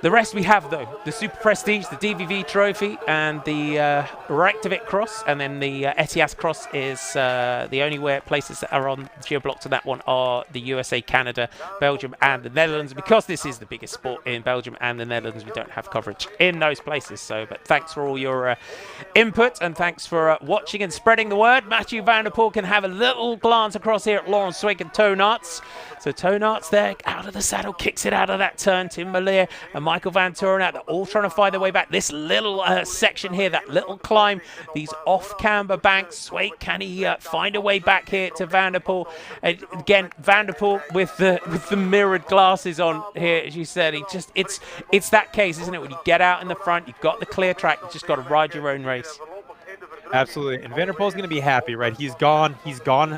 The rest we have, though, the Super Prestige, the DVV Trofee, and the Reykjavik Cross, and then the Etias Cross is the only places that are on GeoBlock to that one are the USA, Canada, Belgium, and the Netherlands. Because this is the biggest sport in Belgium and the Netherlands, we don't have coverage in those places. So, but thanks for all your input, and thanks for watching and spreading the word. Mathieu van der Poel can have a little glance across here at Laurens Sweeck and Toon Aerts. So Toon Aerts there, out of the saddle, kicks it out of that turn. Tim Merlier and Michael Van Torenhout, they're all trying to find their way back. This little section here, that little climb, these off-camber banks. Sweeck, can he find a way back here to Van der Poel? And again, Van der Poel with the mirrored glasses on here, as you said, it's that case, isn't it? When you get out in the front, you've got the clear track, you've just got to ride your own race. Absolutely, and Van der Poel's going to be happy, right? He's gone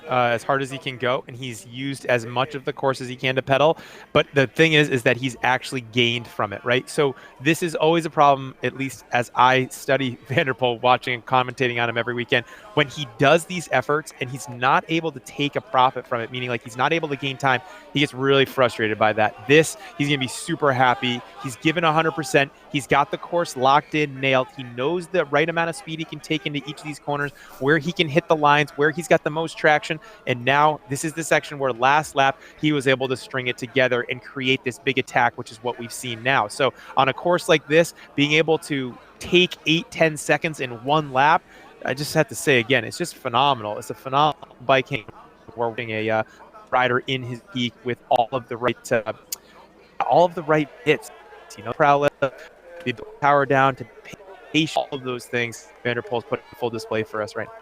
as hard as he can go, and he's used as much of the course as he can to pedal. But the thing is that he's actually gained from it, right? So this is always a problem, at least as I study Van der Poel, watching and commentating on him every weekend. When he does these efforts and he's not able to take a profit from it, meaning like he's not able to gain time, he gets really frustrated by that. He's going to be super happy. He's given 100%. He's got the course locked in, nailed. He knows the right amount of speed he can take into each of these corners, where he can hit the lines, where he's got the most traction. And now this is the section where last lap he was able to string it together and create this big attack, which is what we've seen now. So on a course like this, being able to take 8-10 seconds in one lap, I just have to say again, it's just phenomenal. It's a phenomenal biking. We're getting a rider in his peak with all of the right hits. You know, prowess, the power down to patience, all of those things. Van der Poel's put in full display for us right now.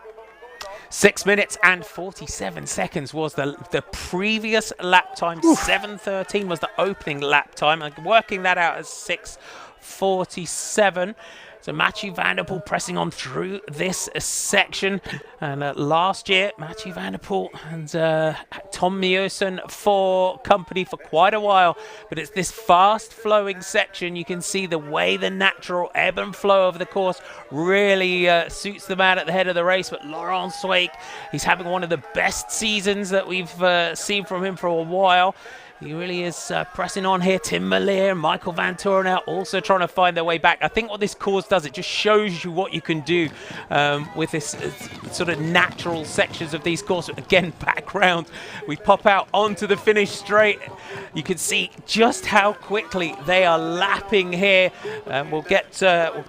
6 minutes and 47 seconds was the previous lap time. 7:13 was the opening lap time. And working that out as 6:47. So Mathieu van der Poel pressing on through this section. And last year, Mathieu van der Poel and Tom Meusen for company for quite a while. But it's this fast-flowing section. You can see the way the natural ebb and flow of the course really suits the man at the head of the race. But Laurens Sweeck, he's having one of the best seasons that we've seen from him for a while. He really is pressing on here. Tim Merlier, Michael Van Torenhout also trying to find their way back. I think what this course does, it just shows you what you can do with this sort of natural sections of these courses. Again, background. We pop out onto the finish straight. You can see just how quickly they are lapping here. We'll get a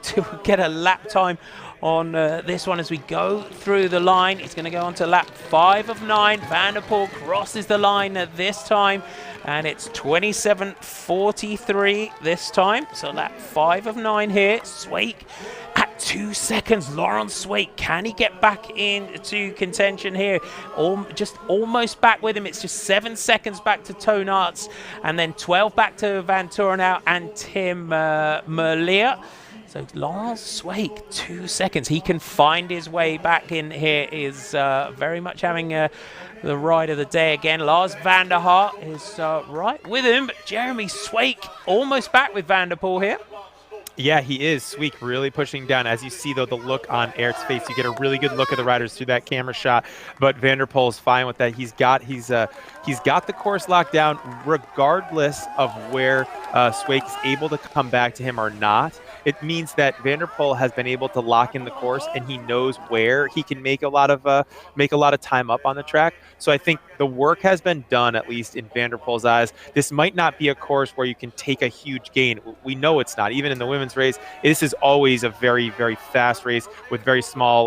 lap time on this one as we go through the line. It's going to go on to lap 5 of 9. Van der Poel crosses the line at this time, and it's 27:43 this time. So lap 5 of 9 here. Sweeck at 2 seconds. Laurens Sweeck, can he get back into contention here? Just almost back with him. It's just 7 seconds back to Toon Aerts, and then 12 back to Van Torenhout and Tim Merlier. So Laurens Sweeck, 2 seconds. He can find his way back in here. Is very much having the ride of the day again. Lars van der Haar is right with him. But Jeremy Sweeck almost back with Van der Poel here. Yeah, he is. Sweeck really pushing down. As you see, though, the look on Aerts' face, you get a really good look at the riders through that camera shot. But Van der Poel's fine with that. He's got the course locked down, regardless of where Sweeck is able to come back to him or not. It means that Van der Poel has been able to lock in the course, and he knows where he can make a lot of time up on the track. So I think the work has been done, at least in Van der Poel's eyes. This might not be a course where you can take a huge gain. We know it's not. Even in the women's race, this is always a very, very fast race with very small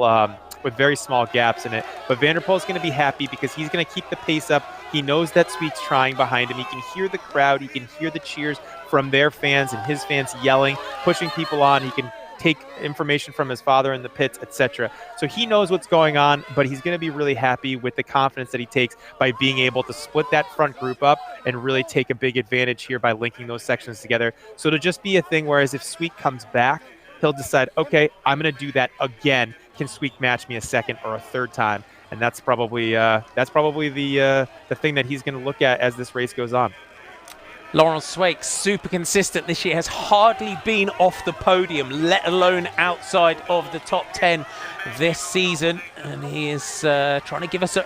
gaps in it. But Van der Poel's going to be happy because he's going to keep the pace up. He knows that Sweeck's trying behind him. He can hear the crowd. He can hear the cheers from their fans and his fans yelling, pushing people on. He can take information from his father in the pits, etc. So he knows what's going on, but he's going to be really happy with the confidence that he takes by being able to split that front group up and really take a big advantage here by linking those sections together. So it'll just be a thing whereas if Sweeck comes back, he'll decide, okay, I'm going to do that again. Can Sweeck match me a second or a third time? And that's probably the thing that he's going to look at as this race goes on. Laurens Sweeck, super consistent this year, has hardly been off the podium, let alone outside of the top 10 this season. And he is trying to give us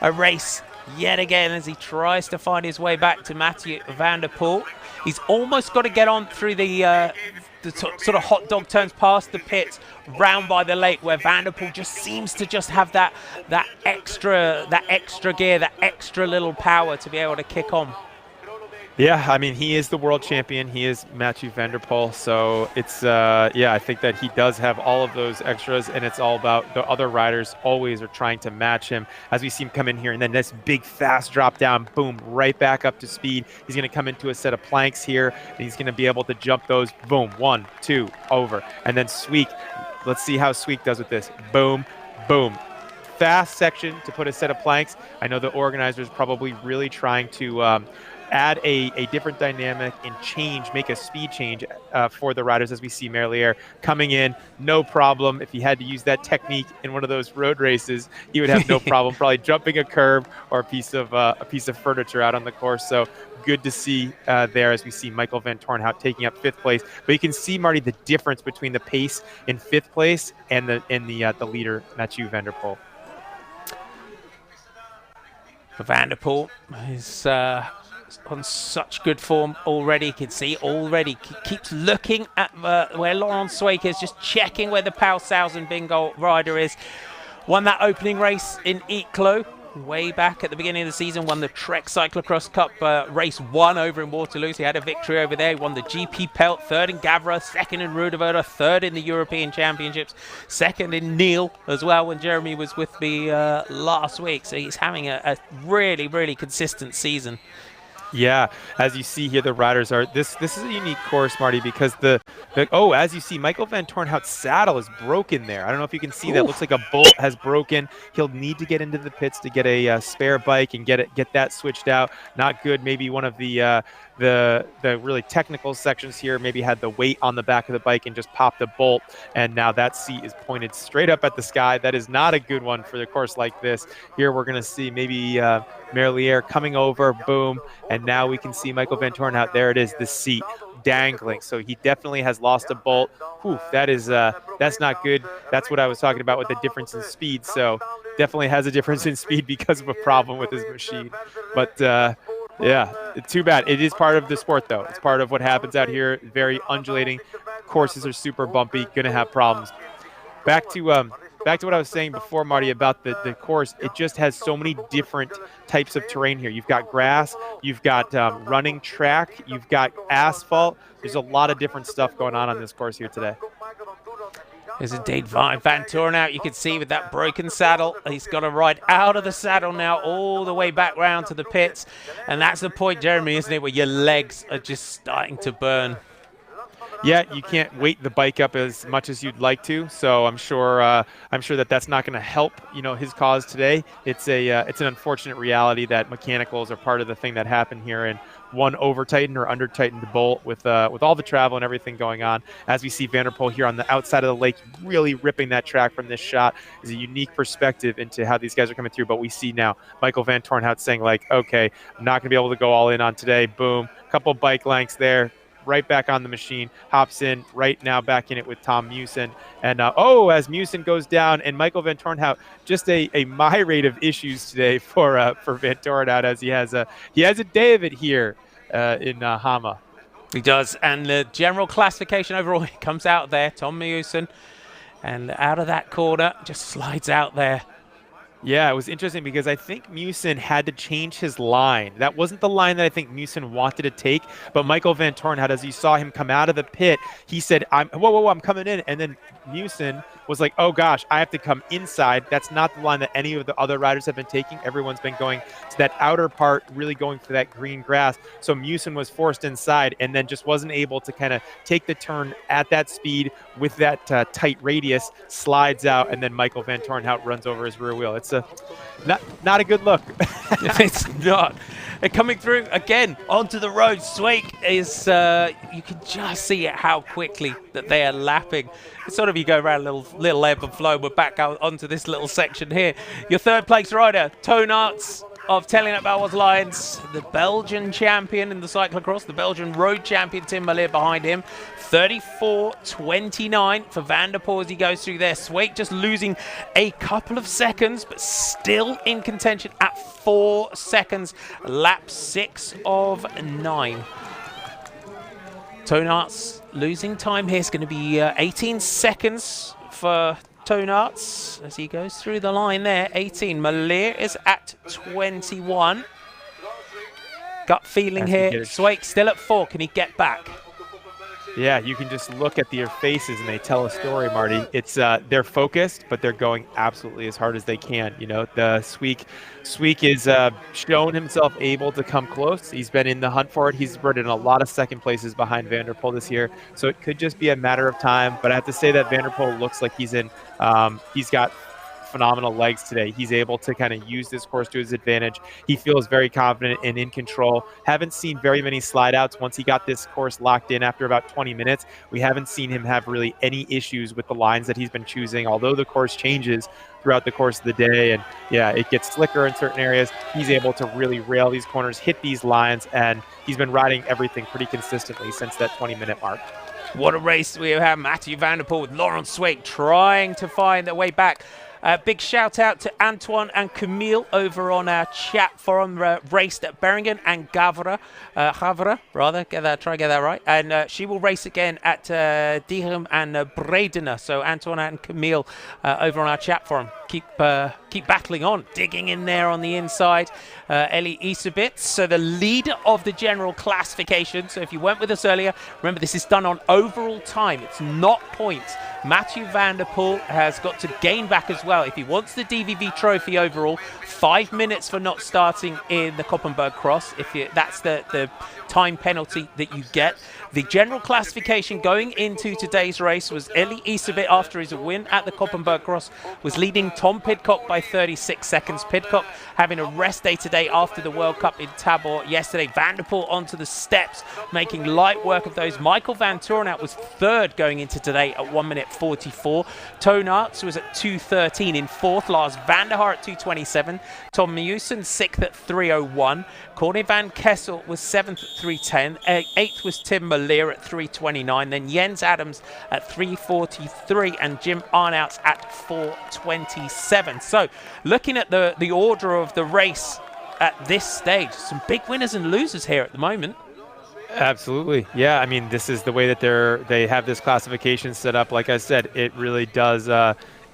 a race yet again as he tries to find his way back to Mathieu van der Poel. He's almost got to get on through the sort of hot dog turns past the pits, round by the lake, where Van der Poel just seems to just have that extra gear, that extra little power to be able to kick on. Yeah, I mean, he is the world champion. He is Mathieu van der Poel. So it's, yeah, I think that he does have all of those extras, and it's all about the other riders always are trying to match him as we see him come in here. And then this big, fast drop down, boom, right back up to speed. He's going to come into a set of planks here, and he's going to be able to jump those, boom, 1, 2, over. And then Sweek, let's see how Sweek does with this. Boom, boom. Fast section to put a set of planks. I know the organizers probably really trying to add a different dynamic and make a speed change for the riders as we see Merlier coming in, no problem. If he had to use that technique in one of those road races, he would have no problem probably jumping a curb or a piece of furniture out on the course. So good to see there as we see Michael Van Tornhout taking up 5th place. But you can see, Marty, the difference between the pace in 5th place and the leader, Mathieu van der Poel. Van der Poel is on such good form already. You can see already keeps looking at where Laurent Sweek is, just checking where the Pau 1000 bingo rider is. Won that opening race in Eeklo way back at the beginning of the season, won the Trek Cyclocross Cup race 1 over in Waterloo. So he had a victory over there. He won the GP Pelt, 3rd in Gavra, 2nd in Rudeverde, 3rd in the European Championships, 2nd in Niel as well when Jeremy was with me last week. So he's having a really, really consistent season. Yeah, as you see here, the riders are. This is a unique course, Marty, because as you see, Michael Van Tornhout's saddle is broken there. I don't know if you can see that. Looks like a bolt has broken. He'll need to get into the pits to get a spare bike and get that switched out. Not good. Maybe one of the really technical sections here maybe had the weight on the back of the bike and just popped a bolt, and now that seat is pointed straight up at the sky. That is not a good one for the course like this. Here we're going to see maybe Merlier coming over, boom, and now we can see Michael Van Tornhout. There it is, the seat dangling. So he definitely has lost a bolt. Whew, that's not good. That's what I was talking about with the difference in speed. So definitely has a difference in speed because of a problem with his machine. But yeah, too bad. It is part of the sport, though. It's part of what happens out here. Very undulating. Courses are super bumpy. Gonna have problems. Back to what I was saying before, Marty, about the course. It just has so many different types of terrain here. You've got grass, you've got running track, you've got asphalt. There's a lot of different stuff going on this course here today. There's indeed Van Tornhout. You can see with that broken saddle, he's got to ride out of the saddle now all the way back round to the pits. And that's the point, Jeremy, isn't it, where your legs are just starting to burn. Yeah, you can't weight the bike up as much as you'd like to, so I'm sure that's not going to help, his cause today. It's an unfortunate reality that mechanicals are part of the thing that happened here, and one over-tightened or under-tightened bolt with all the travel and everything going on. As we see Van der Poel here on the outside of the lake, really ripping that track from this shot is a unique perspective into how these guys are coming through. But we see now Michael Van Tornhout saying, like, okay, I'm not going to be able to go all in on today. Boom, couple bike lengths there. Right back on the machine, hops in right now back in it with Tom Mewsen. And as Mewsen goes down, and Michael Van Tornhout, just a myriad of issues today for Van Tornhout, as he has a day of it here in Hamme. He does, and the general classification overall comes out there, Tom Mewsen, and out of that corner, just slides out there. Yeah, it was interesting because I think Mewsen had to change his line. That wasn't the line that I think Mewsen wanted to take, but Michael Van Tornhout, as you saw him come out of the pit, he said, I'm coming in. And then Mewsen was like, oh gosh, I have to come inside. That's not the line that any of the other riders have been taking. Everyone's been going to that outer part, really going for that green grass. So Mewsen was forced inside and then just wasn't able to kind of take the turn at that speed with that tight radius, slides out, and then Michael Van Tornhout runs over his rear wheel. It's not a good look. It's not. They're coming through again onto the road. Sweek is, you can just see how quickly that they are lapping. It's sort of, you go around a little ebb and flow. We're back out onto this little section here. Your third place rider, Toon Arts, of telling about what's lines. The Belgian champion in the cyclocross, the Belgian road champion Tim Merlier behind him. 34.29 for Van der Poel as he goes through there. Sweek just losing a couple of seconds, but still in contention at 4 seconds. Lap 6 of 9. Toonarts losing time here. It's going to be 18 seconds for Toonarts as he goes through the line there. 18. Merlier is at 21. Gut feeling here. Sweek still at 4. Can he get back? Yeah, you can just look at their faces and they tell a story, Marty. It's they're focused, but they're going absolutely as hard as they can. You know, the Sweek is shown himself able to come close. He's been in the hunt for it. He's been in a lot of second places behind Van der Poel this year, so it could just be a matter of time. But I have to say that Van der Poel looks like he's got phenomenal legs today. He's able to kind of use this course to his advantage. He feels very confident and in control. Haven't seen very many slide outs once he got this course locked in after about 20 minutes. We haven't seen him have really any issues with the lines that he's been choosing, although the course changes throughout the course of the day. And yeah, it gets slicker in certain areas. He's able to really rail these corners, hit these lines, and he's been riding everything pretty consistently since that 20-minute mark. What a race we have. Mathieu van der Poel with Laurent Sweek trying to find their way back. Big shout out to Antoine and Camille over on our chat forum. Raced at Beringen and Gavre, try to get that right. And she will race again at Diegem and Bredene. So Antoine and Camille over on our chat forum. Keep battling on, digging in there on the inside. Ellie Isabitz, so the leader of the general classification. So if you weren't with us earlier, remember this is done on overall time. It's not points. Mathieu van der Poel has got to gain back as well. If he wants the DVV Trofee overall, 5 minutes for not starting in the Koppenberg Cross. That's the time penalty that you get. The general classification going into today's race was Eli Isabit, after his win at the Koppenberg Cross, was leading Tom Pidcock by 36 seconds. Pidcock having a rest day today after the World Cup in Tabor yesterday. Van der Poel onto the steps, making light work of those. Michael Van Torenhout was third going into today at 1 minute 44. Toonarts was at 2:13 in fourth. Lars van der Haar at 2:27. Tom Mewsen sixth at 3:01. Corne van Kessel was seventh at 3:10. Eighth was Tim Merlier at 3:29. Then Jens Adams at 3:43 and Jim Arnouts at 4:27. So looking at the order of the race at this stage, some big winners and losers here at the moment. Absolutely. Yeah, I mean, this is the way that they have this classification set up. Like I said, it really does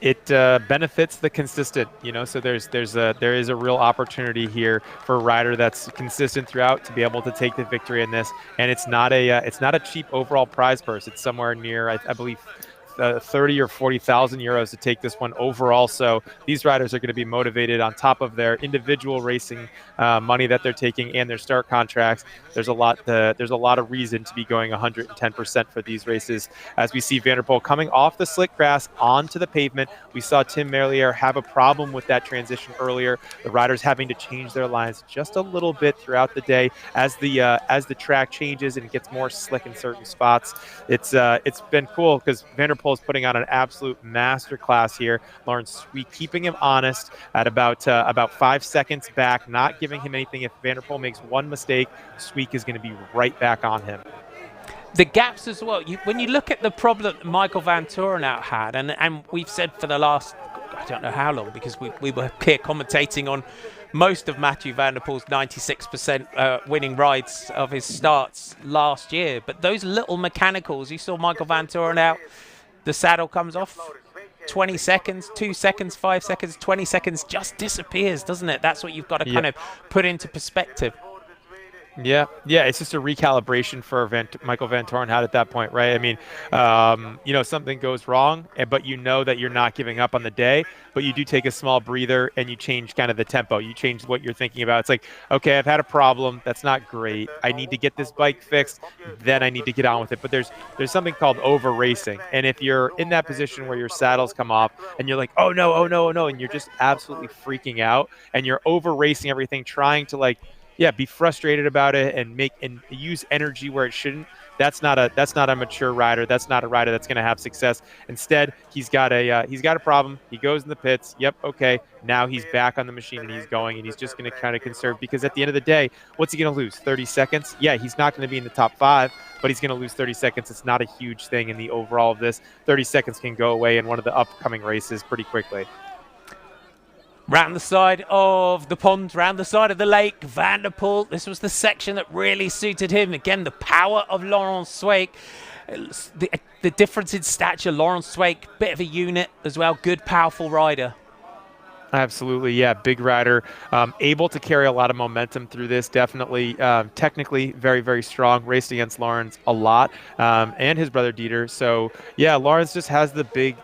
it benefits the consistent, you know, so there is a real opportunity here for a rider that's consistent throughout to be able to take the victory in this. And it's not a cheap overall prize purse. It's somewhere near, I believe, 30 or 40,000 euros to take this one overall. So these riders are going to be motivated on top of their individual racing money that they're taking and their start contracts. There's a lot of reason to be going 110% for these races. As we see Van der Poel coming off the slick grass onto the pavement, we saw Tim Merlier have a problem with that transition earlier. The riders having to change their lines just a little bit throughout the day as the track changes and it gets more slick in certain spots. It's been cool because Van der Poel is putting on an absolute masterclass here. Laurent Sweek keeping him honest at about 5 seconds back, not giving him anything. If Van der Poel makes one mistake, Sweek is going to be right back on him. The gaps as well. When you look at the problem that Michael Van Torenhout had, and we've said for the last, I don't know how long, because we were here commentating on most of Mathieu van der Poel's 96% winning rides of his starts last year. But those little mechanicals, you saw Michael Van Torenhout, the saddle comes off, 20 seconds, 2 seconds, 5 seconds, 20 seconds just disappears, doesn't it? That's what you've got to kind of put into perspective. Yeah, it's just a recalibration for Michael Van Torenhout at that point, right? I mean, something goes wrong, but you know that you're not giving up on the day, but you do take a small breather and you change kind of the tempo. You change what you're thinking about. It's like, okay, I've had a problem. That's not great. I need to get this bike fixed. Then I need to get on with it. But there's something called over racing. And if you're in that position where your saddles come off and you're like, oh no, and you're just absolutely freaking out and you're over racing everything, trying to be frustrated about it and use energy where it shouldn't. That's not a mature rider. That's not a rider that's going to have success. Instead, he's got a problem. He goes in the pits. Yep, okay. Now he's back on the machine and he's going, and he's just going to kind of conserve, because at the end of the day, what's he going to lose? 30 seconds? Yeah, he's not going to be in the top 5, but he's going to lose 30 seconds. It's not a huge thing in the overall of this. 30 seconds can go away in one of the upcoming races pretty quickly. Round the side of the pond, round the side of the lake, Van der Poel. This was the section that really suited him. Again, the power of Laurent Sweeck. The difference in stature, Laurent Sweeck, bit of a unit as well. Good, powerful rider. Absolutely, yeah, big rider, able to carry a lot of momentum through this. Definitely, technically very, very strong. Raced against Lawrence a lot, and his brother Dieter. So yeah, Lawrence just has the big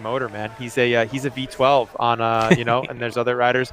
motor, man. He's a V12 on and there's other riders,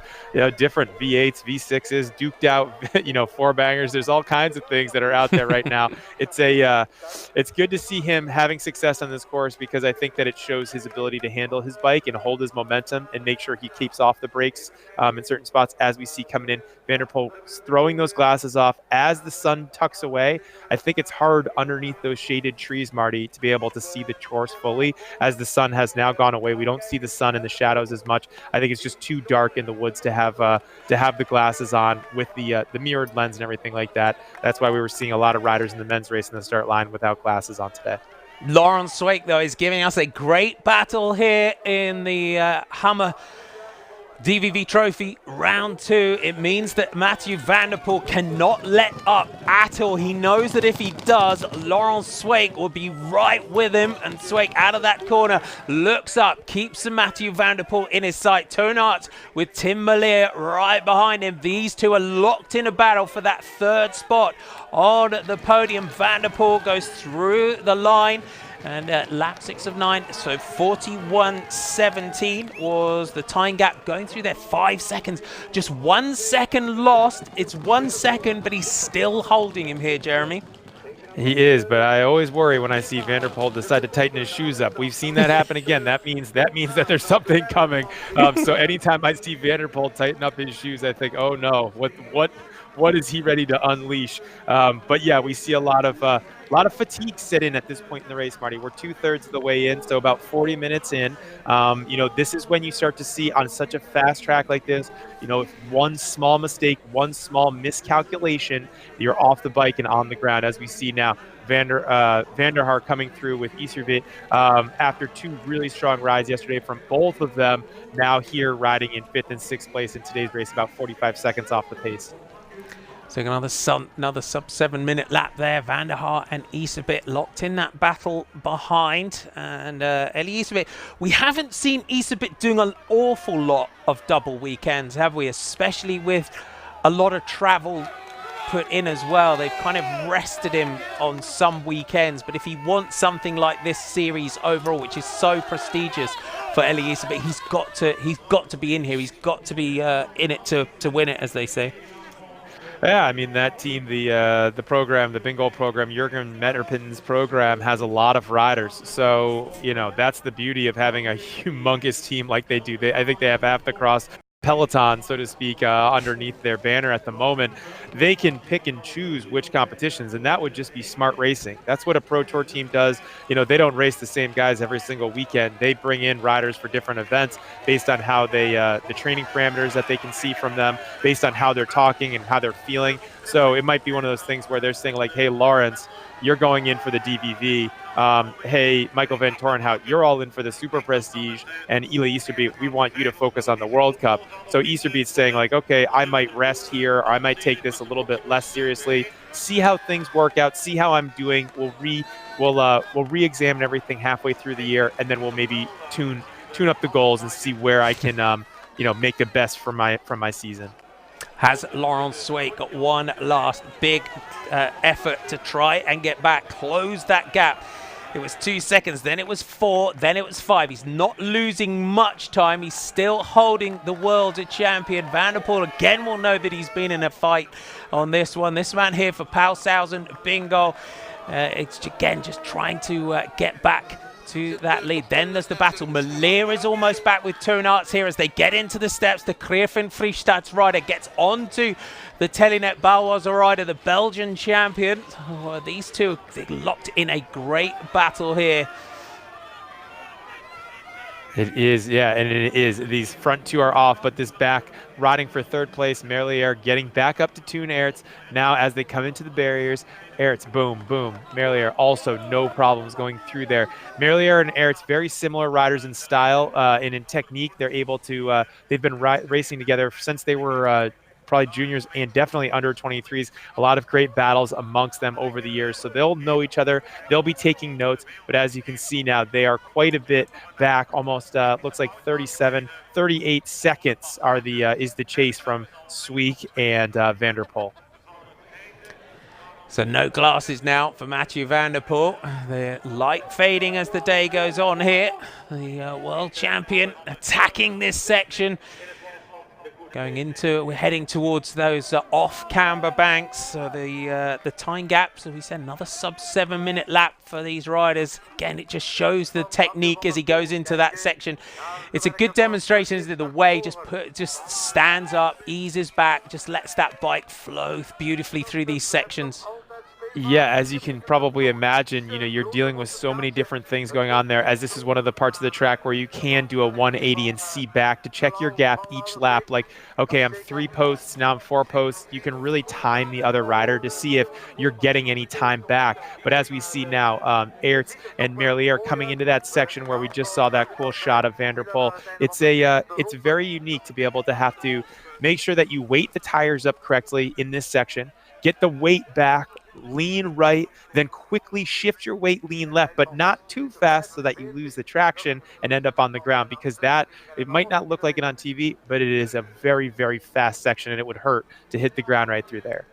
different V8s, V6s, duked out, four bangers. There's all kinds of things that are out there right now. It's good to see him having success on this course, because I think that it shows his ability to handle his bike and hold his momentum and make sure he keeps off the brakes in certain spots, as we see coming in. Van der Poel throwing those glasses off as the sun tucks away. I think it's hard underneath those shaded trees, Marty, to be able to see the course fully, as the sun has now gone away. We don't see the sun in the shadows as much. I think it's just too dark in the woods to have the glasses on with the mirrored lens and everything like that. That's why we were seeing a lot of riders in the men's race in the start line without glasses on today. Laurent Sweeck, though, is giving us a great battle here in the Hamme DVV Trofee round 2. It means that Mathieu van der Poel cannot let up at all. He knows that if he does, Laurent Sweeck will be right with him, and Sweeck out of that corner looks up, keeps Mathieu van der Poel in his sight. Toonart with Tim Merlier right behind him. These two are locked in a battle for that 3rd spot on the podium. Van der Poel goes through the line, and lap 6 of 9, so 41.17 was the time gap going through there. 5 seconds, just 1 second lost. It's 1 second, but he's still holding him here, Jeremy. He is, but I always worry when I see Van der Poel decide to tighten his shoes up. We've seen that happen again. That means that there's something coming. So anytime I see Van der Poel tighten up his shoes, I think, oh no, what is he ready to unleash? But yeah, we see a lot of fatigue set in at this point in the race, Marty. We're 2/3 of the way in, so about 40 minutes in. This is when you start to see on such a fast track like this, if one small mistake, one small miscalculation, you're off the bike and on the ground, as we see now. Van der Haar coming through with Iservit after 2 really strong rides yesterday from both of them. Now here riding in 5th and 6th place in today's race, about 45 seconds off the pace. So another sub 7 minute lap there. Van der Haar and Iservit locked in that battle behind. And Eli Iservit, we haven't seen Iservit doing an awful lot of double weekends, have we? Especially with a lot of travel put in as well. They've kind of rested him on some weekends, but if he wants something like this series overall, which is so prestigious for Eli Iservit, he's got to be in here. He's got to be in it to win it, as they say. Yeah, I mean, that team, the program, the Bingo program, Jürgen Metterpin's program, has a lot of riders. So, that's the beauty of having a humongous team like they do. I think they have half the cross peloton, so to speak, underneath their banner at the moment. They can pick and choose which competitions, and that would just be smart racing. That's what a Pro Tour team does. They don't race the same guys every single weekend. They bring in riders for different events based on how they, the training parameters that they can see from them, based on how they're talking and how they're feeling. So it might be one of those things where they're saying like, hey, Lawrence, you're going in for the DVV. Hey, Michael Van Torenhout, you're all in for the Super Prestige, and Eli Iservit, we want you to focus on the World Cup. So Iservit's saying like, okay, I might rest here, or I might take this a little bit less seriously, see how things work out, see how I'm doing. We'll re-examine everything halfway through the year, and then we'll maybe tune up the goals and see where I can, make the best from my season. Has Laurent Sweeck got one last big effort to try and get back, close that gap? It was 2 seconds, then it was 4, then it was 5. He's not losing much time. He's still holding the world champion. Van der Poel again will know that he's been in a fight on this one. This man here for Paushausen Bingo, it's again just trying to get back to that lead. Then there's the battle. Melier is almost back with Toonarts here as they get into the steps. The Kriefenfriedstad's rider gets onto the Telenet Bauhaus rider, the Belgian champion. Oh, these two locked in a great battle here. It is, yeah, and it is. These front two are off, but this back riding for third place, Merlier getting back up to Toon Aerts. Now as they come into the barriers, Aerts, boom, boom. Merlier also no problems going through there. Merlier and Aerts, very similar riders in style and in technique. They're able to, they've been racing together since they were probably juniors and definitely under 23s. A lot of great battles amongst them over the years. So they'll know each other. They'll be taking notes. But as you can see now, they are quite a bit back. Almost looks like 38 seconds are is the chase from Sweek and Van der Poel. So no glasses now for Mathieu Van der Poel. The light fading as the day goes on here. The world champion attacking this section. We're heading towards those off-camber banks. The time gap, so we said another sub-7 minute lap for these riders. Again, it just shows the technique as he goes into that section. It's a good demonstration as to the way just stands up, eases back, just lets that bike flow beautifully through these sections. Yeah, as you can probably imagine, you're dealing with so many different things going on there, as this is one of the parts of the track where you can do a 180 and see back to check your gap each lap. Like, okay, I'm 3 posts, now I'm 4 posts. You can really time the other rider to see if you're getting any time back. But as we see now, Aerts and Merlier coming into that section where we just saw that cool shot of Van der Poel. It's very unique to be able to have to make sure that you weight the tires up correctly in this section, get the weight back, lean right, then quickly shift your weight, lean left, but not too fast so that you lose the traction and end up on the ground, because it might not look like it on TV, but it is a very, very fast section and it would hurt to hit the ground right through there.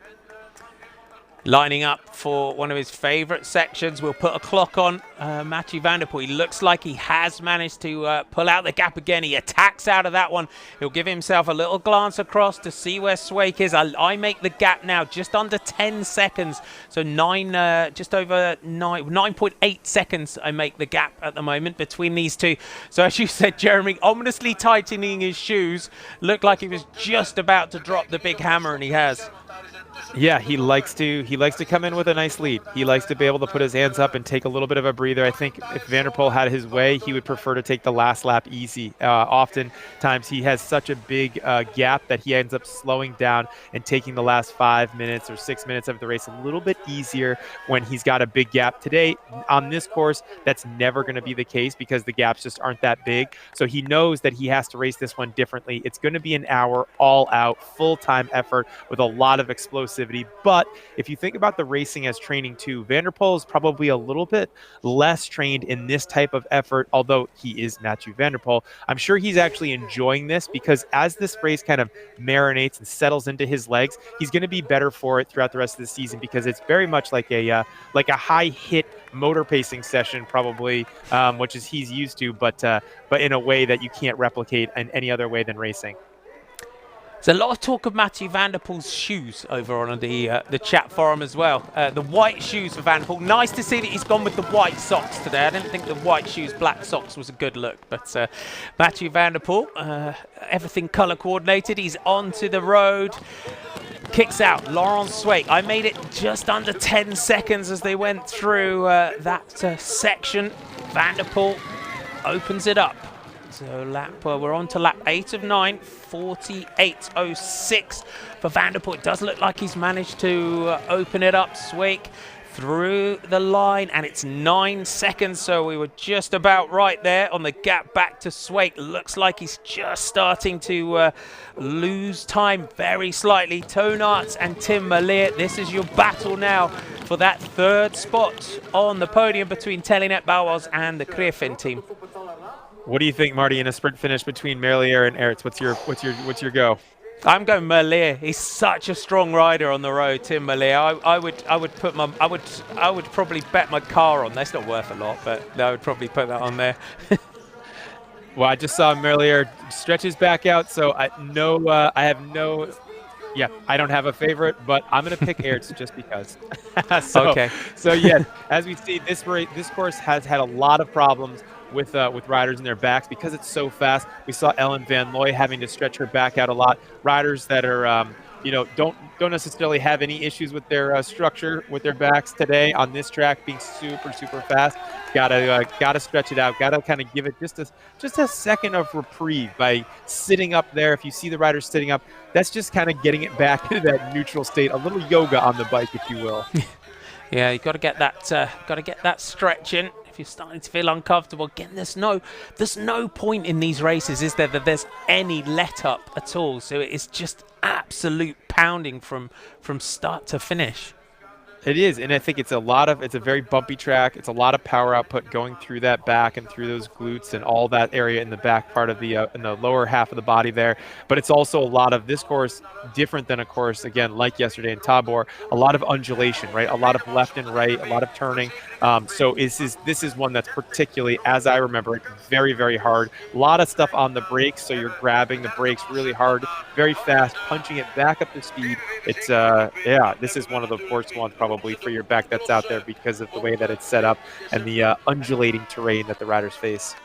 Lining up for one of his favorite sections. We'll put a clock on Mathieu Van der Poel. He looks like he has managed to pull out the gap again. He attacks out of that one. He'll give himself a little glance across to see where Sweek is. I make the gap now just under 10 seconds. So just over 9.8 seconds I make the gap at the moment between these two. So as you said, Jeremy, ominously tightening his shoes. Looked like he was just about to drop the big hammer, and he has. Yeah, he likes to come in with a nice lead. He likes to be able to put his hands up and take a little bit of a breather. I think if Van der Poel had his way, he would prefer to take the last lap easy. Oftentimes he has such a big gap that he ends up slowing down and taking the last 5 minutes or 6 minutes of the race a little bit easier when he's got a big gap. Today, on this course, that's never going to be the case because the gaps just aren't that big. So he knows that he has to race this one differently. It's going to be an hour, all out, full-time effort with a lot of explosivity. But if you think about the racing as training too, Van der Poel is probably a little bit less trained in this type of effort, although he is Mathieu Van der Poel. I'm sure he's actually enjoying this because as this race kind of marinates and settles into his legs, he's going to be better for it throughout the rest of the season because it's very much like a high hit motor pacing session probably, which is he's used to, but in a way that you can't replicate in any other way than racing. There's a lot of talk of Mathieu Van der Poel's shoes over on the chat forum as well. The white shoes for Van der Poel. Nice to see that he's gone with the white socks today. I didn't think the white shoes, black socks was a good look. But Mathieu Van der Poel, everything colour coordinated. He's onto the road. Kicks out Laurent Sweek. I made it just under 10 seconds as they went through that section. Van der Poel opens it up. So we're on to lap 8 of 9, 48.06 for Van der Poel. It does look like he's managed to open it up. Sweek through the line, and it's 9 seconds, so we were just about right there on the gap back to Sweek. Looks like he's just starting to lose time very slightly. Toonarts and Tim Melier, this is your battle now for that third spot on the podium between Telenet Bauhaus and the Kriefin team. What do you think, Marty, in a sprint finish between Merlier and Aerts? What's your go? I'm going Melier. He's such a strong rider on the road, Tim Melier. I would probably bet my car on. That's not worth a lot, but I would probably put that on there. Well, I just saw Merlier stretch his back out, so I have no Yeah, I don't have a favorite, but I'm going to pick Aerts just because. Okay. So yeah, as we see, this course has had a lot of problems with riders in their backs because it's so fast. We saw Ellen Van Looy having to stretch her back out a lot. Riders that are don't necessarily have any issues with their structure with their backs today on this track being super fast. Gotta stretch it out. Gotta kind of give it just a second of reprieve by sitting up there. If you see the riders sitting up, that's just kind of getting it back into that neutral state. A little yoga on the bike, if you will. Yeah, you got to get that stretch in. If you're starting to feel uncomfortable, again, there's no point in these races, is there, that there's any let up at all. So it's just absolute pounding from start to finish. It is, and I think it's a very bumpy track. It's a lot of power output going through that back and through those glutes and all that area in the back part of in the lower half of the body there. But it's also a lot of this course, different than a course, again, like yesterday in Tabor, a lot of undulation, right? A lot of left and right, a lot of turning. So this is one that's particularly, as I remember it, very hard. A lot of stuff on the brakes, so you're grabbing the brakes really hard, very fast, punching it back up to speed. It's this is one of the worst ones probably for your back that's out there because of the way that it's set up and the undulating terrain that the riders face.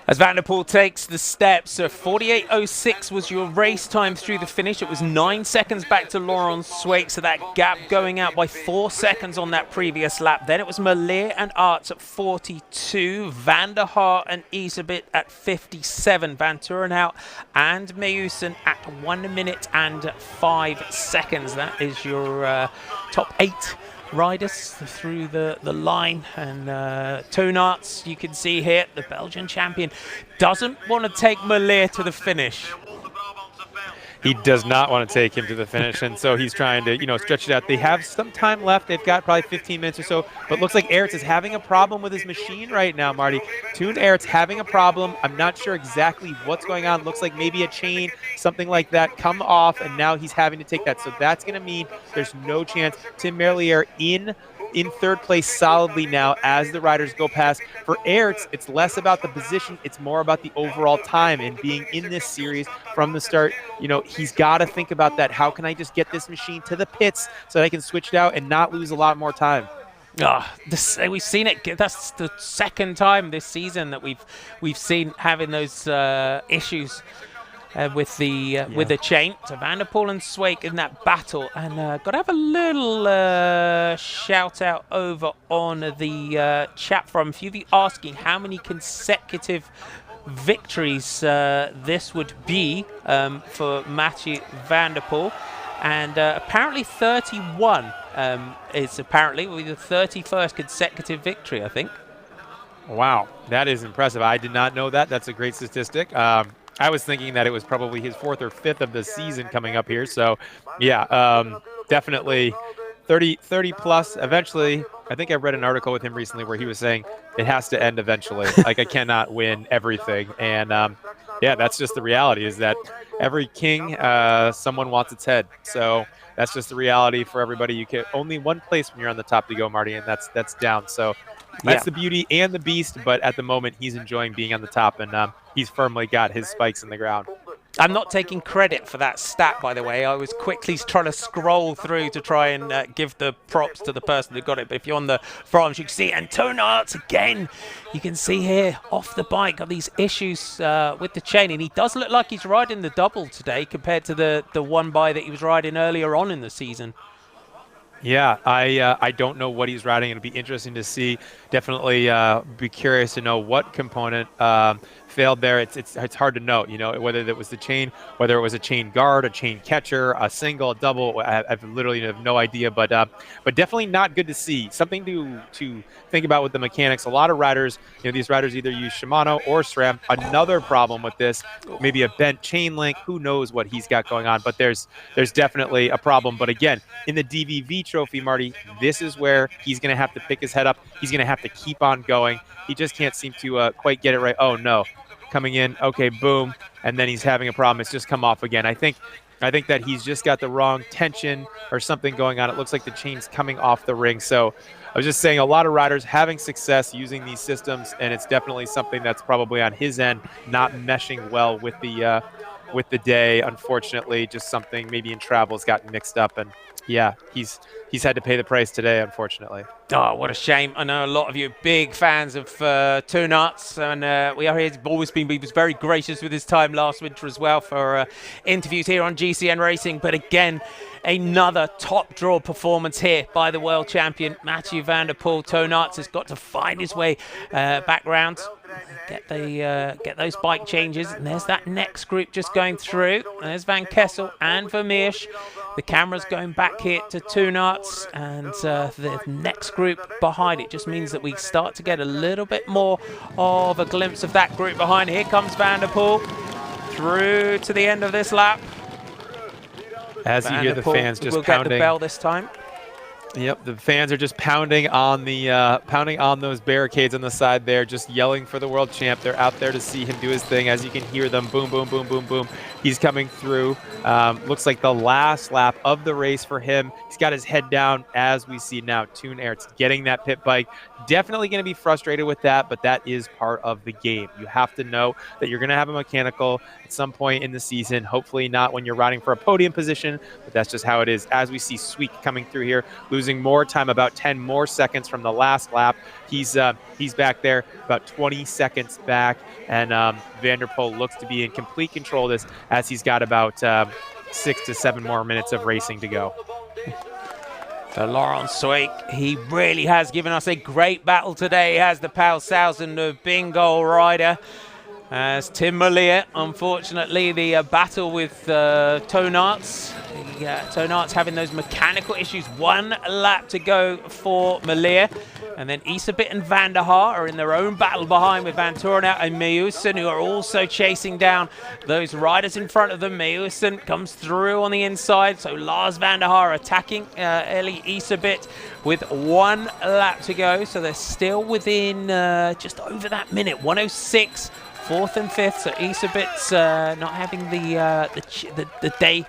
As Van der Poel takes the steps, so 48.06 was your race time through the finish. It was 9 seconds back to Laurent Sweeck, so that gap going out by 4 seconds on that previous lap. Then it was Merlier and Arts at 42, Van der Haar and Isabit at 57, Van Turenhout and Meusen at 1 minute and 5 seconds. That is your top 8 riders through the line. And Toon Arts, you can see here, the Belgian champion, doesn't want to take Merlier to the finish. He does not want to take him to the finish, and so he's trying to, stretch it out. They have some time left. They've got probably 15 minutes or so, but looks like Aerts is having a problem with his machine right now, Marty. Toon Aerts having a problem. I'm not sure exactly what's going on. Looks like maybe a chain, something like that, come off, and now he's having to take that. So that's going to mean there's no chance. Tim Merlier in third place solidly now as the riders go past. For Aerts, it's less about the position, it's more about the overall time and being in this series from the start. He's got to think about that. How can I just get this machine to the pits so that I can switch it out and not lose a lot more time? We've seen it. That's the second time this season that we've seen having those issues with the chain. So Van der Poel and Sweeck in that battle, and got to have a little shout out over on the chat from a few of you asking how many consecutive victories this would be for Mathieu Van der Poel, and apparently 31 is apparently the 31st consecutive victory, I think. Wow, that is impressive. I did not know that. That's a great statistic. I was thinking that it was probably his 4th or 5th of the season coming up here. So, yeah, definitely 30 plus. Eventually, I think I read an article with him recently where he was saying it has to end eventually. Like, I cannot win everything. And, that's just the reality, is that every king, someone wants its head. So that's just the reality for everybody. You can only one place when you're on the top to go, Marty, and that's down. So that's the beauty and the beast. But at the moment, he's enjoying being on the top, and he's firmly got his spikes in the ground. I'm not taking credit for that stat, by the way. I was quickly trying to scroll through to try and give the props to the person who got it. But if you're on the forums, you can see. And Toon Arts, again, you can see here, off the bike, got these issues with the chain. And he does look like he's riding the double today compared to the one by that he was riding earlier on in the season. Yeah, I don't know what he's riding. It'll be interesting to see. Definitely be curious to know what component failed there. It's hard to know, whether that was the chain, whether it was a chain guard, a chain catcher, a single, a double. I literally have no idea, but definitely not good to see. Something to think about with the mechanics. A lot of riders, these riders either use Shimano or SRAM. Another problem with this, maybe a bent chain link. Who knows what he's got going on? But there's definitely a problem. But again, in the DVV Trophy, Marty, this is where he's going to have to pick his head up. He's going to have to keep on going. He just can't seem to quite get it right. Oh no, coming in, okay, boom, and then he's having a problem. It's just come off again. I think that he's just got the wrong tension or something going on. It looks like the chain's coming off the ring. So I was just saying, a lot of riders having success using these systems, and it's definitely something that's probably on his end not meshing well with the with the day. Unfortunately, just something maybe in travel has gotten mixed up, and yeah, he's had to pay the price today, unfortunately. Oh, what a shame. I know a lot of you are big fans of Toonarts, and we are here. He was very gracious with his time last winter as well for interviews here on GCN Racing. But again, another top draw performance here by the world champion, Mathieu van der Poel. Toonarts has got to find his way back round, get those bike changes. And there's that next group just going through. There's Van Kessel and Vermeersch. The camera's going back here to Toonarts, and the next group behind it just means that we start to get a little bit more of a glimpse of that group behind. Here comes Van der Poel through to the end of this lap. As you hear the fans just pounding. We'll get the bell this time. Yep, the fans are just pounding on those barricades on the side there, just yelling for the world champ. They're out there to see him do his thing. As you can hear them, boom, boom, boom, boom, boom. He's coming through. Looks like the last lap of the race for him. He's got his head down, as we see now. Toon Aerts getting that pit bike. Definitely going to be frustrated with that, but that is part of the game. You have to know that you're going to have a mechanical at some point in the season. Hopefully not when you're riding for a podium position, but that's just how it is. As we see Sweek coming through here, losing more time, about 10 more seconds from the last lap. He's back there, about 20 seconds back, and Van der Poel looks to be in complete control of this, as he's got about 6 to 7 more minutes of racing to go. So Laurent Sweek, he really has given us a great battle today. He has the PAL 1000 bingo rider. As Tim Merlier, unfortunately, the battle with Toonarts. Toonarts having those mechanical issues. 1 lap to go for Merlier. And then Isabit and Van der Haar are in their own battle behind with Van Torenhout and Meusen, who are also chasing down those riders in front of them. Meusen comes through on the inside, so Lars Van der Haar attacking Eli Isabit with 1 lap to go. So they're still within just over that minute, 1:06. 4th and 5th, so Isabit's not having the day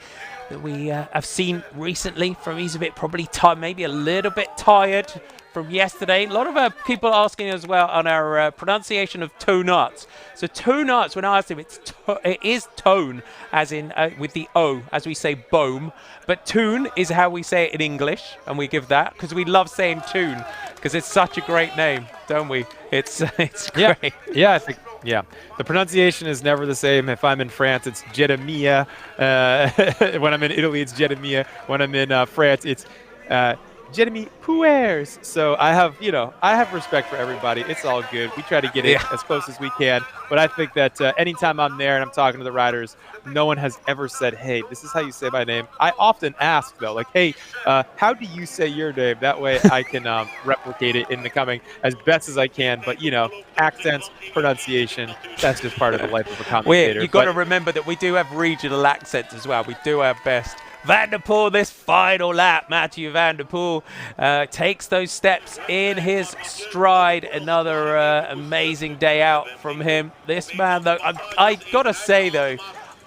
that we have seen recently from Isabit. Probably maybe a little bit tired from yesterday. A lot of people asking as well on our pronunciation of Toonarts. So Toonarts, when I asked him, it is tone, as in with the O, as we say boom. But tune is how we say it in English, and we give that because we love saying tune because it's such a great name, don't we? It's great. Yeah, I think. Yeah, the pronunciation is never the same. If I'm in France, it's Jeremia. When I'm in Italy, it's Jeremia. When I'm in France, it's Jeremy Puers. So I have respect for everybody. It's all good. We try to get it as close as we can. But I think that anytime I'm there and I'm talking to the riders, no one has ever said, hey, this is how you say my name. I often ask, though, like, hey, how do you say your name? That way I can replicate it in the coming as best as I can. But, accents, pronunciation, that's just part of the life of a commentator. You've got to remember that we do have regional accents as well. We do our best. Van der Poel, this final lap, Mathieu van der Poel takes those steps in his stride. Another amazing day out from him. This man, though, I got to say, though,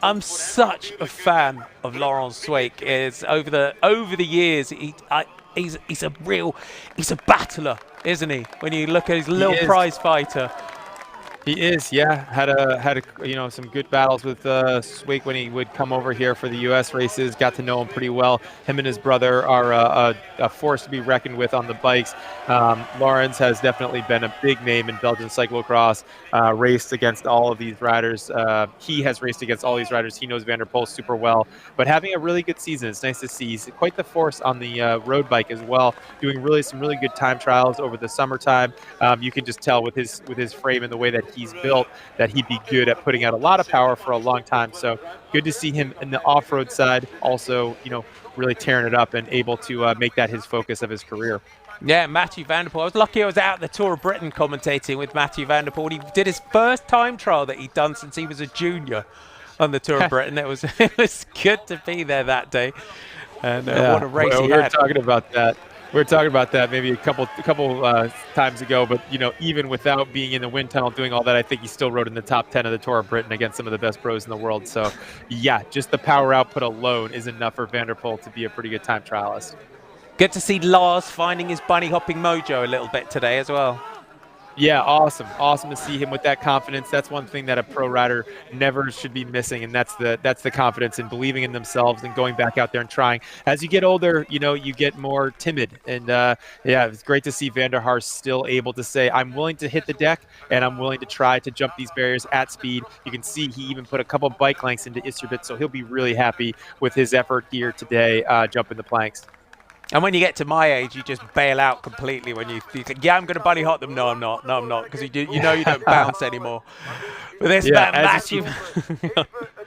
I'm such a fan of Laurent Sweek. Over the years, he's a battler, isn't he? When you look at his little prize fighter. He is, yeah. Had some good battles with Sweek when he would come over here for the U.S. races. Got to know him pretty well. Him and his brother are a force to be reckoned with on the bikes. Lawrence has definitely been a big name in Belgian cyclocross. Raced against all of these riders. He has raced against all these riders. He knows Van der Poel super well. But having a really good season, it's nice to see. He's quite the force on the road bike as well. Doing some really good time trials over the summertime. You can just tell with his frame and the way that he's built that he'd be good at putting out a lot of power for a long time. So good to see him in the off-road side also, really tearing it up and able to make that his focus of his career. Yeah, Mathieu van der Poel. I was lucky I was out at the Tour of Britain commentating with Mathieu van der Poel. He did his first time trial that he'd done since he was a junior on the Tour of Britain. It was good to be there that day. And what a race he had. We were talking about that maybe a couple times ago, but even without being in the wind tunnel doing all that, I think he still rode in the top 10 of the Tour of Britain against some of the best pros in the world. So yeah, just the power output alone is enough for Van der Poel to be a pretty good time trialist. Good to see Lars finding his bunny hopping mojo a little bit today as well. Yeah, awesome. Awesome to see him with that confidence. That's one thing that a pro rider never should be missing, and that's the confidence in believing in themselves and going back out there and trying. As you get older, you get more timid, and yeah, it's great to see Van der Haar still able to say, "I'm willing to hit the deck, and I'm willing to try to jump these barriers at speed." You can see he even put a couple bike lengths into Isterbit, so he'll be really happy with his effort here today, jumping the planks. And when you get to my age, you just bail out completely when you think, yeah, I'm going to bunny hop them. No, I'm not. No, I'm not. Because you know you don't bounce anymore. But this man, Matthew.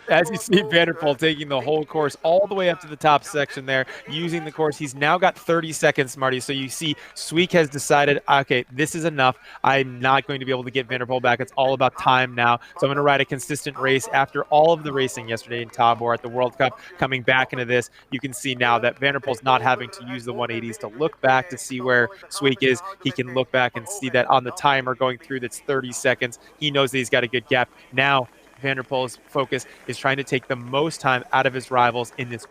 As you see Van der Poel taking the whole course all the way up to the top section there, using the course. He's now got 30 seconds, Marty. So you see Sweeck has decided, okay, this is enough. I'm not going to be able to get Van der Poel back. It's all about time now. So I'm going to ride a consistent race. After all of the racing yesterday in Tabor at the World Cup, coming back into this, you can see now that Van der Poel's not having to use the 180s to look back to see where Sweeck is. He can look back and see that on the timer going through that's 30 seconds. He knows that he's got a good gap. Now, Van der Poel's focus is trying to take the most time out of his rivals in this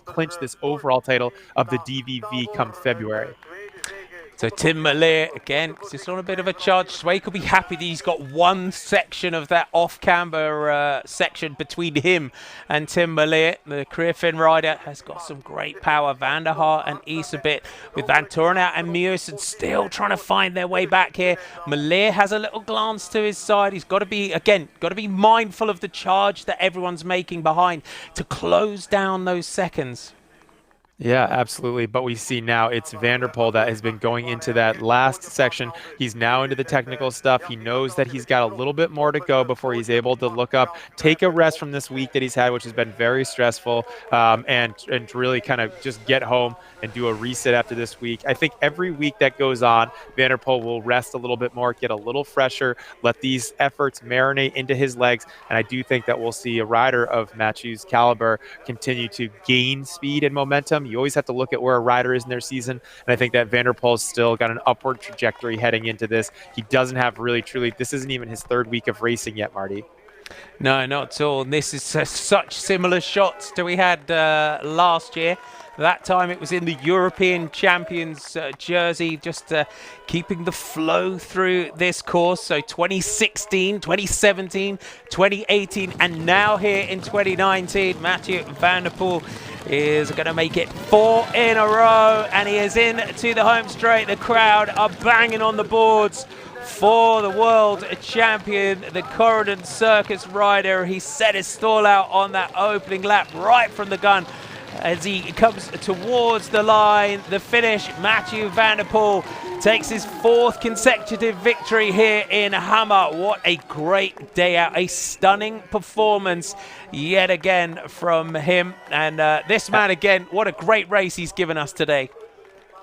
clinch this overall title of the DVV come February. So Tim Malier, again, just on a bit of a charge. Sweeck will be happy that he's got one section of that off-camber section between him and Tim Malier. The career Finn rider has got some great power. Van der Haar and Iserbit with Van Torenhout and Meusen still trying to find their way back here. Malier has a little glance to his side. He's got to be mindful of the charge that everyone's making behind to close down those seconds. Yeah, absolutely. But we see now it's Van der Poel that has been going into that last section. He's now into the technical stuff. He knows that he's got a little bit more to go before he's able to look up, take a rest from this week that he's had, which has been very stressful, and really kind of just get home and do a reset after this week. I think every week that goes on, Van der Poel will rest a little bit more, get a little fresher, let these efforts marinate into his legs. And I do think that we'll see a rider of Matthew's caliber continue to gain speed and momentum. You always have to look at where a rider is in their season. And I think that Van der Poel's still got an upward trajectory heading into this. He doesn't have this isn't even his third week of racing yet, Marty. No, not at all. And this is such similar shots to we had last year. That time it was in the European Champions jersey, just keeping the flow through this course. So 2016, 2017, 2018, and now here in 2019, Mathieu van der Poel is going to make it 4 in a row, and he is into the home straight. The crowd are banging on the boards for the world champion, the Corridon Circus rider. He set his stall out on that opening lap right from the gun. As he comes towards the line, the finish, Mathieu van der Poel takes his 4th consecutive victory here in Hamme. What a great day out, a stunning performance yet again from him. And this man again, what a great race he's given us today.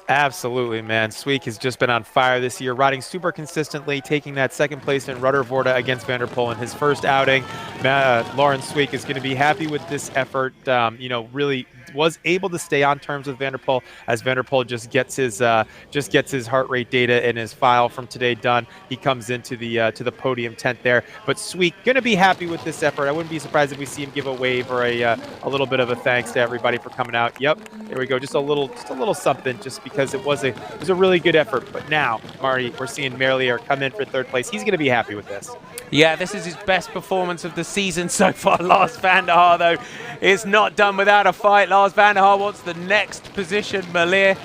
Absolutely, man. Sweeck has just been on fire this year, riding super consistently, taking that 2nd place in Ruddervoorde against Van der Poel in his first outing. Lawrence Sweeck is going to be happy with this effort. Really was able to stay on terms with Van der Poel as Van der Poel just gets his heart rate data in his file from today done. He comes into the to the podium tent there. But Sweeck going to be happy with this effort. I wouldn't be surprised if we see him give a wave or a little bit of a thanks to everybody for coming out. Yep, there we go. Just a little something, just because it was a really good effort. But now, Marty, we're seeing Merlier come in for 3rd place. He's going to be happy with this. Yeah, this is his best performance of the season so far. Lars van der Haar, though, is not done without a fight. Lars van der Haar wants the next position. Malier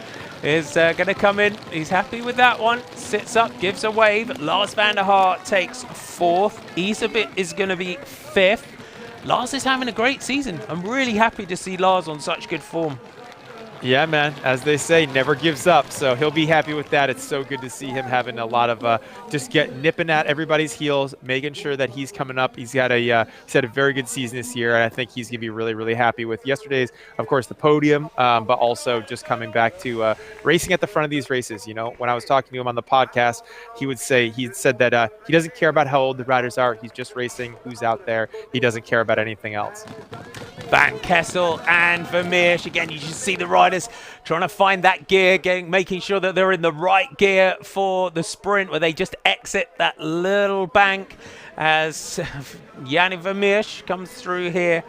is going to come in. He's happy with that one. Sits up, gives a wave. Lars van der Haar takes 4th. Iserbit is going to be 5th. Lars is having a great season. I'm really happy to see Lars on such good form. Yeah, man. As they say, never gives up. So he'll be happy with that. It's so good to see him having a lot of just nipping at everybody's heels, making sure that he's coming up. He's had a very good season this year, and I think he's gonna be really, really happy with yesterday's, of course, the podium, but also just coming back to racing at the front of these races. You know, when I was talking to him on the podcast, he said that he doesn't care about how old the riders are. He's just racing who's out there. He doesn't care about anything else. Van Kessel and Vermeersch. Again, you should see the riders trying to find that gear, making sure that they're in the right gear for the sprint where they just exit that little bank as Yanni Vermeersch comes through here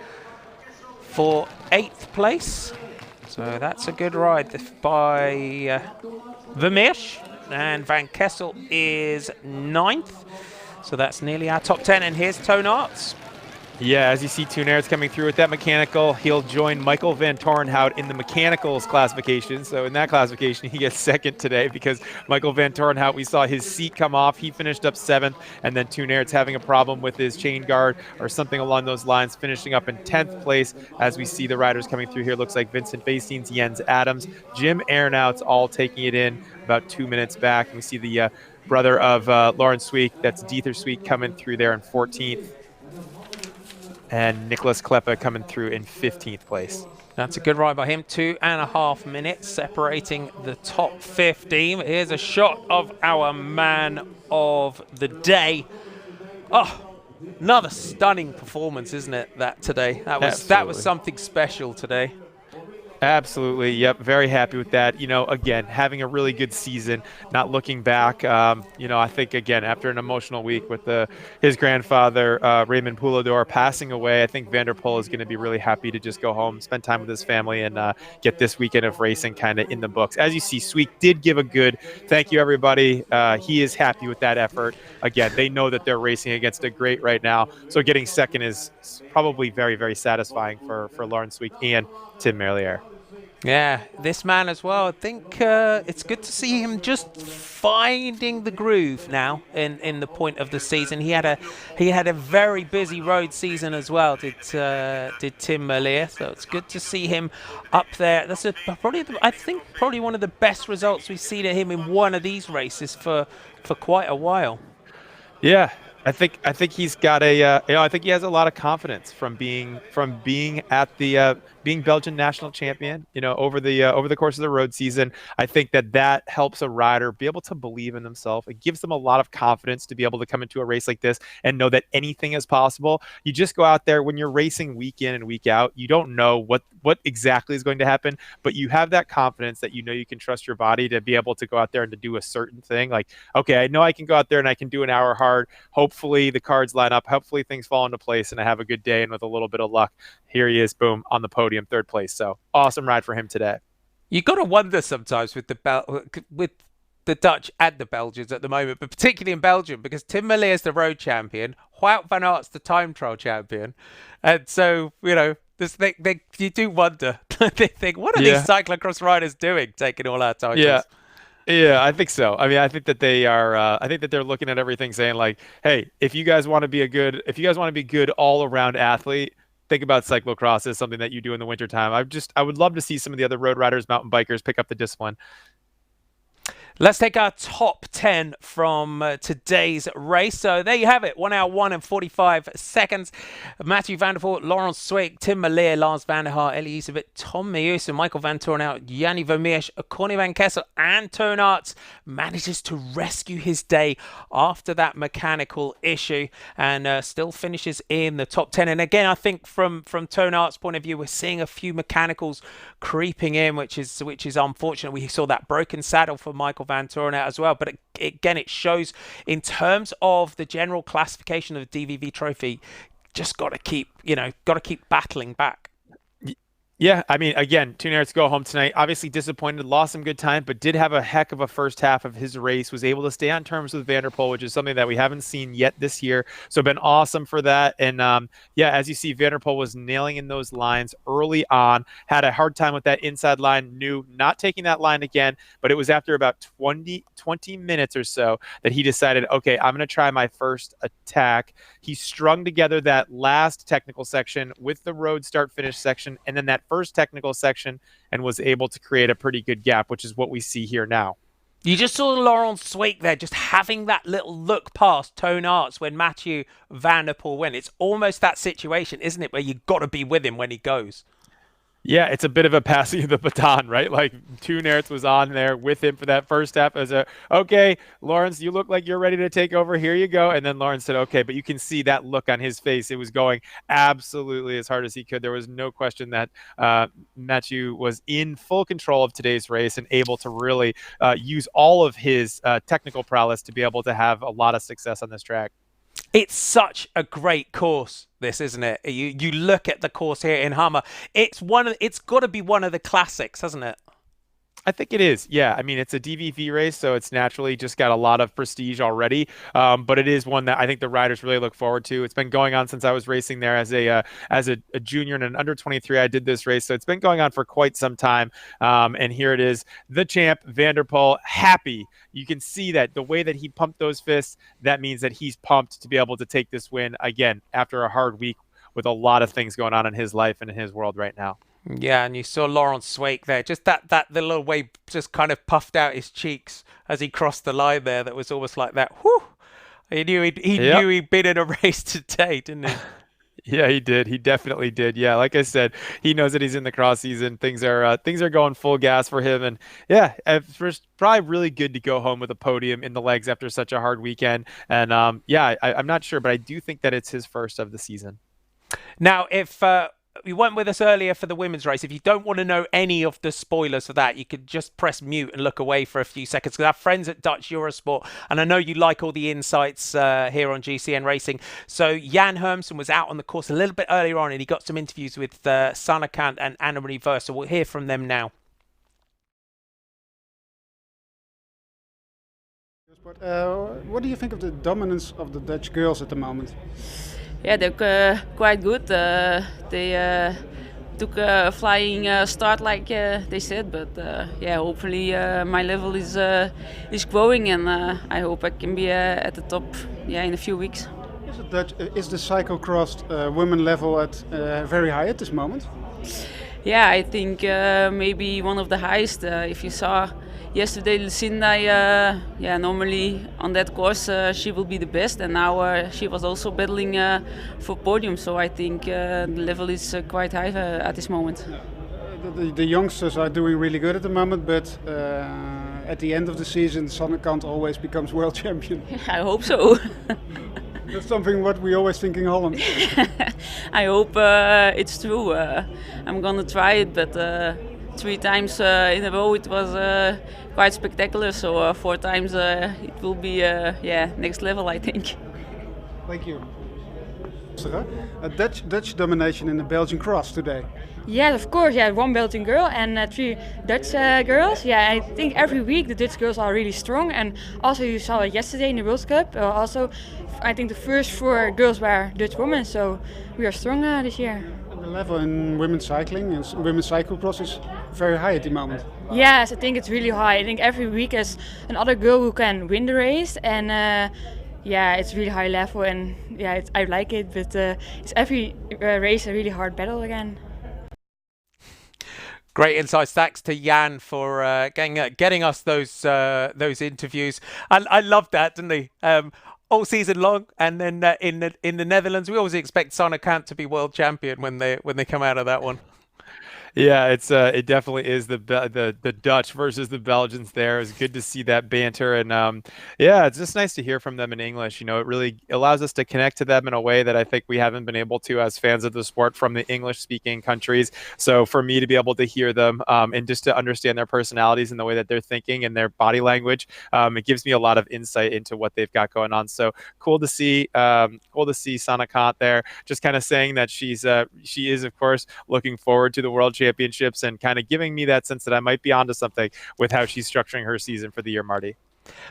for 8th place. So that's a good ride by Vermeersch, and Van Kessel is 9th. So that's nearly our top 10, and here's Toon Aerts. Yeah, as you see Toon Aerts coming through with that mechanical, he'll join Michael Van Torenhout in the mechanicals classification. So in that classification, he gets 2nd today because Michael Van Torenhout, we saw his seat come off. He finished up 7th, and then Toon Aerts having a problem with his chain guard or something along those lines, finishing up in 10th place. As we see the riders coming through here, looks like Vincent Bastines, Jens Adams, Jim Aernouts all taking it in about 2 minutes back. And we see the brother of Lawrence Sweek, that's Dieter Sweek, coming through there in 14th. And Nicholas Kleppa coming through in 15th place. That's a good ride by him. 2.5 minutes separating the top 15. Here's a shot of our man of the day. Oh, another stunning performance, isn't it, that today? That was something special today. Absolutely. Yep. Very happy with that. You know, again, having a really good season, not looking back. You know, I think, again, after an emotional week with his grandfather, Raymond Poulador, passing away, I think Van der Poel is going to be really happy to just go home, spend time with his family, and get this weekend of racing kind of in the books. As you see, Sweek did give a good thank you, everybody. He is happy with that effort. Again, they know that they're racing against a great right now. So getting 2nd is probably very, very satisfying for Lawrence Sweek and Tim Merlier. Yeah, this man as well. I think it's good to see him just finding the groove now in the point of the season. He had a very busy road season as well. Did Tim Merlier? So it's good to see him up there. That's probably one of the best results we've seen of him in one of these races for quite a while. Yeah. I think he's got I think he has a lot of confidence from being at the being Belgian national champion, you know, over the course of the road season. I think that helps a rider be able to believe in themselves. It gives them a lot of confidence to be able to come into a race like this and know that anything is possible. You just go out there when you're racing week in and week out. You don't know what exactly is going to happen, but you have that confidence that you know you can trust your body to be able to go out there and to do a certain thing. Like, okay, I know I can go out there and I can do an hour hard. Hopefully the cards line up. Hopefully things fall into place and I have a good day. And with a little bit of luck, here he is, boom, on the podium, 3rd place. So awesome ride for him today. You got to wonder sometimes with the Dutch and the Belgians at the moment, but particularly in Belgium, because Tim Merlier is the road champion, Wout van Aert's the time trial champion, and so you know you do wonder. They think, what are these cyclocross riders doing, taking all our titles? Yeah, I think so. I mean, I think that they are. I think that they're looking at everything, saying like, "Hey, if you guys want to be a good all-around athlete, think about cyclocross as something that you do in the wintertime." I would love to see some of the other road riders, mountain bikers, pick up the discipline. Let's take our top 10 from today's race. So there you have it. 1 hour, 1 and 45 seconds. Mathieu van der Poel, Laurens Sweek, Tim Merlier, Lars van der Haar, Elie Iserbyt, Tom Meeuwsen, Michael Van Torenhout, Yanni Vermeersch, Corny van Kessel, and Toon Aerts manages to rescue his day after that mechanical issue and still finishes in the top 10. And again, I think from Toon Aerts' point of view, we're seeing a few mechanicals creeping in, which is unfortunate. We saw that broken saddle for Michael Van Torenhout as well, but again, it shows in terms of the general classification of the DVV Trofee, just got to keep battling back. Yeah, I mean, again, Toon Aerts go home tonight. Obviously disappointed, lost some good time, but did have a heck of a first half of his race, was able to stay on terms with Van der Poel, which is something that we haven't seen yet this year. So been awesome for that. And yeah, as you see, Van der Poel was nailing in those lines early on, had a hard time with that inside line, knew not taking that line again, but it was after about 20 minutes or so that he decided, okay, I'm going to try my first attack. He strung together that last technical section with the road start finish section, and then that first technical section, and was able to create a pretty good gap, which is what we see here now. You just saw Laurens Sweek there just having that little look past Toon Aerts when Mathieu van der Poel went. It's almost that situation, isn't it, where you've got to be with him when he goes. Yeah, it's a bit of a passing of the baton, right? Like Toon Aerts was on there with him for that first half as okay, Laurens, you look like you're ready to take over. Here you go. And then Laurens said, okay, but you can see that look on his face. It was going absolutely as hard as he could. There was no question that Mathieu was in full control of today's race and able to really use all of his technical prowess to be able to have a lot of success on this track. It's such a great course, this, isn't it? You look at the course here in Hamme. It's got to be one of the classics, hasn't it? I think it is. Yeah. I mean, it's a DVV race, so it's naturally just got a lot of prestige already. But it is one that I think the riders really look forward to. It's been going on since I was racing there as a junior and an under 23. I did this race, so it's been going on for quite some time. And here it is, the champ Van der Poel, happy. You can see that the way that he pumped those fists, that means that he's pumped to be able to take this win again after a hard week with a lot of things going on in his life and in his world right now. Yeah, and you saw Laurent Swake there, just that the little way just kind of puffed out his cheeks as he crossed the line there. That was almost like that. Whew! He knew he'd been in a race today, didn't he? Yeah, he did. He definitely did. Yeah, like I said, he knows that he's in the cross season. Things are going full gas for him, and yeah, it's probably really good to go home with a podium in the legs after such a hard weekend. And I'm not sure, but I do think that it's his first of the season. Now, if you weren't with us earlier for the women's race, if you don't want to know any of the spoilers for that, you could just press mute and look away for a few seconds, because our friends at Dutch Eurosport, and I know you like all the insights here on GCN Racing. So Jan Hermsen was out on the course a little bit earlier on, and he got some interviews with Sanne Cant and Annemarie Verse, so we'll hear from them now. What do you think of the dominance of the Dutch girls at the moment? Yeah, they're quite good. They took a flying start, like they said, but yeah, hopefully my level is growing, and I hope I can be at the top, in a few weeks. Is the cyclo-cross women level at very high at this moment? Yeah, I think maybe one of the highest. If you saw yesterday, Lucinda, normally on that course she will be the best, and now she was also battling for podium. So I think the level is quite high at this moment. The youngsters are doing really good at the moment, but at the end of the season, Sanne Cant always becomes world champion. I hope so. That's something what we always think in Holland. I hope it's true. I'm gonna try it, but 3 times in a row it was quite spectacular. So 4 times it will be next level, I think. Thank you. A Dutch domination in the Belgian cross today. Yeah, of course. Yeah, 1 Belgian girl and 3 Dutch girls. Yeah, I think every week the Dutch girls are really strong. And also you saw it yesterday in the World Cup. Also, I think the first 4 girls were Dutch women. So we are strong this year. And the level in women's cycling and women's cyclocross is very high at the moment. Yes, I think it's really high. I think every week there's another girl who can win the race. And it's really high level. And yeah, I like it. But it's every race a really hard battle again. Great insights. Thanks to Jan for getting us those interviews. And I loved that, didn't he? All season long, and then in the Netherlands, we always expect Sanne Cant to be world champion when they come out of that one. Yeah, it definitely is the Dutch versus the Belgians there. It's good to see that banter, and it's just nice to hear from them in English. You know, it really allows us to connect to them in a way that I think we haven't been able to as fans of the sport from the English-speaking countries. So for me to be able to hear them and just to understand their personalities and the way that they're thinking and their body language, it gives me a lot of insight into what they've got going on. So cool to see Sanne Cant there, just kind of saying that she is of course looking forward to the World Championships and kind of giving me that sense that I might be onto something with how she's structuring her season for the year, Marty.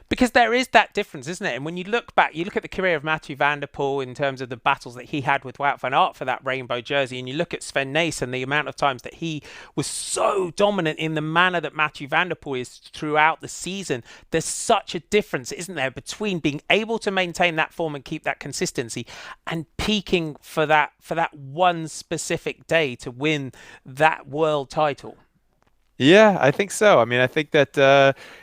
Because there is that difference, isn't it? And when you look back, you look at the career of Mathieu van der Poel in terms of the battles that he had with Wout van Aert for that rainbow jersey, and you look at Sven Nys and the amount of times that he was so dominant in the manner that Mathieu van der Poel is throughout the season. There's such a difference, isn't there, between being able to maintain that form and keep that consistency and peaking for that one specific day to win that world title. Yeah, I think so. I mean, I think that,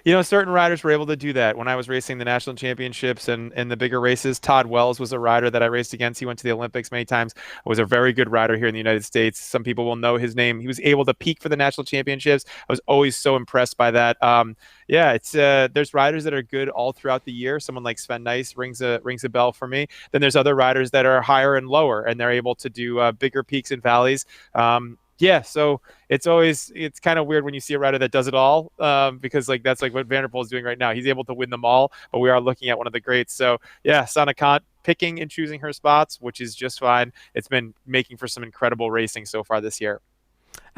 certain riders were able to do that. When I was racing the national championships and the bigger races, Todd Wells was a rider that I raced against. He went to the Olympics many times, was a very good rider here in the United States. Some people will know his name. He was able to peak for the national championships. I was always so impressed by that. There's riders that are good all throughout the year. Someone like Sven Nys rings a bell for me. Then there's other riders that are higher and lower, and they're able to do bigger peaks and valleys. Yeah, so it's kind of weird when you see a rider that does it all, because like that's like what Van der Poel is doing right now. He's able to win them all, but we are looking at one of the greats. So yeah, Sana Kant picking and choosing her spots, which is just fine. It's been making for some incredible racing so far this year.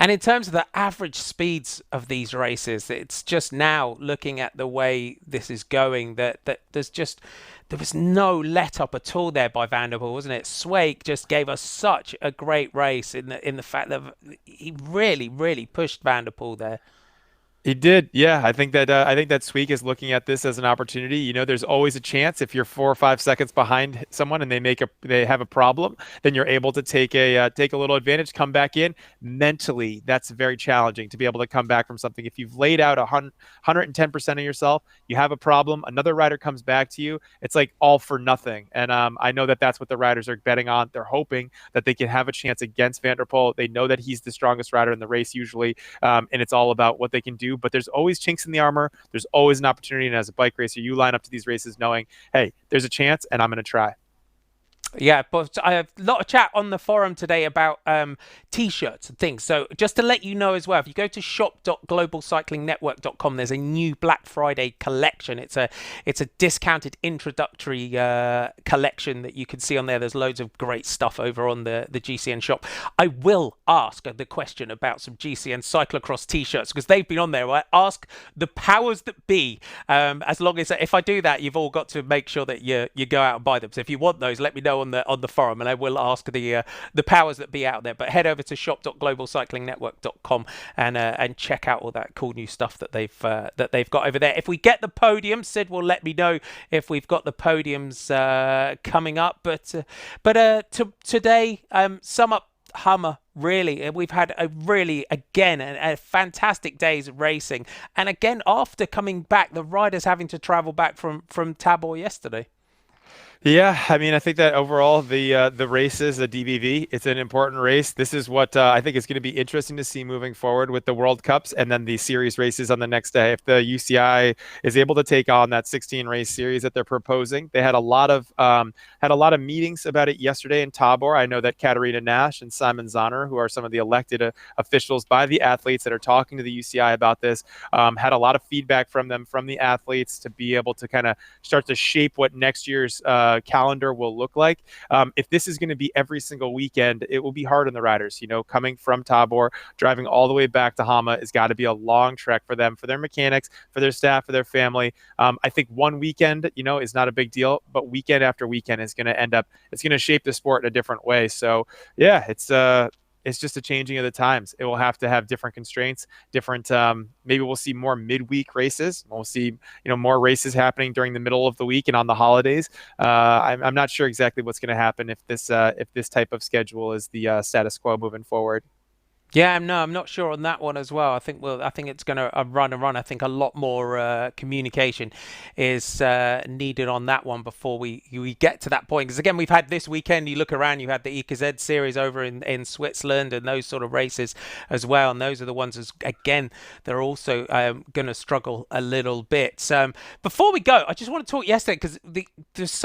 And in terms of the average speeds of these races, it's just now looking at the way this is going that there was no let up at all there by Van der Poel, wasn't it? Sweeck just gave us such a great race in the fact that he really pushed Van der Poel there. He did, yeah. I think that Sweeck is looking at this as an opportunity. You know, there's always a chance if you're 4 or 5 seconds behind someone and they have a problem, then you're able to take a little advantage, come back in. Mentally, that's very challenging to be able to come back from something. If you've laid out 110% of yourself, you have a problem, another rider comes back to you, it's like all for nothing. And I know that that's what the riders are betting on. They're hoping that they can have a chance against Van der Poel. They know that he's the strongest rider in the race usually, and it's all about what they can do. But there's always chinks in the armor. There's always an opportunity. And as a bike racer, you line up to these races knowing, hey, there's a chance and I'm going to try. Yeah, but I have a lot of chat on the forum today about T-shirts and things. So just to let you know as well, if you go to shop.globalcyclingnetwork.com, there's a new Black Friday collection. It's a discounted introductory collection that you can see on there. There's loads of great stuff over on the GCN shop. I will ask the question about some GCN cyclocross T-shirts because they've been on there. I ask the powers that be. As long as if I do that, you've all got to make sure that you go out and buy them. So if you want those, let me know on the forum, and I will ask the powers that be out there. But head over to shop.globalcyclingnetwork.com and check out all that cool new stuff that they've got over there. If we get the podium, Sid will let me know if we've got the podiums coming up. But today, sum up Hamme. Really, we've had a fantastic days of racing, and again after coming back, the riders having to travel back from Tabor yesterday. Yeah, I mean, I think that overall the races, the DVV, it's an important race. This is what I think is going to be interesting to see moving forward with the World Cups and then the series races on the next day. If the UCI is able to take on that 16 race series that they're proposing, they had a lot of meetings about it yesterday in Tabor. I know that Katarina Nash and Simon Zahner, who are some of the elected officials by the athletes that are talking to the UCI about this, had a lot of feedback from them, from the athletes, to be able to kind of start to shape what next year's calendar will look like. If this is going to be every single weekend, it will be hard on the riders. You know, coming from Tabor, driving all the way back to Hamme has got to be a long trek for them, for their mechanics, for their staff, for their family. I think one weekend, you know, is not a big deal, but weekend after weekend is going to it's going to shape the sport in a different way. So yeah, it's just a changing of the times. It will have to have different constraints, different, maybe we'll see more midweek races. We'll see, more races happening during the middle of the week and on the holidays. I'm not sure exactly what's going to happen if this type of schedule is the status quo moving forward. Yeah, no, I'm not sure on that one as well. I think it's going to run. I think a lot more communication is needed on that one before we get to that point. Because again, we've had this weekend, you look around, you had the EKZ series over in Switzerland and those sort of races as well. And those are the ones, again, they're also going to struggle a little bit. Before we go, I just want to talk yesterday because there's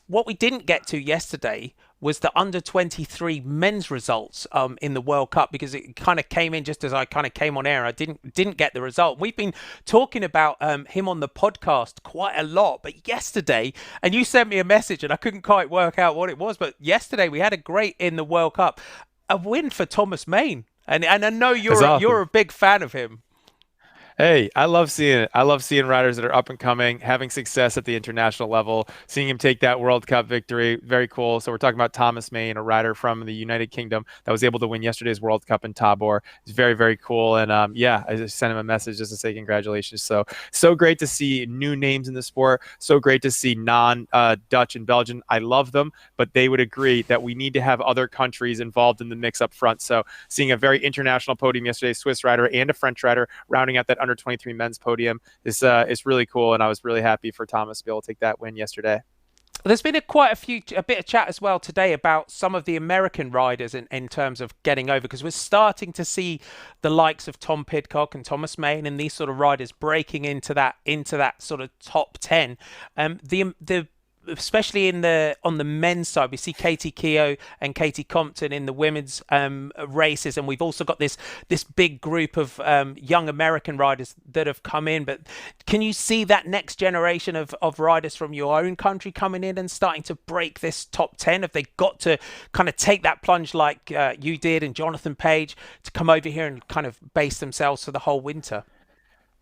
what we didn't get to yesterday was the under-23 men's results in the World Cup, because it kind of came in just as I kind of came on air. I didn't get the result. We've been talking about him on the podcast quite a lot, but yesterday, and you sent me a message and I couldn't quite work out what it was, but yesterday we had a great in the World Cup, a win for Thomas Main, and I know you're a big fan of him. Hey, I love seeing it. I love seeing riders that are up and coming, having success at the international level, seeing him take that World Cup victory. Very cool. So we're talking about Thomas Main, a rider from the United Kingdom that was able to win yesterday's World Cup in Tabor. It's very, very cool. And I just sent him a message just to say congratulations. So great to see new names in the sport. So great to see non-Dutch and Belgian. I love them, but they would agree that we need to have other countries involved in the mix up front. So seeing a very international podium yesterday, Swiss rider and a French rider rounding out that under 23 men's podium is really cool, and I was really happy for Thomas to be able to take that win yesterday. There's been a bit of chat as well today about some of the American riders in terms of getting over, because we're starting to see the likes of Tom Pidcock and Thomas Main and these sort of riders breaking into that sort of top 10. The especially on the men's side, we see Katie Keogh and Katie Compton in the women's races, and we've also got this big group of young American riders that have come in. But can you see that next generation of riders from your own country coming in and starting to break this top 10? Have they got to kind of take that plunge like you did and Jonathan Page to come over here and kind of base themselves for the whole winter?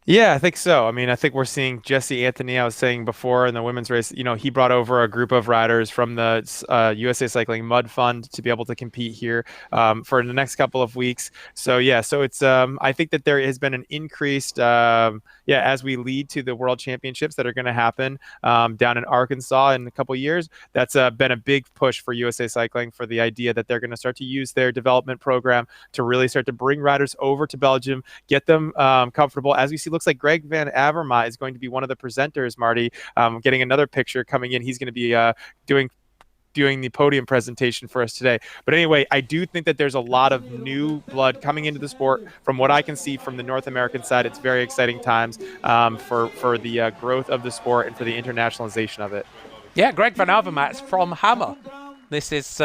Yeah, I think so. I mean, I think we're seeing Jesse Anthony, I was saying before in the women's race, he brought over a group of riders from the USA Cycling Mud Fund to be able to compete here for the next couple of weeks. So, yeah, so it's I think that there has been an increased, as we lead to the World Championships that are going to happen down in Arkansas in a couple of years. That's been a big push for USA Cycling for the idea that they're going to start to use their development program to really start to bring riders over to Belgium, get them comfortable. As we see, looks like Greg Van Avermaet is going to be one of the presenters, Marty. Getting another picture coming in. He's going to be doing the podium presentation for us today. But anyway, I do think that there's a lot of new blood coming into the sport. From what I can see from the North American side, it's very exciting times for the growth of the sport and for the internationalization of it. Yeah, Greg Van Avermaet's from Hamme. This is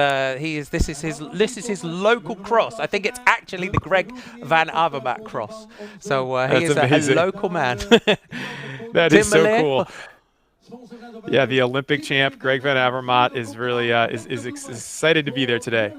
his local cross. I think it's actually the Greg Van Avermaet cross. So he is a local man. That is so cool. Yeah, the Olympic champ Greg Van Avermaet is really is excited to be there today.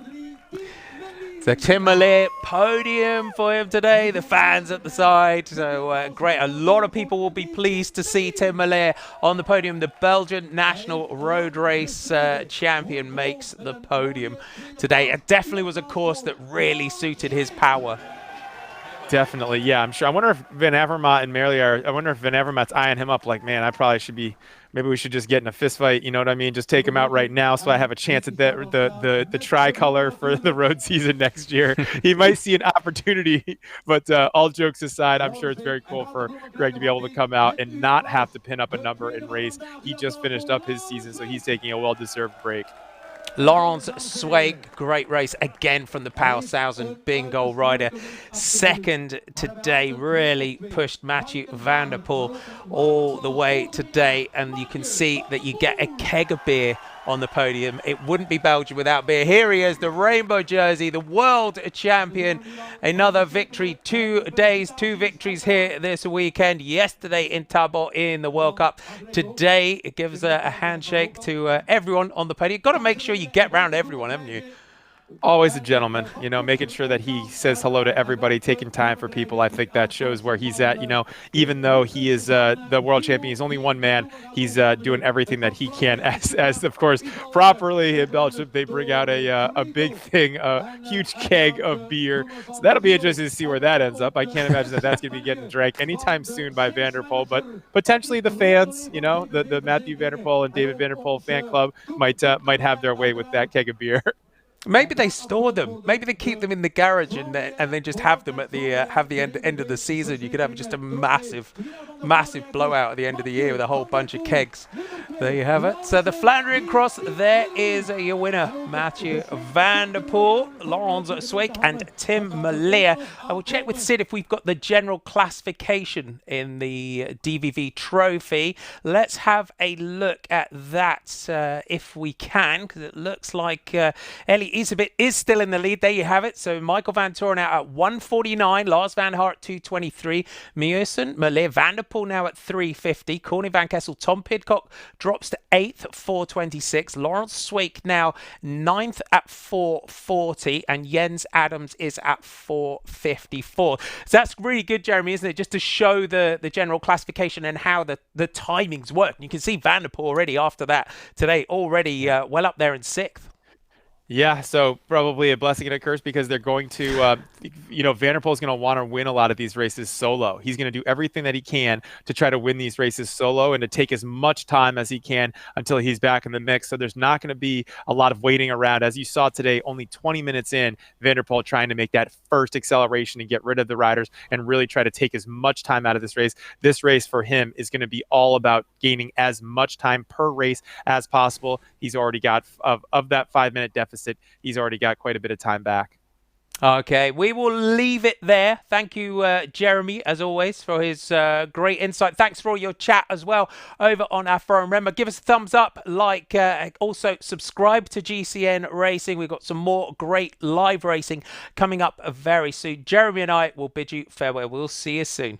So Tim Mallet, podium for him today. The fans at the side. So great. A lot of people will be pleased to see Tim Mallet on the podium. The Belgian national road race champion makes the podium today. It definitely was a course that really suited his power. Definitely, yeah, I'm sure. I wonder if Van Avermaet and Merrill I wonder if Van Avermaet's eyeing him up like, man, I probably should be, maybe we should just get in a fist fight, you know what I mean? Just take him out right now so I have a chance at the tricolor for the road season next year. He might see an opportunity, but all jokes aside, I'm sure it's very cool for Greg to be able to come out and not have to pin up a number and race. He just finished up his season, so he's taking a well-deserved break. Laurens Sweeck, great race again from the Power 1000 bingo rider. Second today, really pushed Mathieu van der Poel all the way today. And you can see that you get a keg of beer on the podium. It wouldn't be Belgium without beer. Here he is, the rainbow jersey, the world champion. Another victory, 2 days, 2 victories here this weekend. Yesterday in Tabor in the World Cup. Today it gives a handshake to everyone on the podium. You've got to make sure you get round everyone, haven't you? Always a gentleman, making sure that he says hello to everybody, taking time for people. I think that shows where he's at. Even though he is the world champion, he's only one man. He's doing everything that he can. As of course, properly in Belgium, they bring out a big thing, a huge keg of beer. So that'll be interesting to see where that ends up. I can't imagine that that's going to be getting drank anytime soon by Van der Poel, but potentially the fans, the Mathieu van der Poel and David van der Poel fan club might have their way with that keg of beer. Maybe they store them. Maybe they keep them in the garage and then just have them at the end of the season. You could have just a massive blowout at the end of the year with a whole bunch of kegs. There you have it. So the Flandriencross, there is your winner, Mathieu van der Poel, Laurens Sweeck, and Tim Mallet. I will check with Sid if we've got the general classification in the DVV Trofee. Let's have a look at that if we can, because it looks like Ellie Isabit is still in the lead. There you have it. So Michael Van Toren out at 149, Lars Van Hart 223, Meusen, Mallet, Van der Poel now at 350, Corny Van Kessel, Tom Pidcock drops to 8th, 426, Laurens Sweeck now 9th at 440, and Jens Adams is at 454. So that's really good, Jeremy, isn't it? Just to show the general classification and how the timings work. And you can see Van der Poel already after that today, already well up there in 6th. Yeah, so probably a blessing and a curse because they're going to, Van der Poel is going to want to win a lot of these races solo. He's going to do everything that he can to try to win these races solo and to take as much time as he can until he's back in the mix. So there's not going to be a lot of waiting around. As you saw today, only 20 minutes in, Van der Poel trying to make that first acceleration and get rid of the riders and really try to take as much time out of this race. This race for him is going to be all about gaining as much time per race as possible. He's already got, of that 5-minute deficit, he's already got quite a bit of time back. Okay, we will leave it there. Thank you, Jeremy, as always, for his great insight. Thanks for all your chat as well over on our forum. Remember, give us a thumbs up, like, also subscribe to GCN Racing. We've got some more great live racing coming up very soon. Jeremy and I will bid you farewell. We'll see you soon.